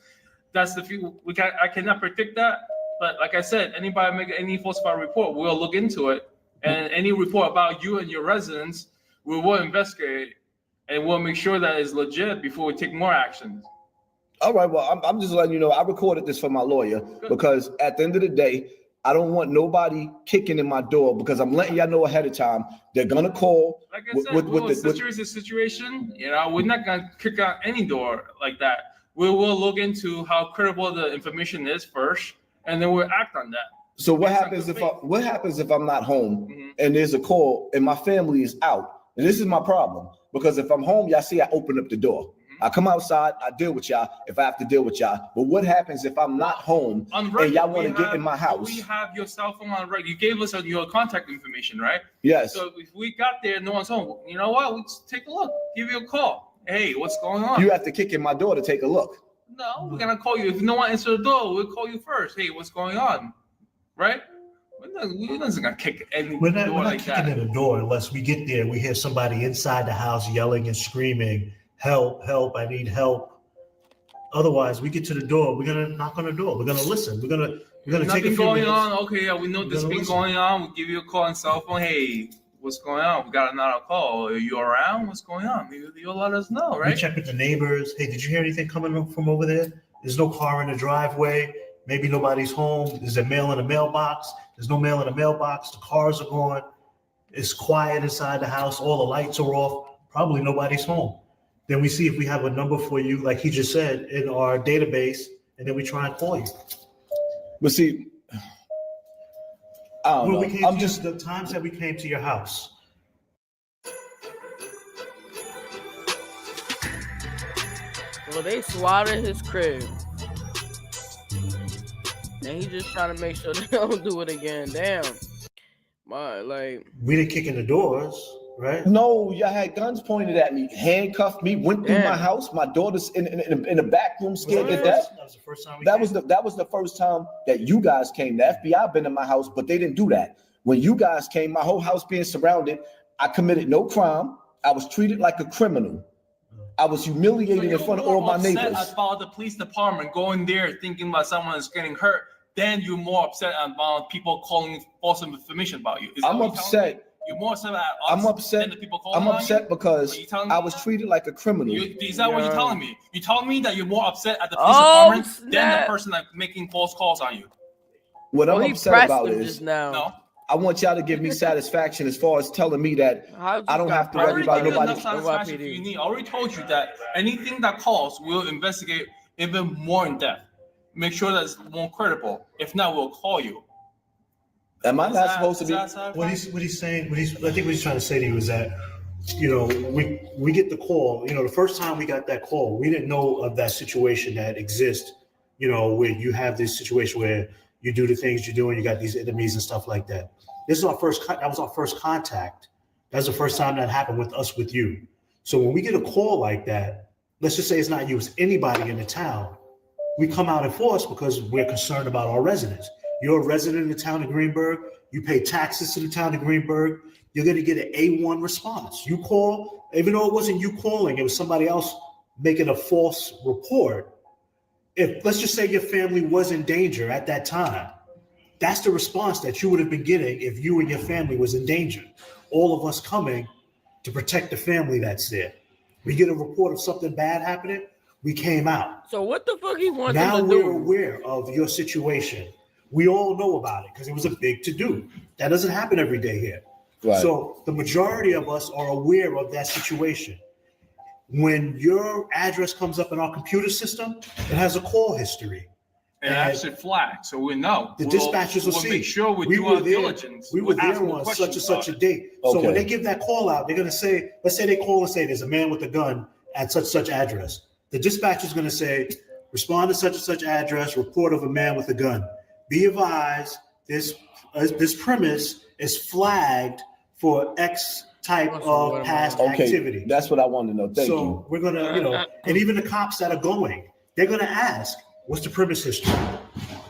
the few. I cannot predict that. But like I said, anybody make any falsified report, we'll look into it. And any report about you and your residence, we will investigate and we'll make sure that it's legit before we take more actions. All right, well, I'm just letting you know, I recorded this for my lawyer because at the end of the day, I don't want nobody kicking in my door because I'm letting y'all know ahead of time. They're gonna call. Like I said, it's a situation. You know, we're not gonna kick out any door like that. We will look into how credible the information is first, and then we'll act on that. So what happens if I'm not home and there's a call and my family is out? And this is my problem because if I'm home, y'all see I open up the door. I come outside, I deal with y'all if I have to deal with y'all. But what happens if I'm not home and y'all want to get in my house? We have your cell phone on record. You gave us your contact information, right? Yes. So if we got there, no one's home. You know what? We'll just take a look. Give you a call. Hey, what's going on? You have to kick in my door to take a look. No, we're gonna call you. If no one answers the door, we'll call you first. Hey, what's going on? Right? We're not gonna kick any We're not like kicking that. in the door unless we get there. We hear somebody inside the house yelling and screaming, "Help! Help! I need help!" Otherwise, we get to the door. We're gonna knock on the door. We're gonna listen. We're gonna take a few going minutes. on. Okay, yeah, we know this been going on. We'll give you a call on cell phone. Hey, what's going on? We got another call. Are you around? What's going on? You'll let us know, right? We check with the neighbors. Hey, did you hear anything coming from over there? There's no car in the driveway. Maybe nobody's home. There's a mail in the mailbox. There's no mail in the mailbox. The cars are gone. It's quiet inside the house. All the lights are off. Probably nobody's home. Then we see if we have a number for you, like he just said, in our database, and then we try and call you. But see, I don't know. I'm just the times that we came to your house. Well, they swatted his crib. And he just trying to make sure they don't do it again. Damn. We didn't kick in the doors, right? No, y'all had guns pointed at me, handcuffed me, went through my house. My daughter's in the back room scared to death. That was the first time that was the first time that you guys came. The FBI been in my house, but they didn't do that. When you guys came, my whole house being surrounded, I committed no crime. I was treated like a criminal. I was humiliated in front of all my neighbors. About the police department going there thinking about someone is getting hurt, then you're more upset about people calling false information about you. I'm upset. You're more upset about us than the people calling I'm upset because I was that? treated like a criminal. Is that what you're telling me? You're telling me that you're more upset at the police department than the person that's making false calls on you. What I'm upset about is no. I want y'all to give me satisfaction as far as telling me that I don't have to worry about nobody. I already told you that anything that calls, we'll investigate even more in depth. Make sure that's more credible. If not, we'll call you. Am I not supposed to be? What he's saying, I think what he's trying to say to you is that, we get the call. The first time we got that call, we didn't know of that situation that exists. Where you have this situation where you do the things you do and you got these enemies and stuff like that. That was our first contact. That's the first time that happened with us, with you. So when we get a call like that, let's just say it's not you, it's anybody in the town, we come out in force because we're concerned about our residents. You're a resident in the town of Greenburgh. You pay taxes to the town of Greenburgh. You're going to get an A1 response. You call, even though it wasn't you calling, it was somebody else making a false report. If, let's just say your family was in danger at that time, that's the response that you would have been getting if you and your family was in danger. All of us coming to protect the family that's there. We get a report of something bad happening, we came out. So what the fuck he wants now them to do? We're aware of your situation. We all know about it because it was a big to-do. That doesn't happen every day here. Right. So the majority of us are aware of that situation. When your address comes up in our computer system, it has a call history. And actually flagged, so we know. The dispatchers will see. Make sure we do our diligence. We were there on such and such a date. So when they give that call out, they're going to say, let's say they call and say there's a man with a gun at such and such address. The dispatcher is going to say, respond to such and such address, report of a man with a gun. Be advised, this premise is flagged for X type of past activity. That's what I wanted to know. Thank you. So we're going to, and even the cops that are going, they're going to ask, what's the premise history?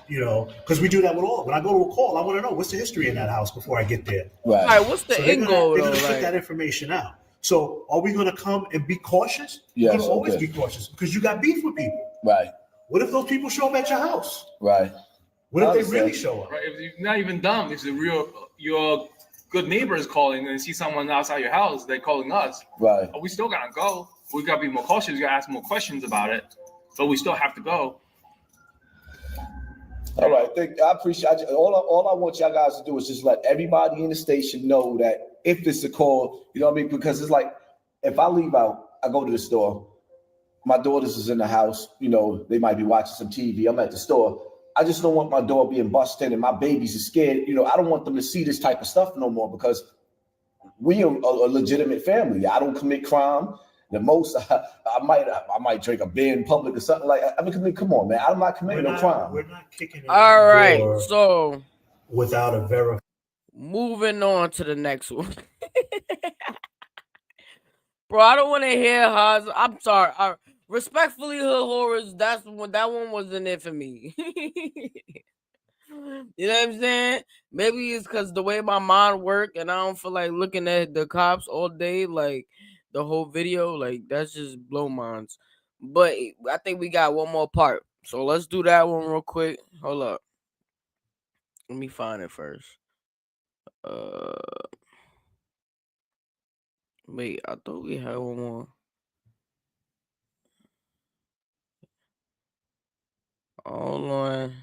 Because we do that with all. When I go to a call, I want to know what's the history in that house before I get there. Right. All right, what's the end goal? They're going to put that information out. So are we going to come and be cautious? Yes. We're going to always be cautious because you got beef with people. Right. What if those people show up at your house? Right. What if they really show up? Right. If you're not even dumb, if your good neighbor is calling and see someone outside your house, they're calling us. Right. But we still gotta go. We gotta be more cautious. We gotta ask more questions about it. But we still have to go. All right, I appreciate all I want y'all guys to do is just let everybody in the station know that if it's a call, you know what I mean? Because it's like, if I leave out, I go to the store, my daughters is in the house, you know, they might be watching some TV, I'm at the store. I just don't want my door being busted in and my babies are scared. You know, I don't want them to see this type of stuff no more because we are a legitimate family. I don't commit crime. The most I might drink a beer in public or something like. I mean, come on, man. I'm not committing no crime. We're not kicking it. All right, so without a verification. Moving on to the next one, bro. I don't want to hear Haas. I'm sorry. Respectfully, Hood Horrors. That one wasn't it for me. You know what I'm saying? Maybe it's because the way my mind work and I don't feel like looking at the cops all day, like the whole video, like that's just blow minds. But I think we got one more part. So let's do that one real quick. Hold up. Let me find it first. Wait, I thought we had one more. Hold on.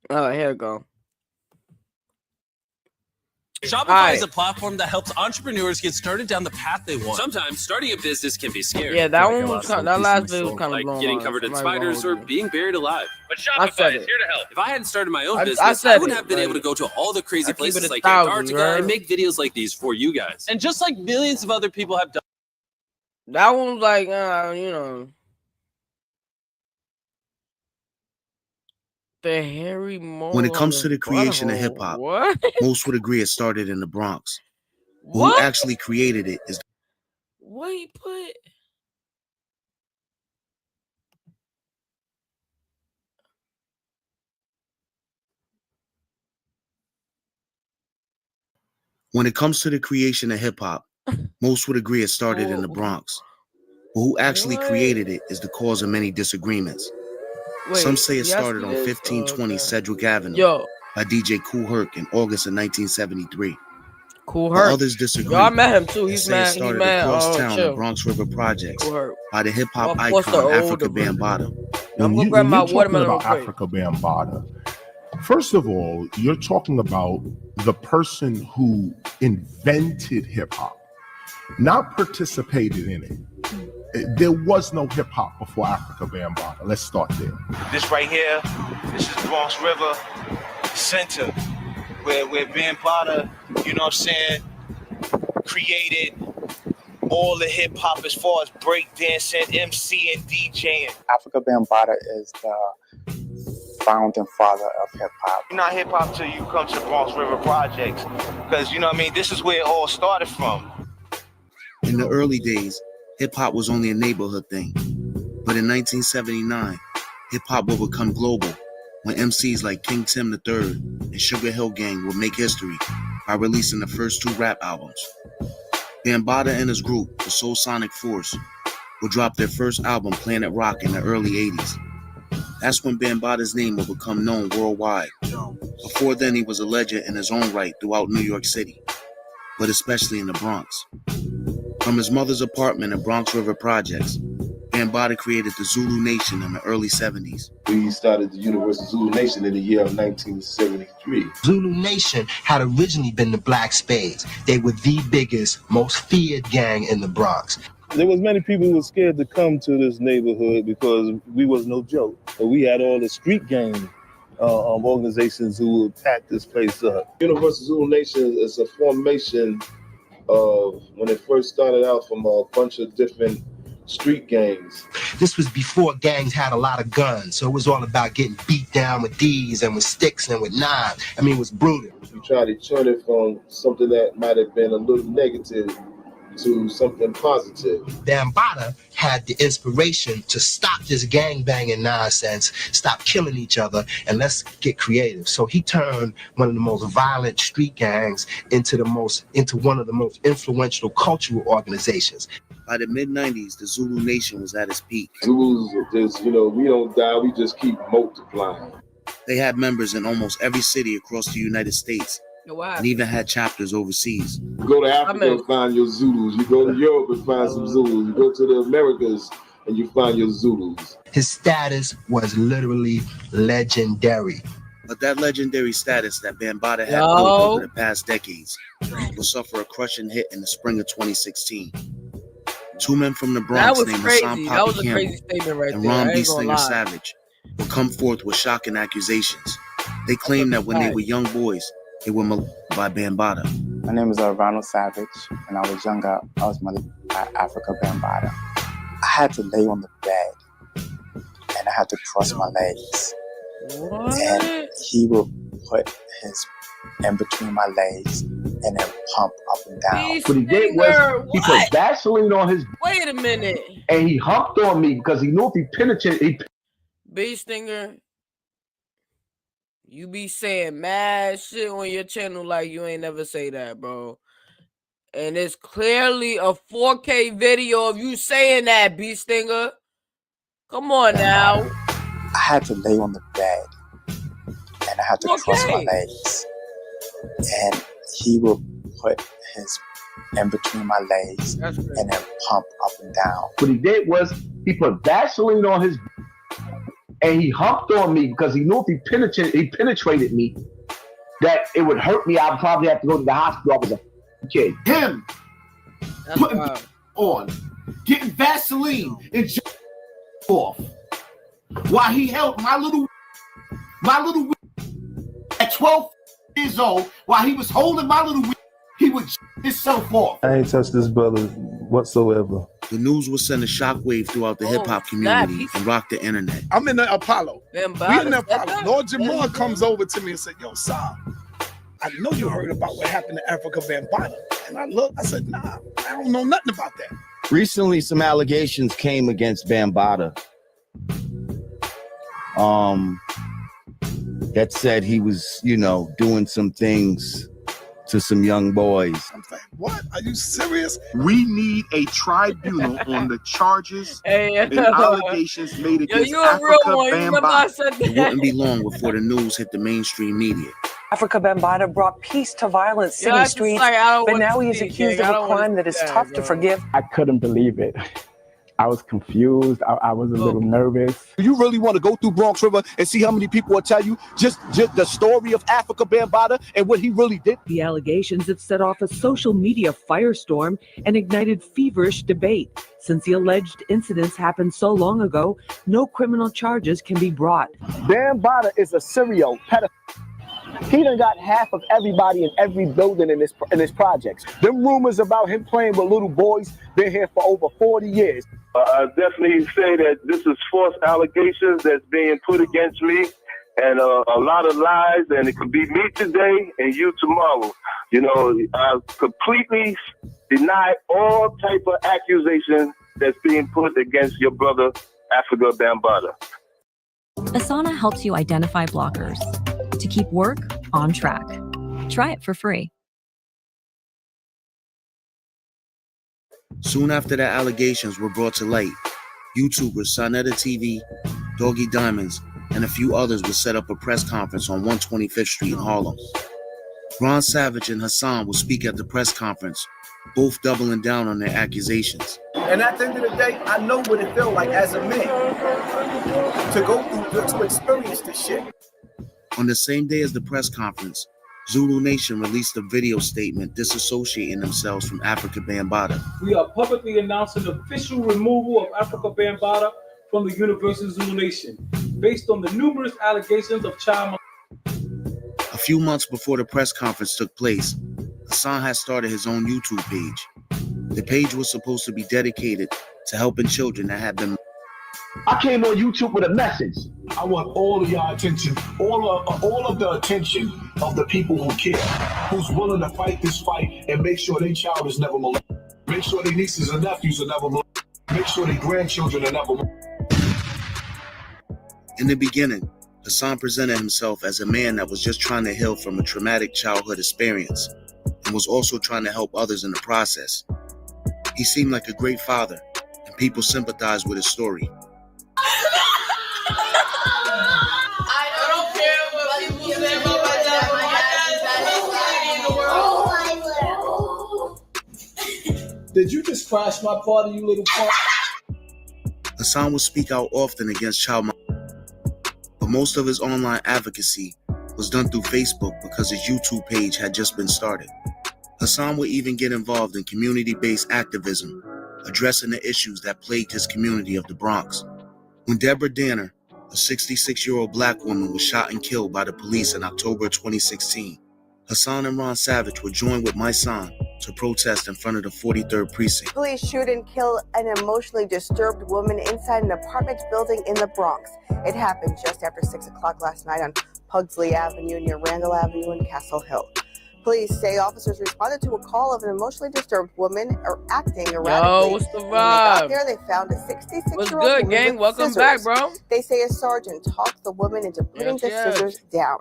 Oh, here we go. Shopify is a platform that helps entrepreneurs get started down the path they want. Sometimes starting a business can be scary. Yeah, that one was that last video was kind of like getting covered in spiders or being buried alive. But Shopify is here to help. If I hadn't started my own business, I wouldn't have been able to go to all the crazy places like Antarctica and make videos like these for you guys. And just like millions of other people have done. That one was like, you know. The Harry When it comes to the creation of hip hop, most would agree it started in the Bronx. What? Who actually created it is. What he put? When it comes to the creation of hip hop, most would agree it started in the Bronx. But who actually created it is the cause of many disagreements. Some say it started on 1520 Sedgwick Avenue by DJ Kool Herc in August of 1973. Kool Herc. Others disagree. Yo, I met him too. He's mad. It started across town in Bronx River Projects by the hip hop icon Africa Bambaataa. I'm gonna grab my watermelon real quick. Africa Bambaataa. First of all, you're talking about the person who invented hip hop, not participated in it. There was no hip hop before Africa Bambaataa. Let's start there. This right here, this is Bronx River Center, where Bambaataa, you know what I'm saying, created all the hip hop as far as breakdancing, MC, and DJing. Africa Bambaataa is the founding father of hip hop. You're not hip hop till you come to Bronx River Projects, because you know what I mean. This is where it all started from. In the early days, hip-hop was only a neighborhood thing. But in 1979, hip-hop would become global when MCs like King Tim III and Sugar Hill Gang would make history by releasing the first 2 rap albums. Bambaataa and his group, the Soul Sonic Force, would drop their first album, Planet Rock, in the early 80s. That's when Bambaataa's name would become known worldwide. Before then, he was a legend in his own right throughout New York City, but especially in the Bronx. From his mother's apartment in Bronx River Projects, Bambaataa created the Zulu Nation in the early 70s. We started the Universal Zulu Nation in the year of 1973. Zulu Nation had originally been the Black Spades. They were the biggest, most feared gang in the Bronx. There was many people who were scared to come to this neighborhood because we was no joke. But we had all the street gang organizations who would pack this place up. Universal Zulu Nation is a formation of when it first started out from a bunch of different street gangs. This was before gangs had a lot of guns, so it was all about getting beat down with D's and with sticks and with knives. I mean, it was brutal. We tried to turn it from something that might have been a little negative to something positive. Bambaataa had the inspiration to stop this gangbanging nonsense, stop killing each other, and let's get creative. So he turned one of the most violent street gangs into one of the most influential cultural organizations. By the mid-90s, the Zulu Nation was at its peak. Zulus just, we don't die, we just keep multiplying. They had members in almost every city across the United States. And even had chapters overseas. You go to Africa and find your Zulus. You go to Europe and find some Zulus. You go to the Americas, and you find your Zulus. His status was literally legendary. But that legendary status that Bambaataa had built over the past decades will suffer a crushing hit in the spring of 2016. Two men from the Bronx named Hassan Poppy Campbell and Ron B. Stinger Savage will come forth with shocking accusations. They claim that when they were young boys, they were molested by Bambaataa. My name is Ronald Savage. When I was younger, I was molested by Africa Bambaataa. I had to lay on the bed and I had to cross my legs. What? And he would put his in between my legs and then pump up and down. What he did was he put Vaseline on his. Wait a minute. And he humped on me because he knew if he penetrated. Bee Stinger, you be saying mad shit on your channel like you ain't never say that, bro. And it's clearly a 4K video of you saying that, Bee Stinger. Come on now. I had to lay on the bed and I had to cross my legs. And he would put his in between my legs and then pump up and down. What he did was he put Vaseline on his and he humped on me because he knew if he penetrated me that it would hurt me. I'd probably have to go to the hospital. I was a kid. Him putting on, getting Vaseline and off while he held my little at 12 years old, while he was holding my little he would himself off. I ain't touched this brother whatsoever. The news will send a shockwave throughout the hip-hop community and rock the internet. I'm in the Apollo. We in the Apollo. Lord Jamar comes over to me and said, yo, Sam, I know you heard about what happened to Africa Bambaataa. And I looked, I said, nah, I don't know nothing about that. Recently, some allegations came against Bambaataa. That said he was, doing some things to some young boys. I'm like, what? Are you serious? We need a tribunal on the charges and allegations made against Africa Bambaataa. It wouldn't be long before the news hit the mainstream media. Africa Bambaataa brought peace to violent city streets, but now he is accused of a crime that is tough to forgive. I couldn't believe it. I was confused. I was a little nervous. Do you really want to go through Bronx River and see how many people will tell you just the story of Africa Bambaataa and what he really did? The allegations have set off a social media firestorm and ignited feverish debate. Since the alleged incidents happened so long ago, no criminal charges can be brought. Bambaataa is a serial pedophile. He done got half of everybody in every building in his projects. Them rumors about him playing with little boys been here for over 40 years. I definitely say that this is false allegations that's being put against me, and a lot of lies, and it could be me today and you tomorrow. I completely deny all type of accusations that's being put against your brother, Africa Bambaataa. Asana helps you identify blockers to keep work on track. Try it for free. Soon after the allegations were brought to light, YouTubers Sonetta TV, Doggy Diamonds, and a few others would set up a press conference on 125th Street in Harlem. Ron Savage and Hassan will speak at the press conference, both doubling down on their accusations. And at the end of the day, I know what it feels like as a man to go through, to experience this shit. On the same day as the press conference, Zulu Nation released a video statement disassociating themselves from Africa Bambaataa. We are publicly announcing the official removal of Africa Bambaataa from the Universal Zulu Nation, based on the numerous allegations of child molestation. A few months before the press conference took place, Hassan had started his own YouTube page. The page was supposed to be dedicated to helping children that had been. I came on YouTube with a message. I want all of y'all attention, all of the attention of the people who care, who's willing to fight this fight and make sure their child is never molested. Make sure their nieces and nephews are never molested. Make sure their grandchildren are never molested. In the beginning, Hassan presented himself as a man that was just trying to heal from a traumatic childhood experience and was also trying to help others in the process. He seemed like a great father, and people sympathized with his story. I don't care what people say about my dad, but my dad is the world. Did you just crash my party, you little punk? Hassan would speak out often against child molestation, but most of his online advocacy was done through Facebook because his YouTube page had just been started. Hassan would even get involved in community-based activism, addressing the issues that plagued his community of the Bronx. When Deborah Danner, a 66-year-old black woman, was shot and killed by the police in October 2016, Hassan and Ron Savage would join with my son to protest in front of the 43rd precinct. Police shoot and kill an emotionally disturbed woman inside an apartment building in the Bronx. It happened just after 6 o'clock last night on Pugsley Avenue near Randall Avenue in Castle Hill. Police say officers responded to a call of an emotionally disturbed woman acting erratically. Yo, what's the When they got vibe? there, they found a 66-year-old What's good, woman gang? with Welcome scissors. back, bro. They say a sergeant talked the woman into putting the scissors down,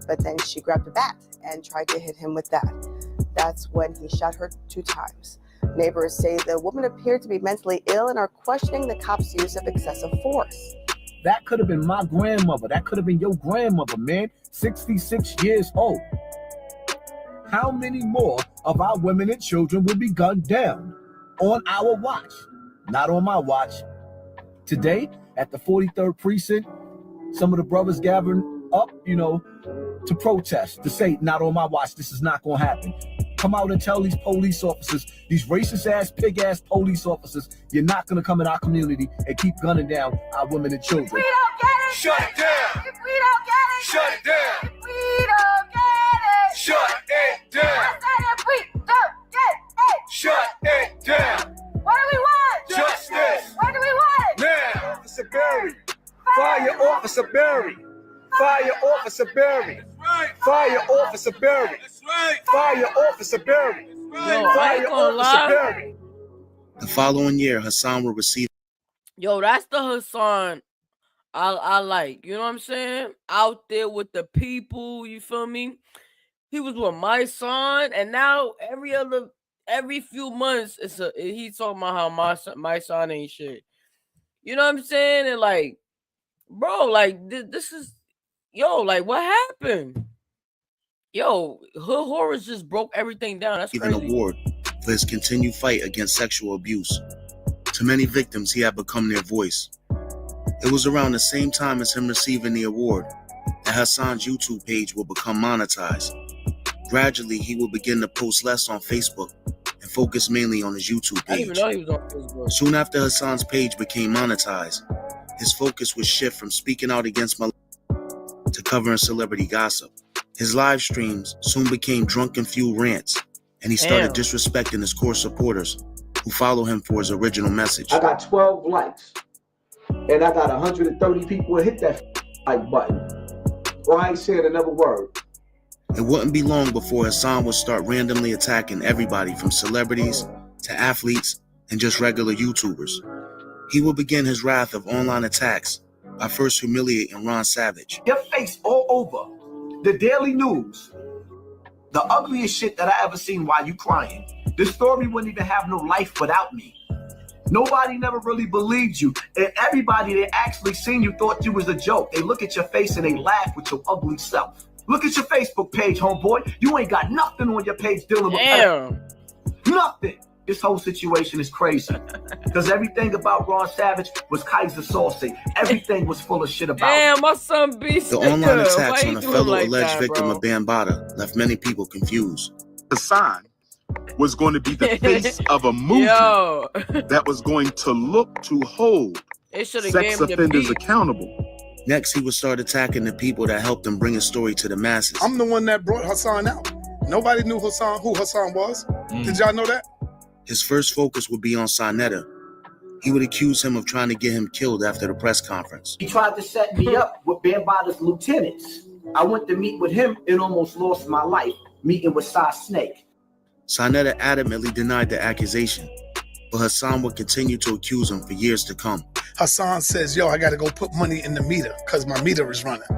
but then she grabbed a bat and tried to hit him with that. That's when he shot her 2 times. Neighbors say the woman appeared to be mentally ill and are questioning the cops' use of excessive force. That could have been my grandmother. That could have been your grandmother, man. 66 years old. How many more of our women and children will be gunned down on our watch? Not on my watch. Today, at the 43rd precinct, some of the brothers gathering up, to protest, to say, not on my watch, this is not going to happen. Come out and tell these police officers, these racist-ass, pig-ass police officers, you're not going to come in our community and keep gunning down our women and children. If we don't get it, shut it down. If we don't get it, Shut it down. If we don't get it, Shut it down. I said if we don't get it, Shut it down. What do we want? Justice. What do we want? Now, Officer Berry. Fire Officer Berry. Fire Officer Berry. Fire Officer Berry. Fire Officer Berry. Fire Officer Berry. The following year, Hassan would receive. Yo, that's the Hassan I like. You know what I'm saying? Out there with the people, you feel me? He was with my son, and now every few months, he's talking about how my son ain't shit. You know what I'm saying? And like, bro, like this is, like what happened? Yo, Hood Horrors just broke everything down. That's crazy. An award for his continued fight against sexual abuse. To many victims, he had become their voice. It was around the same time as him receiving the award that Hassan's YouTube page would become monetized. Gradually, he would begin to post less on Facebook and focus mainly on his YouTube page. I didn't even know he was on Facebook. Soon after Hassan's page became monetized, his focus would shift from speaking out against molestation to covering celebrity gossip. His live streams soon became drunken-fueled rants, and he started disrespecting his core supporters who follow him for his original message. I got 12 likes, and I got 130 people who hit that like button. Well, I ain't saying another word. It wouldn't be long before Hassan would start randomly attacking everybody from celebrities to athletes and just regular YouTubers. He would begin his wrath of online attacks by first humiliating Ron Savage. Your face all over the Daily News. The ugliest shit that I ever seen while you crying. This story wouldn't even have no life without me. Nobody never really believed you. And everybody that actually seen you thought you was a joke. They look at your face and they laugh with your ugly self. Look at your Facebook page, homeboy. You ain't got nothing on your page dealing with nothing. This whole situation is crazy. Because everything about Ron Savage was Kaiser saucy. Everything was full of shit about him. My son beast. The online attacks on a fellow alleged victim of Bambaataa left many people confused. Hassan was going to be the face of a movement that was going to look to hold sex offenders accountable. Next, he would start attacking the people that helped him bring his story to the masses. I'm the one that brought Hassan out. Nobody knew who Hassan was. Did y'all know that? His first focus would be on Sonetta. He would accuse him of trying to get him killed after the press conference. He tried to set me up with Bambaataa's lieutenants. I went to meet with him and almost lost my life, meeting with Cy Snake. Sonetta adamantly denied the accusation, but Hassan would continue to accuse him for years to come. Hassan says, yo, I got to go put money in the meter because my meter is running.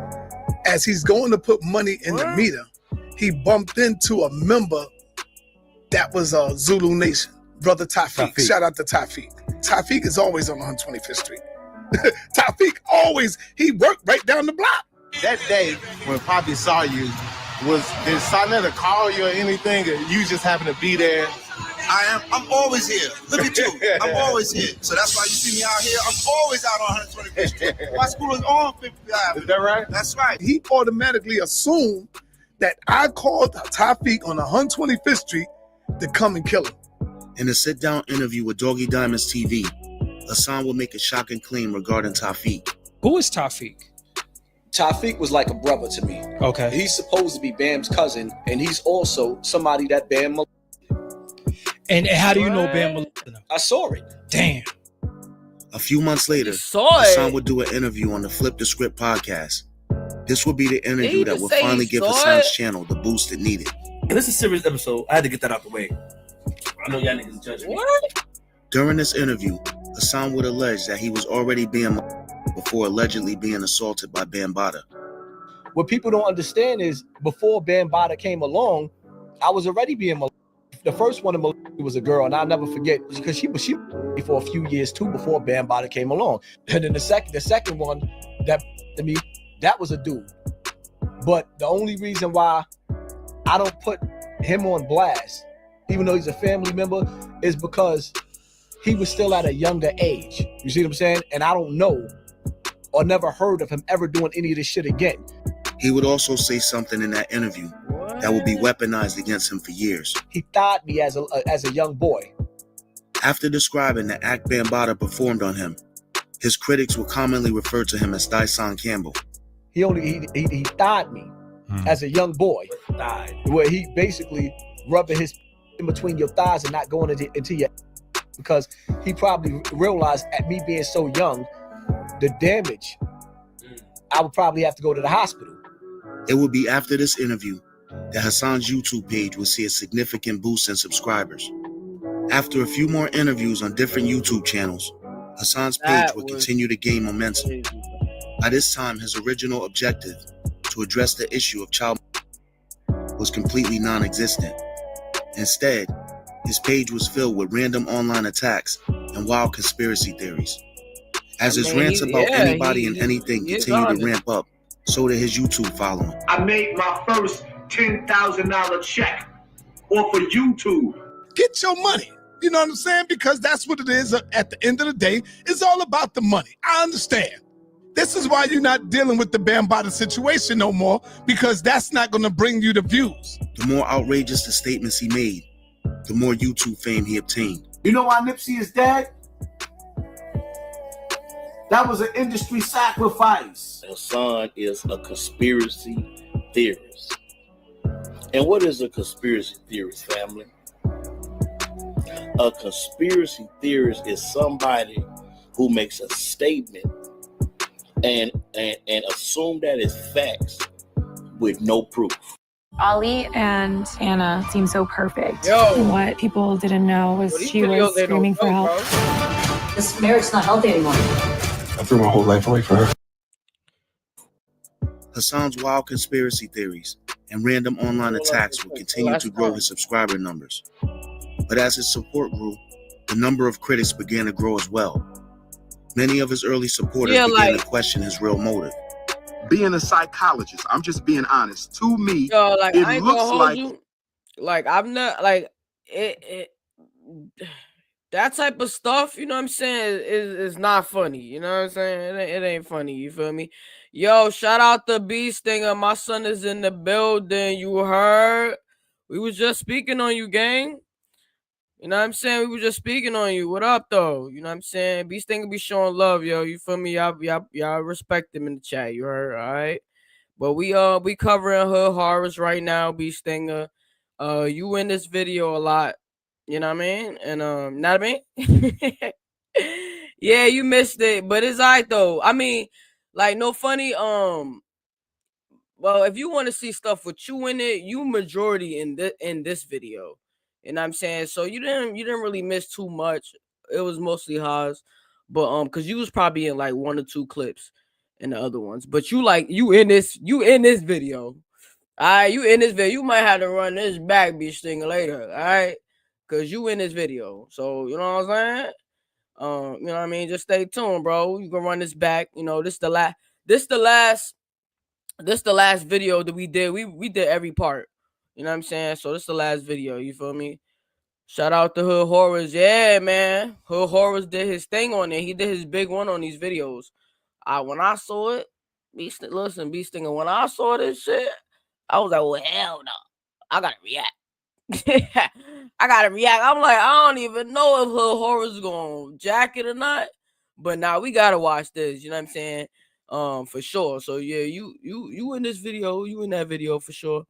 As he's going to put money in the meter, he bumped into a member that was Zulu Nation, Brother Tafiq. Shout out to Tafiq. Tafiq is always on 125th Street. Tafiq he worked right down the block. That day when Poppy saw you, did Sonetta call you or anything? Or you just happened to be there? I'm always here. Look at you. I'm always here. So that's why you see me out here. I'm always out on 125th Street. My school is on 50th Avenue. Is that right? That's right. He automatically assumed that I called Tafiq on 125th Street to come and kill him. In a sit-down interview with Doggy Diamonds TV, Hassan will make a shocking claim regarding Tafiq. Who is Tafiq? Tafiq was like a brother to me. Okay. He's supposed to be Bam's cousin, and he's also somebody that Bam molested. And how do you know Bam molested him? I saw it. Damn. A few months later, saw Hassan it. would do an interview on the Flip the Script podcast. This would be the Did interview he that just would say he finally give saw Hassan's it? channel the boost it needed. This is a serious episode. I had to get that out the way. I know y'all niggas judge me. What? During this interview, Hassan would allege that he was already being molested before allegedly being assaulted by Bambaataa. What people don't understand is before Bambaataa came along, I was already being molested. The first one to molest me was a girl, and I'll never forget because she for a few years too before Bambaataa came along. And then the second one that was a dude. But the only reason why I don't put him on blast, even though he's a family member, is because he was still at a younger age. You see what I'm saying? And I don't know or never heard of him ever doing any of this shit again. He would also say something in that interview that would be weaponized against him for years. He thought me as a young boy. After describing the act Bambaataa performed on him, his critics would commonly refer to him as Hassan Campbell. He thought me as a young boy, where he basically rubbing his in between your thighs and not going into your, because he probably realized at me being so young, the damage, I would probably have to go to the hospital. It would be after this interview that Hassan's YouTube page would see a significant boost in subscribers. After a few more interviews on different YouTube channels, Hassan's page would continue to gain momentum. By this time, his original objective to address the issue of child was completely non-existent. Instead, his page was filled with random online attacks and wild conspiracy theories. As his rants about anybody and anything continued to ramp up, so did his YouTube following. I made my first $10,000 check off of YouTube. Get your money. You know what I'm saying? Because that's what it is at the end of the day. It's all about the money. I understand. This is why you're not dealing with the Bambaataa situation no more, because that's not going to bring you the views. The more outrageous the statements he made, the more YouTube fame he obtained. You know why Nipsey is dead? That was an industry sacrifice. Hassan is a conspiracy theorist. And what is a conspiracy theorist, family? A conspiracy theorist is somebody who makes a statement and assume that it's facts with no proof. Ollie and Anna seem so perfect. Yo. What people didn't know was she was screaming for help. This marriage's not healthy anymore. I threw my whole life away for her. Hassan's wild conspiracy theories and random online attacks would continue to grow his subscriber numbers. But as his support grew, the number of critics began to grow as well. Many of his early supporters began to question his real motive. Being a psychologist, I'm just being honest. To me, Yo, like, it I ain't looks gonna hold like you. Like, I'm not like it that type of stuff, you know what I'm saying, is not funny. You know what I'm saying? It ain't funny, you feel me? Yo, shout out to B Stinger. My son is in the building. You heard? We was just speaking on you, gang. You know what I'm saying? We were just speaking on you. What up, though? You know what I'm saying? B Stinger be showing love, yo. You feel me? Y'all respect him in the chat. You heard? All right. But we covering hood horrors right now, B Stinger. You in this video a lot. You know what I mean? And know what I mean? Yeah, you missed it, but it's all right though. I mean, like, no funny. Well, if you want to see stuff with you in it, you majority in this video. You know what I'm saying? So you didn't really miss too much. It was mostly Haas, but because you was probably in like 1 or 2 clips in the other ones. But you in this video. All right, you in this video. You might have to run this back, bitch, thing later. All right, because you in this video. So you know what I'm saying? You know what I mean? Just stay tuned, bro. You can run this back. You know, this the last video that we did. We did every part. You know what I'm saying? So this is the last video. You feel me? Shout out to Hood Horrors. Yeah, man. Hood Horrors did his thing on it. He did his big one on these videos. When I saw it, Beast Stinger, when I saw this shit, I was like, well, hell no. I gotta react. I'm like, I don't even know if Hood Horrors gonna jack it or not. But now we gotta watch this, you know what I'm saying? For sure. So yeah, you in this video, you in that video for sure.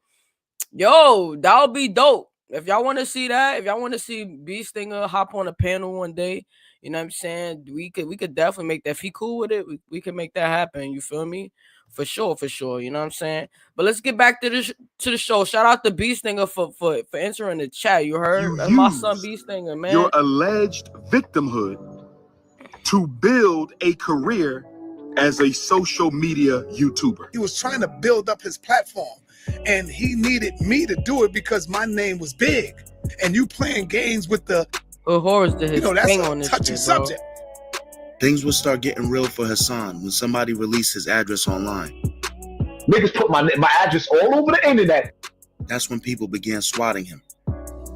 Yo, that would be dope. If y'all want to see that, if y'all want to see Beast Stinger hop on a panel one day, you know what I'm saying? We could definitely make that. If he cool with it, we could make that happen. You feel me? For sure. You know what I'm saying? But let's get back to the show. Shout out to Beast Stinger for answering the chat. You heard? That's my son Beast Stinger, man. Your alleged victimhood to build a career as a social media YouTuber. He was trying to build up his platform, and he needed me to do it because my name was big. And you playing games with the horrors, that's a touchy subject. Things would start getting real for Hassan when somebody released his address online. Niggas put my address all over the internet. That's when people began swatting him.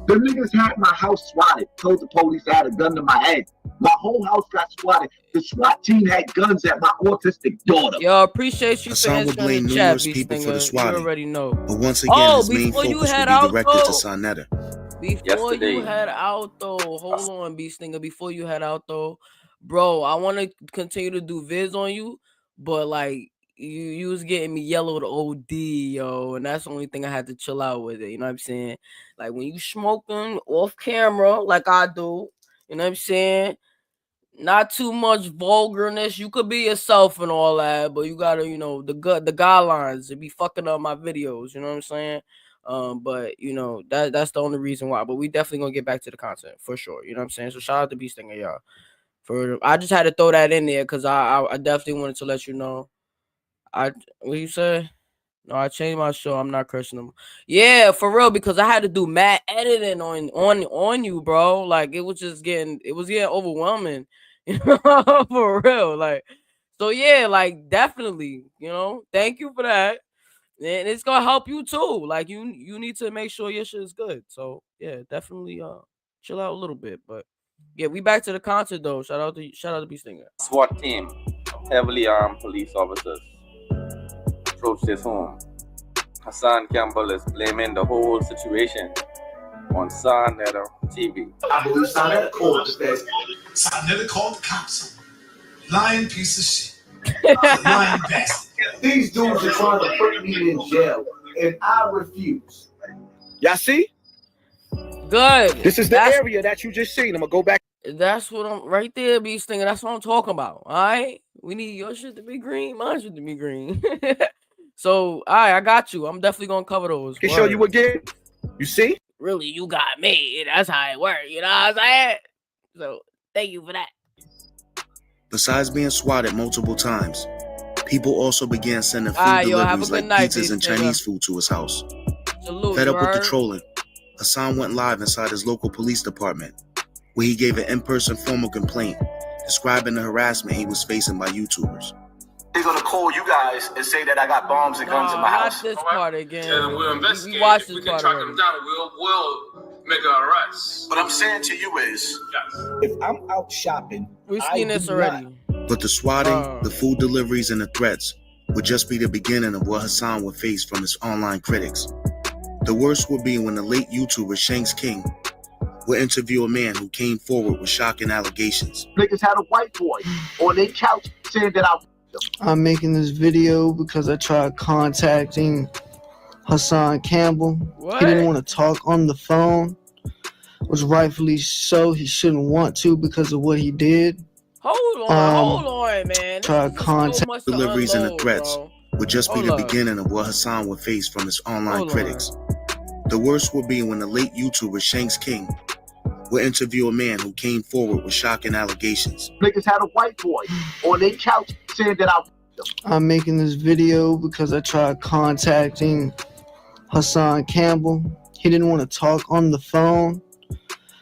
The niggas had my house swatted. Told the police I had a gun to my head. My whole house got swatted. The SWAT team had guns at my autistic daughter. Yo, appreciate you Hassan for would blame numerous people for the swatting. You already know. But once again, his main focus would be directed to Sonetta. Before you head out though, hold on, Beast Stinger. Before you head out though, bro, I want to continue to do vids on you, but like you was getting me yellowed OD, yo, and that's the only thing I had to chill out with it. You know what I'm saying? Like when you smoking off camera, like I do, you know what I'm saying? Not too much vulgarness. You could be yourself and all that, but you gotta, the guidelines. It be fucking up my videos. You know what I'm saying? But that's the only reason why. But we definitely gonna get back to the content for sure. You know what I'm saying? So shout out to Beast Stinger, y'all. I just had to throw that in there because I definitely wanted to let you know. What you say? No, I changed my show. I'm not cursing them. Yeah, for real, because I had to do mad editing on you, bro. Like it was getting overwhelming. For real. Like, so yeah, like definitely, thank you for that. And it's gonna help you too. Like you need to make sure your shit is good. So yeah, definitely chill out a little bit. But yeah, we back to the concert though. Shout out to Beast Stinger. SWAT team, heavily armed police officers approached his home. Hassan Campbell is blaming the whole situation on Sonetta TV. I believe Sonetta called the Sonetta called the cops. Lying piece of shit. Lying bastard. These dudes are trying to put me in jail, and I refuse. Y'all see? Good. This is the area that you just seen. I'm gonna go back. That's what I'm right there, Beast Stinger. That's what I'm talking about. All right, we need your shit to be green, mine shit to be green. So, all right, I got you. I'm definitely gonna cover those. Can show you again. You see? Really, you got me. That's how it works. You know what I'm saying? So, thank you for that. Besides being swatted multiple times, people also began sending food deliveries like pizzas and Chinese food to his house. Fed up with the trolling, Hassan went live inside his local police department, where he gave an in-person formal complaint describing the harassment he was facing by YouTubers. They're gonna call you guys and say that I got bombs and guns in my house. Not this part again. And we'll investigate. We watched this we can part track already. them down. We'll make an arrest. What I'm saying to you is, if I'm out shopping, we've seen this already. But the swatting, the food deliveries, and the threats would just be the beginning of what Hassan would face from his online critics. The worst would be when the late YouTuber Shanks King would interview a man who came forward with shocking allegations. niggas had a white boy on their couch saying that I'm making this video because I tried contacting Hassan Campbell. What? He didn't want to talk on the phone, which rightfully so. He shouldn't want to because of what he did. Hold on, man. Tried contact deliveries and the threats would just be the beginning of what Hassan would face from his online critics. The worst would be when the late YouTuber Shanks King would interview a man who came forward with shocking allegations. niggas had a white boy on their couch saying that I'm making this video because I tried contacting Hassan Campbell. He didn't want to talk on the phone,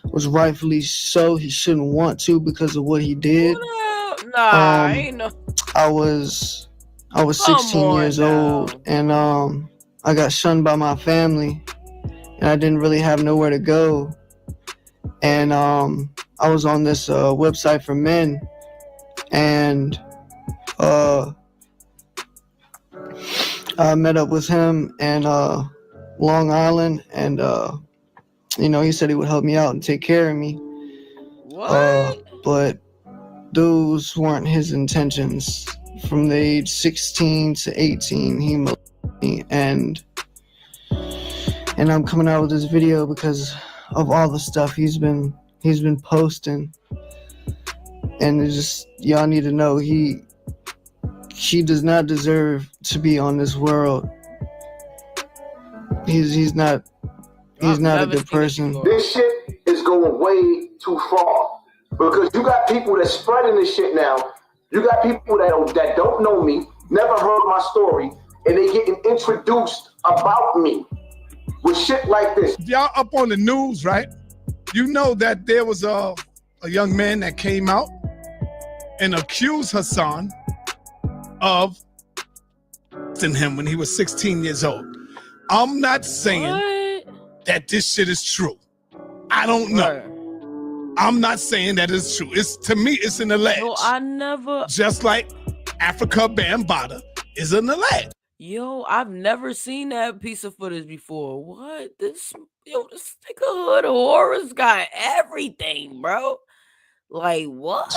which rightfully so. He shouldn't want to because of what he did. Ain't no. I was 16 years old, and I got shunned by my family, and I didn't really have nowhere to go. and I was on this website for men, and I met up with him in Long Island, and you know, he said he would help me out and take care of me. But those weren't his intentions. From the age 16 to 18, he molested me, and I'm coming out with this video because of all the stuff he's been posting, and it's just, y'all need to know he does not deserve to be on this world. He's not a good person. This shit is going way too far, because you got people that's spreading this shit now. You got people that don't know me, never heard my story, and they getting introduced about me with shit like this. If y'all up on the news, right? You know that there was a young man that came out and accused Hassan of him when he was 16 years old. I'm not saying that this shit is true. I don't know. I'm not saying that it's true. It's, to me, it's an alleged. Yo, I never. Just like Africa Bambaataa is an alleged. Yo, I've never seen that piece of footage before. What? This nigga Hood Horrors got everything, bro. Like, what?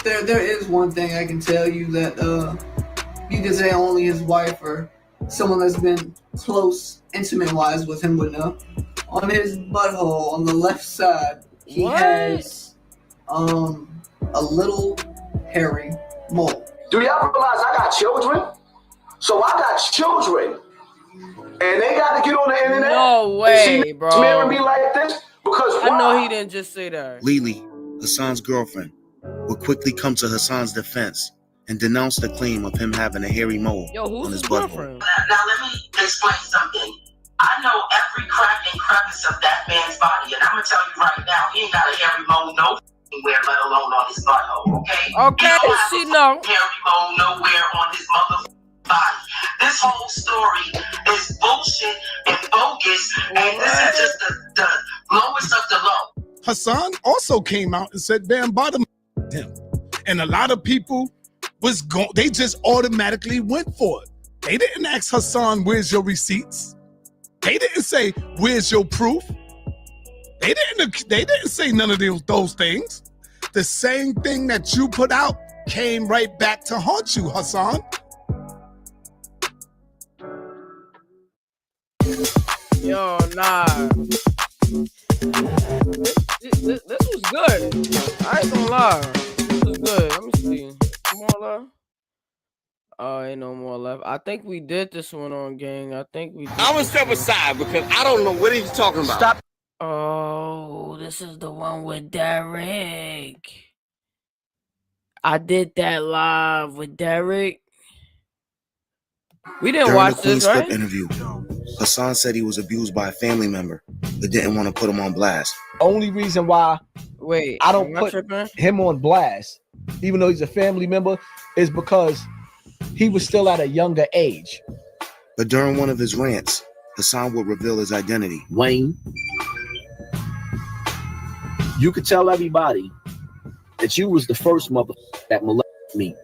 There is one thing I can tell you that you can say only his wife or someone that's been close, intimate-wise with him would know. On his butthole, on the left side, he has a little hairy mole. Do y'all realize I got children? So I got children, and they got to get on the internet. No way, bro. Smearing me like this because I know he didn't just say that. Lily, Hassan's girlfriend, would quickly come to Hassan's defense and denounce the claim of him having a hairy mole on his butthole. Now let me explain something. I know every crack and crevice of that man's body, and I'm gonna tell you right now, he ain't got a hairy mole nowhere, let alone on his butthole. Okay? Okay, she know. Hairy mole nowhere on his motherfucking body. This whole story is bullshit and bogus, and this is just the lowest of the low. Hassan also came out and said Bambaataa him, and a lot of people they just automatically went for it. They didn't ask Hassan, "Where's your receipts?" They didn't say, "Where's your proof?" They didn't say none of those things. The same thing that you put out came right back to haunt you, Hassan. Yo, nah. This was good. I ain't gonna lie. This was good. Let me see. More left? Oh, ain't no more left. I think we did this one on gang. I think we did. I'm gonna step aside because I don't know what he's talking about. Stop. Oh, this is the one with Derek. I did that live with Derek. We didn't watch this, right? Interview. Hassan said he was abused by a family member, but didn't want to put him on blast. Only reason why I don't put him on blast, even though he's a family member, is because he was still at a younger age. But during one of his rants, Hassan would reveal his identity. Wayne, you could tell everybody that you was the first mother that molested me,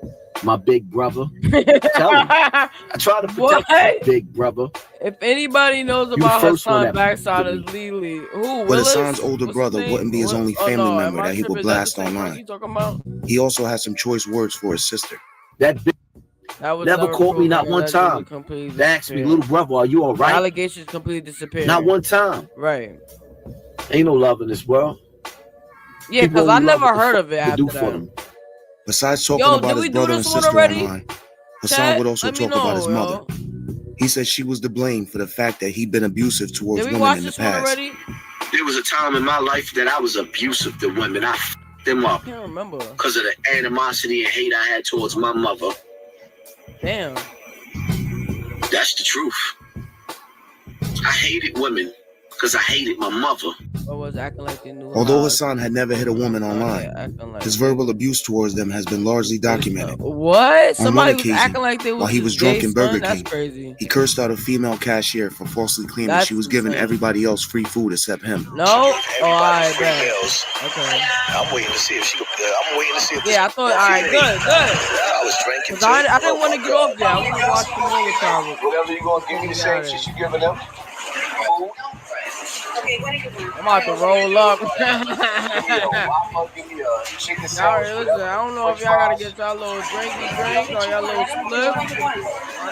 my big brother. Tell him. I try to protect my big brother. If anybody knows about Hassan's backside is Lily. Who, But Willis? Hassan's older brother wouldn't be his only family member that he would blast online. He also had some choice words for his sister. That bitch never called me not one time. They asked me, "Little brother, are you all right?" Allegations completely disappeared. Not one time. Right. Ain't no love in this world. Yeah, because I never heard of it after that. Besides talking about his brother and sister online, Hassan would also talk about his mother. He said she was to blame for the fact that he'd been abusive towards women in the past. There was a time in my life that I was abusive to women. I f***ed them up. I can't remember. Because of the animosity and hate I had towards my mother. Damn. That's the truth. I hated women because I hated my mother. Or was acting like they knew. Although Hassan had never hit a woman online, like his verbal abuse towards them has been largely documented. What? On Somebody one was occasion, acting like they was while he was his drunk gay in Burger son? That's King, crazy. he cursed out a female cashier for falsely claiming That's she was giving insane. everybody else free food except him. No? Oh, alright, Free bet. meals. Okay. I'm waiting to see if she. I'm waiting to see if. Yeah, I thought. Alright, good. I was drinking. Cause I didn't want to get off there. I want to watch the more with y'all. Whatever you gonna give me, the same shit you giving them. Food. Okay, what do you want? I'm about to roll up. Give me a waffle, give me a chicken Y'all, sandwich. listen, I don't know if y'all gotta get y'all little drinky drink or y'all little split.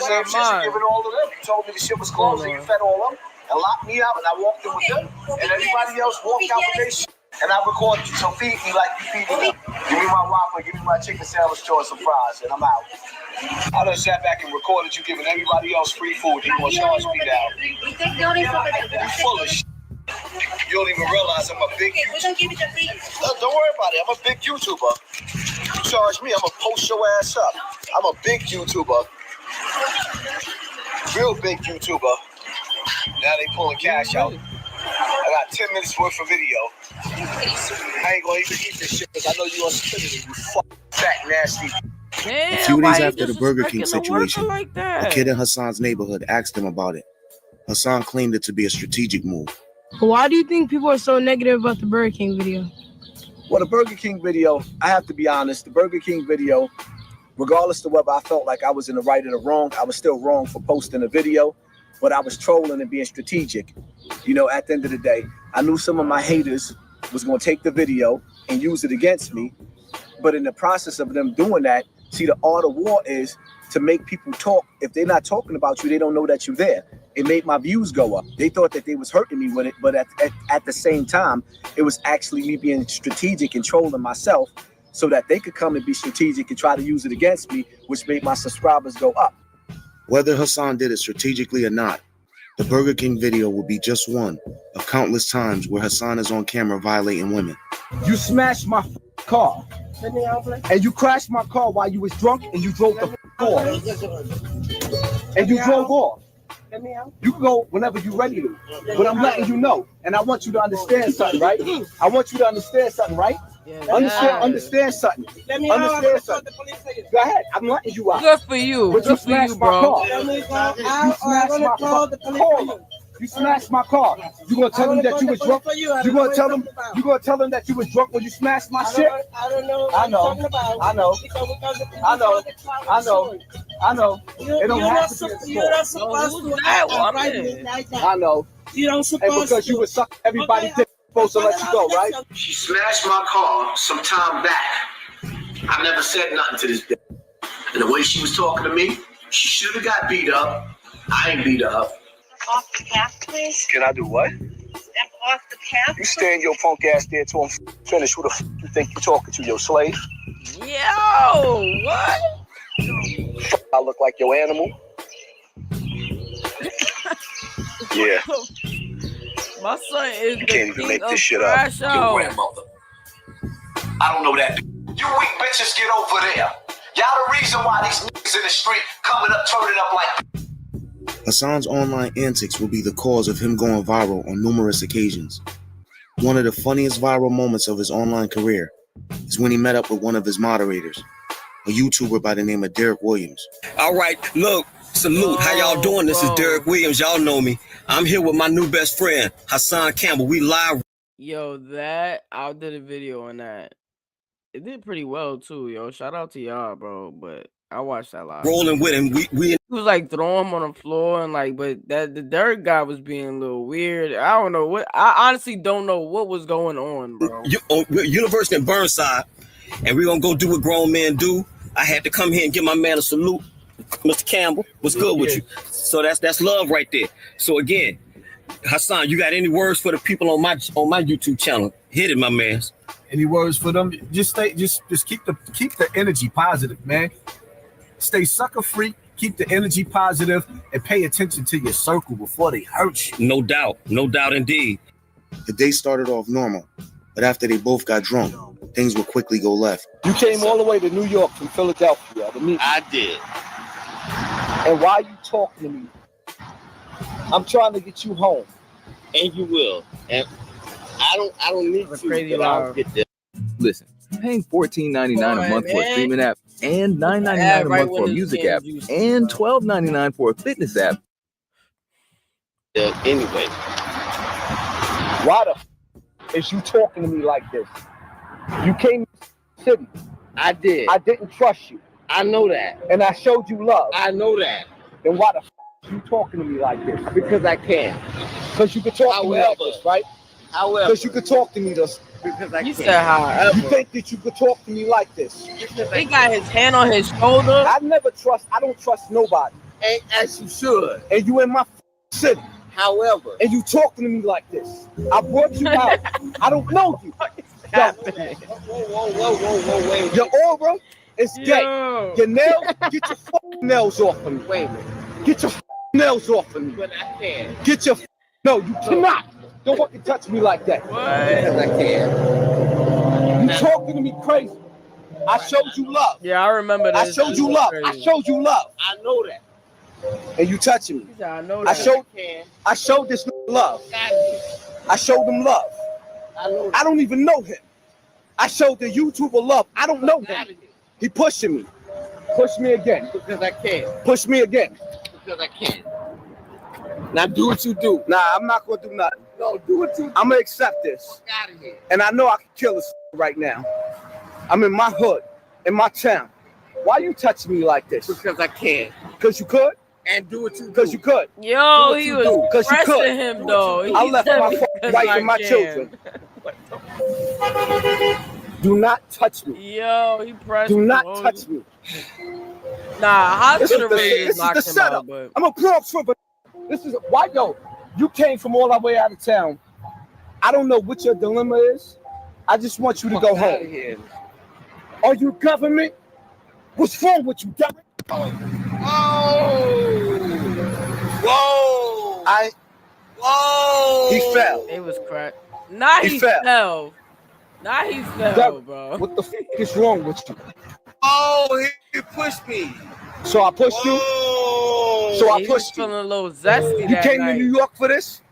Same shit you giving all of them. You told me the shit was closed, and you fed all of them and locked me out, and I walked in with them, and everybody else walked out with their shit. And I recorded you, so feed me like you feed me. Give me my waffle, give me my chicken sandwich, choice, some fries, and I'm out. I done sat back and recorded you giving everybody else free food. You gonna charge me now? You full of shit. You don't even realize I'm a big YouTuber. Don't worry about it. I'm a big YouTuber. You charge me, I'm gonna post your ass up. I'm a big YouTuber. Real big YouTuber. Now they pulling cash out. I got 10 minutes worth of video. I ain't gonna even eat this shit because I know you unspirited, you fucking fat, nasty. Damn, a few days why after the Burger King situation, like a kid in Hassan's neighborhood asked him about it. Hassan claimed it to be a strategic move. Why do you think people are so negative about the Burger King video? Well, the Burger King video, I have to be honest, the Burger King video, regardless of whether I felt like I was in the right or the wrong, I was still wrong for posting a video, but I was trolling and being strategic. You know, at the end of the day, I knew some of my haters was going to take the video and use it against me. But in the process of them doing that, see, the art of war is to make people talk. If they're not talking about you, they don't know that you're there. It made my views go up. They thought that they was hurting me with it, but at the same time, it was actually me being strategic and trolling myself so that they could come and be strategic and try to use it against me, which made my subscribers go up. Whether Hassan did it strategically or not, the Burger King video will be just one of countless times where Hassan is on camera violating women. You smashed my car. And you crashed my car while you was drunk and you drove the off. And you drove off. You can go whenever you're ready to. But I'm letting you know. And I want you to understand something, right? I want you to understand something, right? Understand something. Understand something. Go ahead. I'm letting you out. Good for you. But Good for you, bro. You smashed my car. You smashed my car. You gonna tell them that you was drunk? You gonna tell them? You gonna tell them that you was drunk when you smashed my shit? I know. I know. I know. I know. I know. I know. It don't have to be. You're not supposed to write me like that. I know. You don't supposed to. And because you was sucking everybody dick, supposed to let you go, right? She smashed my car some time back. I never said nothing to this bitch. And the way she was talking to me, she should have got beat up. I ain't beat her up. Off the path, please. Can I do what? Step off the path. You stand your punk ass there till I'm finished. Who the f you think you talking to, your slave? Yo, what? I look like your animal? Yeah. My son is the can't even make this shit up. Your grandmother. I don't know that. You weak bitches get over there. Y'all the reason why these niggas in the street coming up, turning up like. Hassan's online antics will be the cause of him going viral on numerous occasions. One of the funniest viral moments of his online career is when he met up with one of his moderators, a YouTuber by the name of Derek Williams. All right, look, salute. How y'all doing? This is Derek Williams. Y'all know me. I'm here with my new best friend, Hassan Campbell. We live. Yo, that I did a video on that. It did pretty well too, yo. Shout out to y'all, bro. But I watched that live. Rolling with him. We He was like throwing him on the floor and like, but that the Derek guy was being a little weird. I don't know what. I honestly don't know what was going on, bro. We're University in Burnside, and we're gonna go do what grown men do. I had to come here and give my man a salute, Mr. Campbell. What's good with you? So that's love right there. So again, Hassan, you got any words for the people on my YouTube channel? Hit it, my man. Any words for them? Just keep the energy positive, man. Stay sucker free. Keep the energy positive and pay attention to your circle before they hurt you. No doubt indeed. The day started off normal, but after they both got drunk, things would quickly go left. You came all the way to New York from Philadelphia to meet me. I did. And why are you talking to me? I'm trying to get you home. and you will. And I don't need That's to, crazy but I'll loud. get there. Listen, paying $14.99 a month for a streaming app and $9.99 a month for a music app and $12.99 for a fitness app. Anyway, Why the is you talking to me like this? You came to the city. I did. I didn't trust you. I know that. And I showed you love. I know that. Then why the you talking to me like this? Because I can. Because you could talk to me like this, right? However. Because you could talk to me this. Because I You can. said however. You think that you could talk to me like this? He got his hand on his shoulder. I don't trust nobody. And as you should. And you in my city. However. And you talking to me like this. I brought you out. I don't know you. Whoa, wait. Your aura is gay. Your nails, get your fucking nails off of me. Wait a minute. Get your nails off of me. But I can. Get your no, you cannot. Don't fucking touch me like that. Because I can. You talking to me crazy. I showed you love. Yeah, I remember this. I showed you love. I showed you love. I know that. And you touching me. I know that. I showed this love. I showed him love. I don't even know him. I showed the YouTuber love. I don't know him. He pushing me. Push me again. Because I can. Push me again. Because I can. Now do what you do. Nah, I'm not gonna do nothing. No, do what you do. I'm gonna accept this. Get out of here. And I know I can kill this right now. I'm in my hood, in my town. Why you touching me like this? Because I can. Because you could? And do what you do. Because you could. Yo, he was pressing him though. I left my wife and my children. Do not touch me. Yo, he pressed. Do not touch me. Nah, hospital this raiders is knocked the him setup. out, but I'm a Bronx trooper. This is why yo. You came from all that way out of town. I don't know what your dilemma is. I just want you to go home. Are you government? What's wrong with you, Derek? Whoa! He fell. it was crack. Nah, he fell. Nah, he fell, Derek, bro. what the fuck is wrong with you? Oh, he pushed me. So I pushed you? So I He was pushed you. feeling a little zesty You that came night. to New York for this?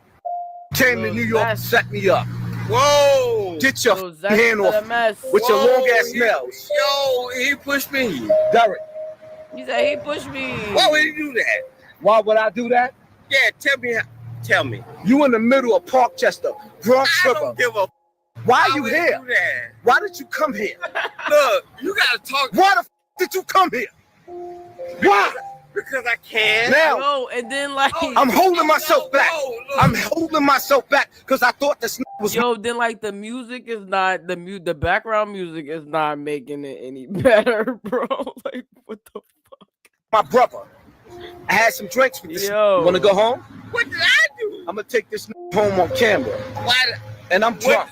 Came to New York and set me up. Whoa! Get your Little zesty hand to off the mess. with your long ass nails. Yo, he pushed me. Derek, He said he pushed me. Why would he do that? why would I do that? Yeah, tell me. You in the middle of Parkchester, Bronx I River. don't give a. Why are you would here? do that? Why did you come here? Look, you gotta talk. Why the did you come here? Why? Because I can. Now, Yo, and then like I'm holding myself back. I'm holding myself back because I thought this was yo, then like the music is not the background music is not making it any better, bro. Like what the my brother. I had some drinks with this. Yo. You want to go home? What did I do? I'm gonna take this home on camera. Why? And I'm drunk.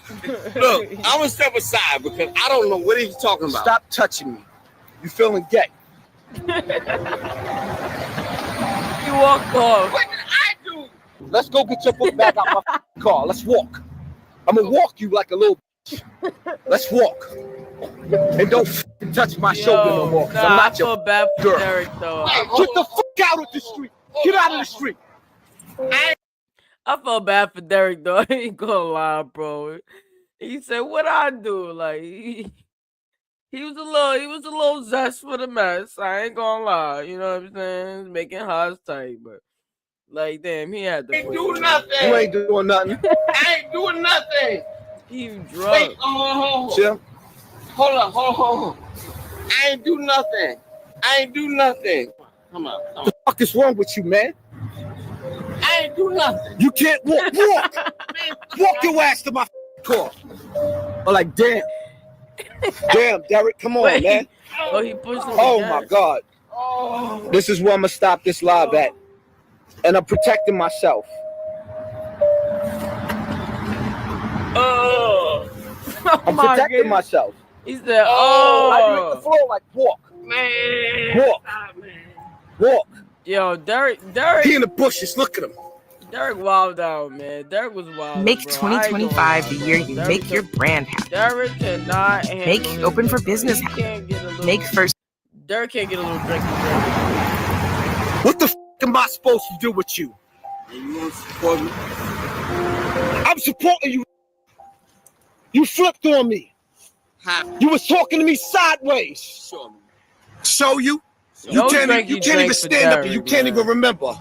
Look, I'm gonna step aside because I don't know what he's talking about. Stop touching me. You feeling gay? You walked off. What did I do? Let's go get your book back out my car. Let's walk. I'm gonna walk you like a little bitch. Let's walk. And don't touch my shoulder no more. Nah, I'm not I feel your bad for girl. Derek though. Get the fuck out of the street. Get out of the street. I felt bad for Derek though. I ain't gonna lie, bro. He said, "What I do?" Like he was a little zest for the mess. I ain't gonna lie. You know what I'm saying? Making Haas tight, but like damn, he had to. Ain't doing nothing. You ain't doing nothing. I ain't doing nothing. He Wait, drunk. hold on. Chill. Hold on. I ain't do nothing. Come on. What the fuck is wrong with you, man? I ain't do nothing. You can't walk. Walk your ass to my car. I'm like, damn. Damn, Derek, come on, Wait. man. Oh, he pushed him. Oh again. my God. This is where I'm gonna stop this live at. And I'm protecting myself. I'm my protecting goodness. myself. He said, I hit the floor like walk. Man. Walk. Walk. Yo, Derek, He in the bushes. Look at him. Derek wilded out, man. Derek was wild. Make bro. 2025 the year you make your brand happy. Derek cannot handle Make his open for liquor. business He happy. can't get a little, Make first. Derek can't get a little drink. What the f am I supposed to do with you? You want to support me? I'm supporting you. You flipped on me. You was talking to me sideways. Show you? You can't even stand up and you can't even remember.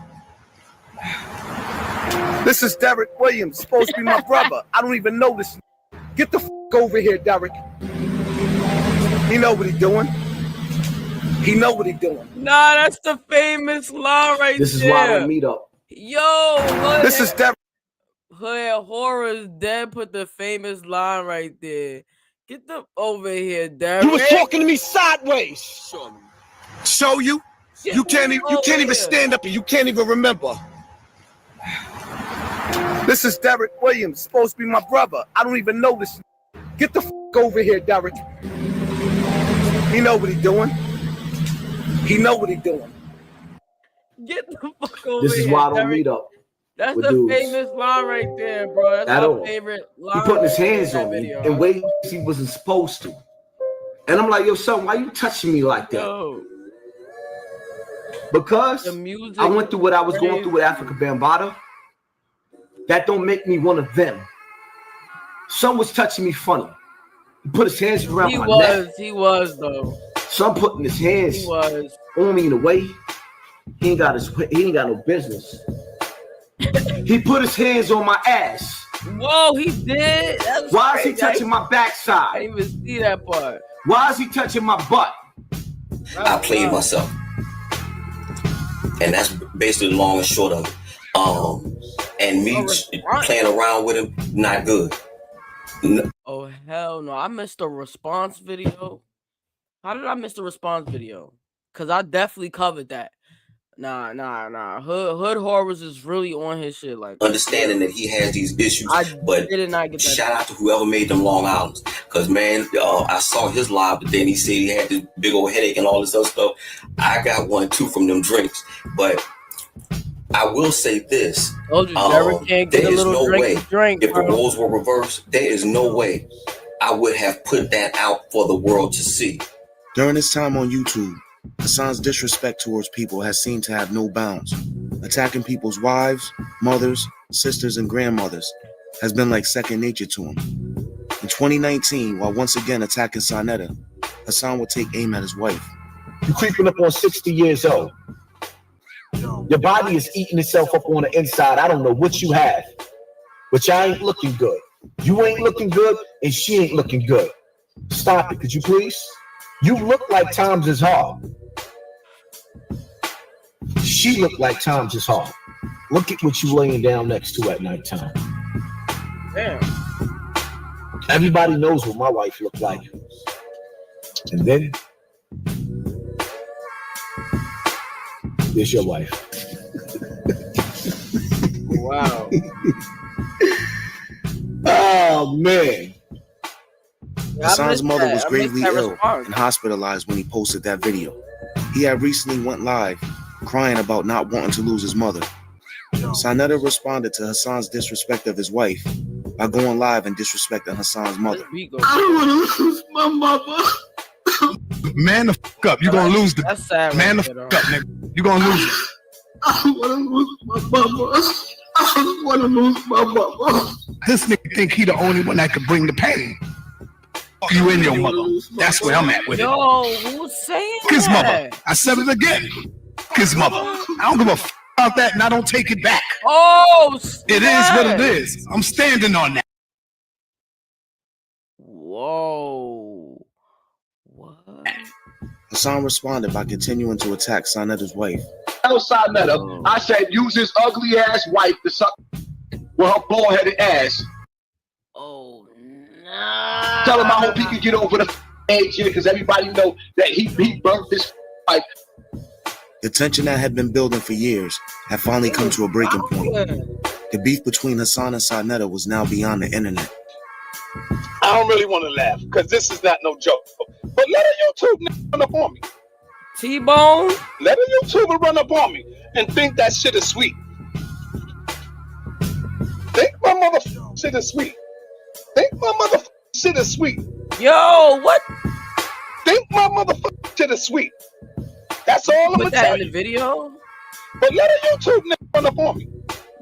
This is Derek Williams, supposed to be my brother. I don't even know this. Get the fuck over here, Derek. He know what he doing. He know what he doing. Nah, that's the famous line right there. This is why I don't meet up. Yo, this is Derek. Hood Horror's dead. Put the famous line right there. Get them over here, Derek. You was talking to me sideways. Show you? You can't even stand up and you can't even remember. This is Derek Williams, supposed to be my brother. I don't even know this. Get the fuck over here, Derek. He know what he doing. He know what he doing. Get the fuck over here. This is why I don't meet up. That's the dudes. Famous line right there, bro. That's my favorite line. He putting his hands on me in ways he wasn't supposed to. And I'm like, yo, son, why you touching me like that? Yo. Because I went through what I was going through with Africa Bambaataa. That don't make me one of them. Son was touching me funny. He put his hands around my neck. He was though. Son putting his hands on me in a way he ain't got no business. He put his hands on my ass. Whoa, he did. Why is he touching my backside? I didn't even see that part. Why is he touching my butt? I played myself. And that's basically the long and short of it. And me playing around with him, not good. Oh, hell no. I missed the response video. How did I miss the response video? Because I definitely covered that. Nah. Hood Horrors is really on his shit. Like understanding that he has these issues, but did not get that. Shout out to whoever made them long hours. Because, man, I saw his live, but then he said he had this big old headache and all this other stuff. I got 1 or 2 from them drinks. But I will say this. There is no way, if the roles were reversed, there is no way I would have put that out for the world to see. During his time on YouTube, Hassan's disrespect towards people has seemed to have no bounds. Attacking people's wives, mothers, sisters, and grandmothers has been like second nature to him. In 2019, while once again attacking Sonetta, Hassan would take aim at his wife. You creeping up on 60 years old. Your body is eating itself up on the inside. I don't know what you have, but y'all ain't looking good. You ain't looking good, and she ain't looking good. Stop it, could you please? You look like times is hard. She looked like times is hard. Look at what you laying down next to at nighttime. Damn. Everybody knows what my wife looked like. And then there's your wife. Wow. Oh man. Hassan's mother was gravely ill and hospitalized when he posted that video. He had recently went live crying about not wanting to lose his mother. Sonetta responded to Hassan's disrespect of his wife by going live and disrespecting Hassan's mother. I don't want to lose my mother. Man the fuck up. You're going to lose the... Man the fuck up, nigga. You're going to lose it. I don't want to lose my mama. I don't want to lose my mama. This nigga think he the only one that could bring the pain. You and your mother. That's where I'm at with it. Yo, who's saying His that? mother. I said it again. His mother. I don't give a f about that, and I don't take it back. Oh, it is what it is. I'm standing on that. Whoa. What? Hassan responded by continuing to attack Sonetta's wife. Sonetta, I said use his ugly ass wife to suck with her bald headed ass. Oh no. Tell him I hope he can get over the age here because everybody know that he burnt this wife. The tension that had been building for years had finally come to a breaking point. The beef between Hassan and Sonetta was now beyond the internet. I don't really want to laugh because this is not no joke. But let a YouTube run up on me. T-Bone? Let a YouTuber run up on me and think that shit is sweet. Think my motherfucking shit is sweet. Think my motherfucking shit is sweet. Yo, what? Think my motherfucking shit is sweet. That's all I'm gonna tell you. In the video? But let a YouTube run up on me.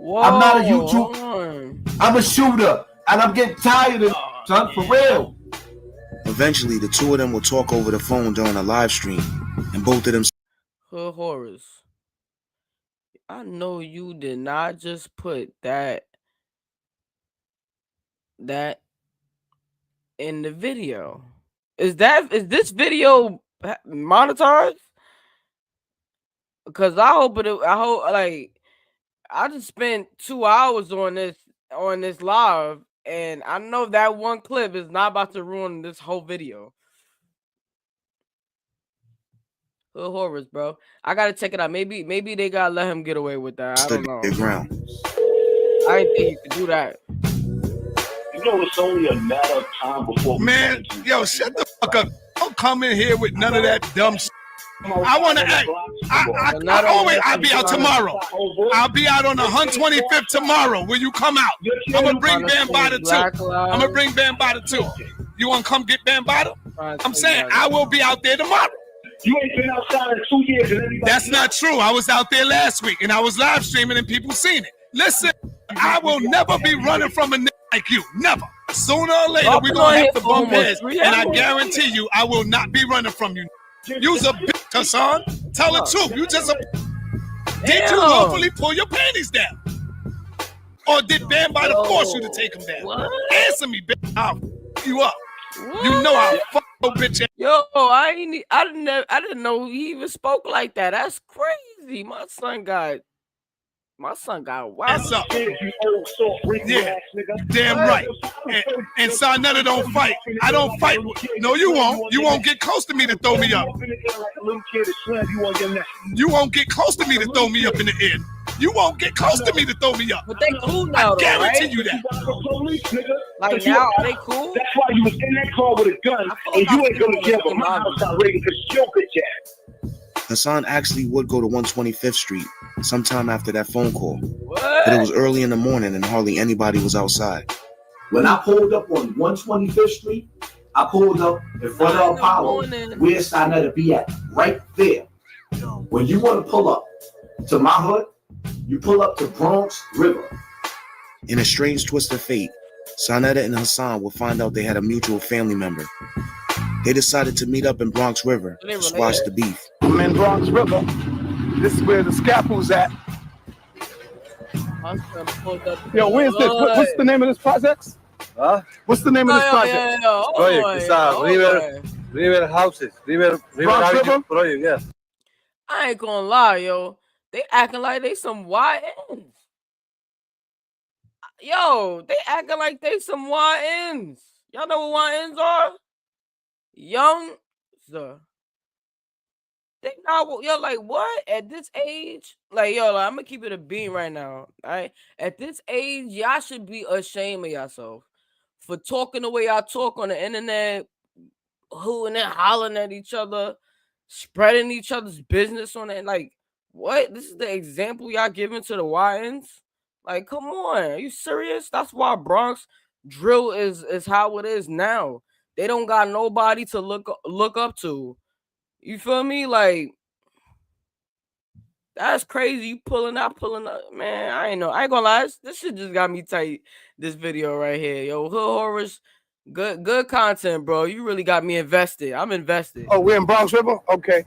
Whoa, I'm not a YouTube. I'm a shooter, and I'm getting tired of it, son, for real. Eventually, the two of them will talk over the phone during a live stream, and both of them. Hood horrors. I know you did not just put that in the video. Is this video monetized? Because I hope like I just spent 2 hours on this live, and I know that one clip is not about to ruin this whole video. Hood horrors, bro. I gotta check it out. Maybe they gotta let him get away with that. I don't know. I didn't think you could do that. You know, it's only a matter of time before. Man, yo, shut the fuck up. Don't come in here with none of that dumb shit. I want to act. I'll be out tomorrow. I'll be out on the 125th tomorrow. Will you come out? I'm going to bring Bambada too. I'm going to bring Bambada too. You want to come get Bambada? I'm saying I will be out there tomorrow. You ain't been outside in 2 years. And that's not true. I was out there last week and I was live streaming and people seen it. Listen, I will never be running from a nigga like you. Never. Sooner or later, we're going to have to bump heads. And I guarantee you, I will not be running from you. You's a bitch, Hassan. Tell the truth. You just a. Did you hopefully pull your panties down? Or did Bambada force you to take them down? What? Answer me, bitch. I'll f you up. What? You know I'll fuck your bitch. Yo, I didn't know he even spoke like that. That's crazy. My son got wild. That's up. Yeah, damn right. And Sarnetta don't fight. I don't fight. No, you won't. You won't get close to me to throw me up. You won't get close to me to throw me up in the air. You won't get close to me to throw me up. But they cool now, I guarantee you that. Like now, are they cool? That's why you was in that car with a gun, and you ain't gonna jail for my house already because you're good jazz. Hassan actually would go to 125th Street sometime after that phone call. But it was early in the morning and hardly anybody was outside. When I pulled up on 125th Street, I pulled up in front of Apollo, where Sarnetta be at, right there. When you want to pull up to my hood, you pull up to Bronx River. In a strange twist of fate, Sarnetta and Hassan would find out they had a mutual family member. They decided to meet up in Bronx River to squash the beef. I'm in Bronx River. This is where the scaffold's at. Yo, where's this? What's the name of this project? Huh? What's the name of this project? River houses. River project, yeah. I ain't gonna lie, yo. They acting like they some YNs. Yo, they acting like they some YNs. Y'all know what YNs are? Young, sir. They not, yo, like what? At this age, like, yo, like, I'm gonna keep it a bean right now. All right. At this age, y'all should be ashamed of yourself for talking the way y'all talk on the internet, hooting and hollering at each other, spreading each other's business on it. Like, what? This is the example y'all giving to the YNs? Like, come on, are you serious? That's why Bronx drill is how it is now. They don't got nobody to look up to. You feel me? Like, that's crazy. You pulling up. Man, I ain't gonna lie. This shit just got me tight. This video right here. Yo, Hood Horrors, good content, bro. You really got me invested. I'm invested. Oh, we're in Bronx River? Okay.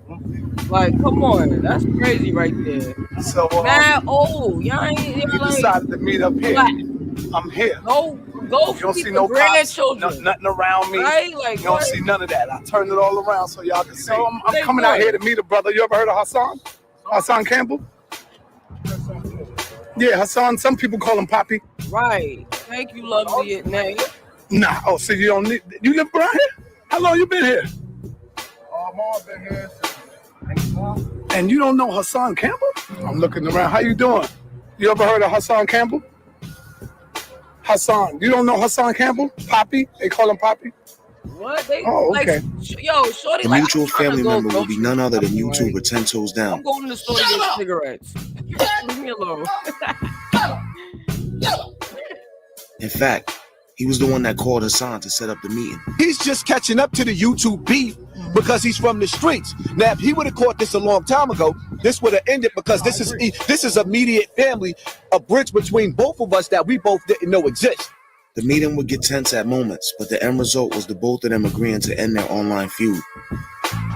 Like, come on. That's crazy right there. So, y'all decided to meet up here. Black. I'm here. Go you don't see no grandchildren. Nothing around me. Right? Like, you don't see none of that. I turned it all around so y'all can see. I'm coming out here to meet a brother. You ever heard of Hassan? Hassan Campbell? Yeah, Hassan. Some people call him Poppy. Right. Thank you, lovely name. Nah. Oh, so you don't need. You live around here? How long you been here? I've been here. And you don't know Hassan Campbell? I'm looking around. How you doing? You ever heard of Hassan Campbell? Hassan. You don't know Hassan Campbell? Poppy? They call him Poppy? What? They, oh, okay. Like, yo, shorty, the mutual family member will be none other than YouTuber 10 Toes Down. I'm going to the store to get cigarettes. Leave me alone. In fact, He was the one that called Hassan to set up the meeting. He's just catching up to the YouTube beef because he's from the streets. Now, if he would have caught this a long time ago, this would have ended because this is immediate family, a bridge between both of us that we both didn't know exist. The meeting would get tense at moments, but the end result was the both of them agreeing to end their online feud.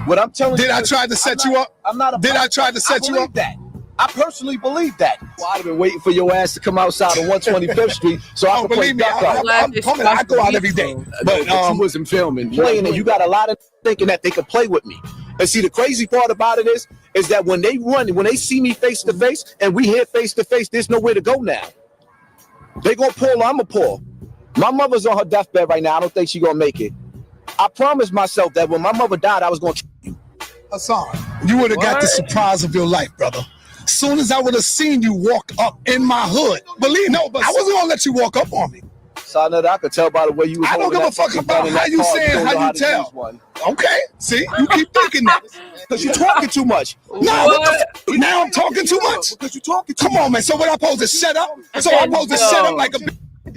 What I'm telling you, did I try to set you up? I'm not. Did I try to set you up? That. I personally believe that. Well, I'd have been waiting for your ass to come outside on 125th Street so I could play duck out. I'm coming. I go out every day. But you wasn't filming, playing, and you got a lot of thinking that they could play with me. And see, the crazy part about it is that when they see me face to face and we hit face to face, there's nowhere to go now. They gonna pull, I'ma pull. My mother's on her deathbed right now. I don't think she gonna make it. I promised myself that when my mother died, I was gonna. Hassan, you would have got the surprise of your life, brother. Soon as I would have seen you walk up in my hood, believe me, I wasn't gonna let you walk up on me. Son, I could tell by the way you was. I don't give a fuck about how you saying, how you tell. Okay, see, you keep thinking that because you're talking too much. No, now I'm talking too much. Because you're talking. Come on, man. So what? I'm supposed to shut up? So I'm supposed to shut up like a?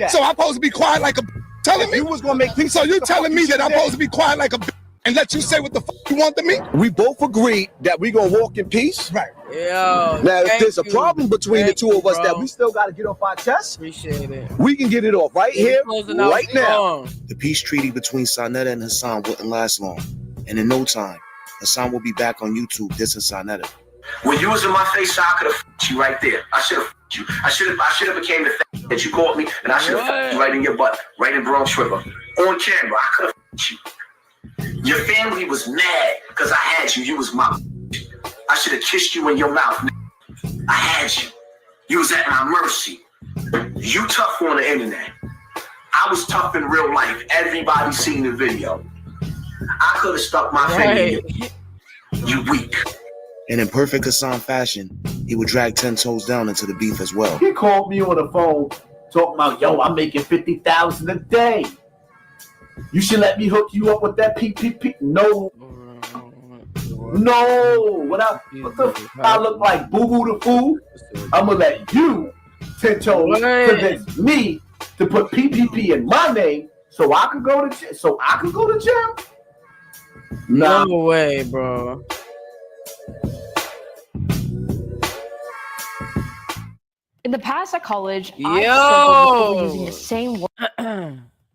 So I'm supposed to be quiet like a? Telling me you was gonna make peace. So you telling me that I'm supposed to be quiet like a? And let you say what the fuck you want to me? We both agreed that we gonna walk in peace. Right. Yo, now, if there's a problem between the two of us that we still got to get off our chest, appreciate it. We can get it off right here, right now. The peace treaty between Sarnetta and Hassan wouldn't last long, and in no time, Hassan will be back on YouTube dissing Sarnetta. When you was in my face, I could have f***ed you right there. I should have f***ed you. I should have became the thing that you called me, and I should have f***ed you right in your butt, right in Bronx River, on camera. I could have f***ed you. Your family was mad because I had you. You was my. I should have kissed you in your mouth. I had you. You was at my mercy. You tough on the internet. I was tough in real life. Everybody seen the video. I could have stuck my finger in you. You weak. And in perfect Hassan fashion, he would drag 10 toes down into the beef as well. He called me on the phone talking about, yo, I'm making $50,000 a day. You should let me hook you up with that PPP. No. What I look like Boo Boo the Fool? I'm going to let you, 10 toes, convince me to put PPP in my name so I could go to jail. No way, bro. In the past at college, I struggled with using the same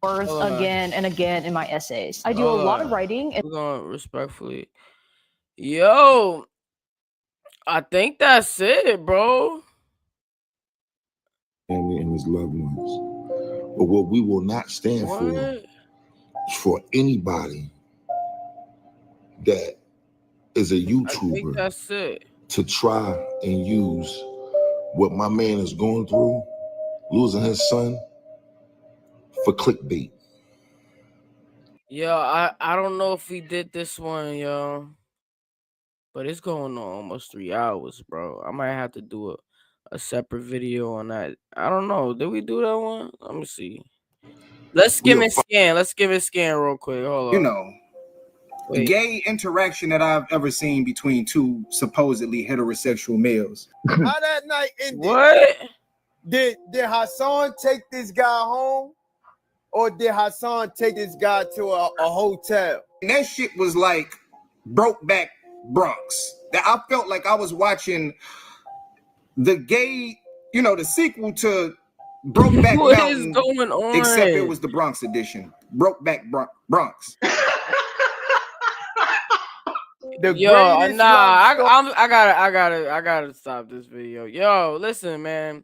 words again and again in my essays. I do a lot of writing. We're going respectfully. Yo, I think that's it, bro. Family and his loved ones. But what we will not stand for is for anybody that is a YouTuber, I think that's it, to try and use what my man is going through, losing his son, for clickbait. Yo, I don't know if we did this one, yo, but it's going on almost 3 hours, bro. I might have to do a separate video on that. I don't know. Did we do that one? Let me see. Let's skim and scan. Let's skim and scan real quick. Hold on. You know, the gay interaction that I've ever seen between two supposedly heterosexual males. How that night ended? What? Did Hassan take this guy home, or did Hassan take this guy to a hotel? And that shit was like Brokeback Bronx. That I felt like I was watching the gay, you know, the sequel to Brokeback What Mountain, is going on? except it was the Bronx edition. Brokeback Bronx. Yo, I gotta stop this video. Yo, listen, man.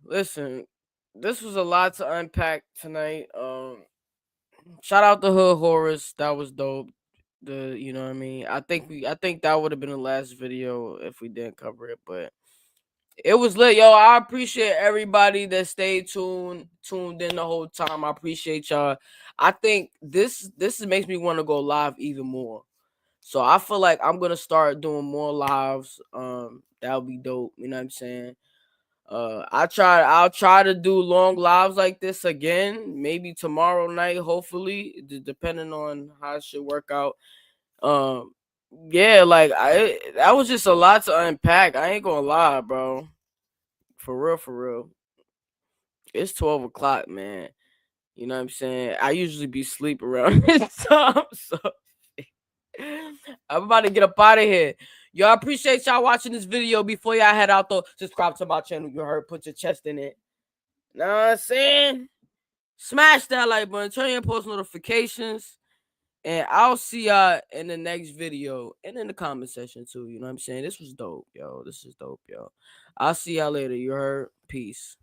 Listen, this was a lot to unpack tonight. Shout out to Hood Horrors. That was dope. You know what I mean? I think that would have been the last video if we didn't cover it, but it was lit. Yo, I appreciate everybody that stayed tuned in the whole time. I appreciate y'all. I think this makes me want to go live even more. So I feel like I'm gonna start doing more lives. That'll be dope. You know what I'm saying? I'll try to do long lives like this again, maybe tomorrow night, hopefully, depending on how it should work out. Yeah, like that was just a lot to unpack. I ain't gonna lie, bro. For real. It's 12 o'clock, man. You know what I'm saying? I usually be asleep around this time, so I'm about to get up out of here. Y'all, appreciate y'all watching this video. Before y'all head out, though, subscribe to my channel. You heard, put your chest in it. Know what I'm saying? Smash that like button, turn your post notifications, and I'll see y'all in the next video and in the comment section too. You know what I'm saying? This was dope, yo. This is dope, yo. I'll see y'all later. You heard? Peace.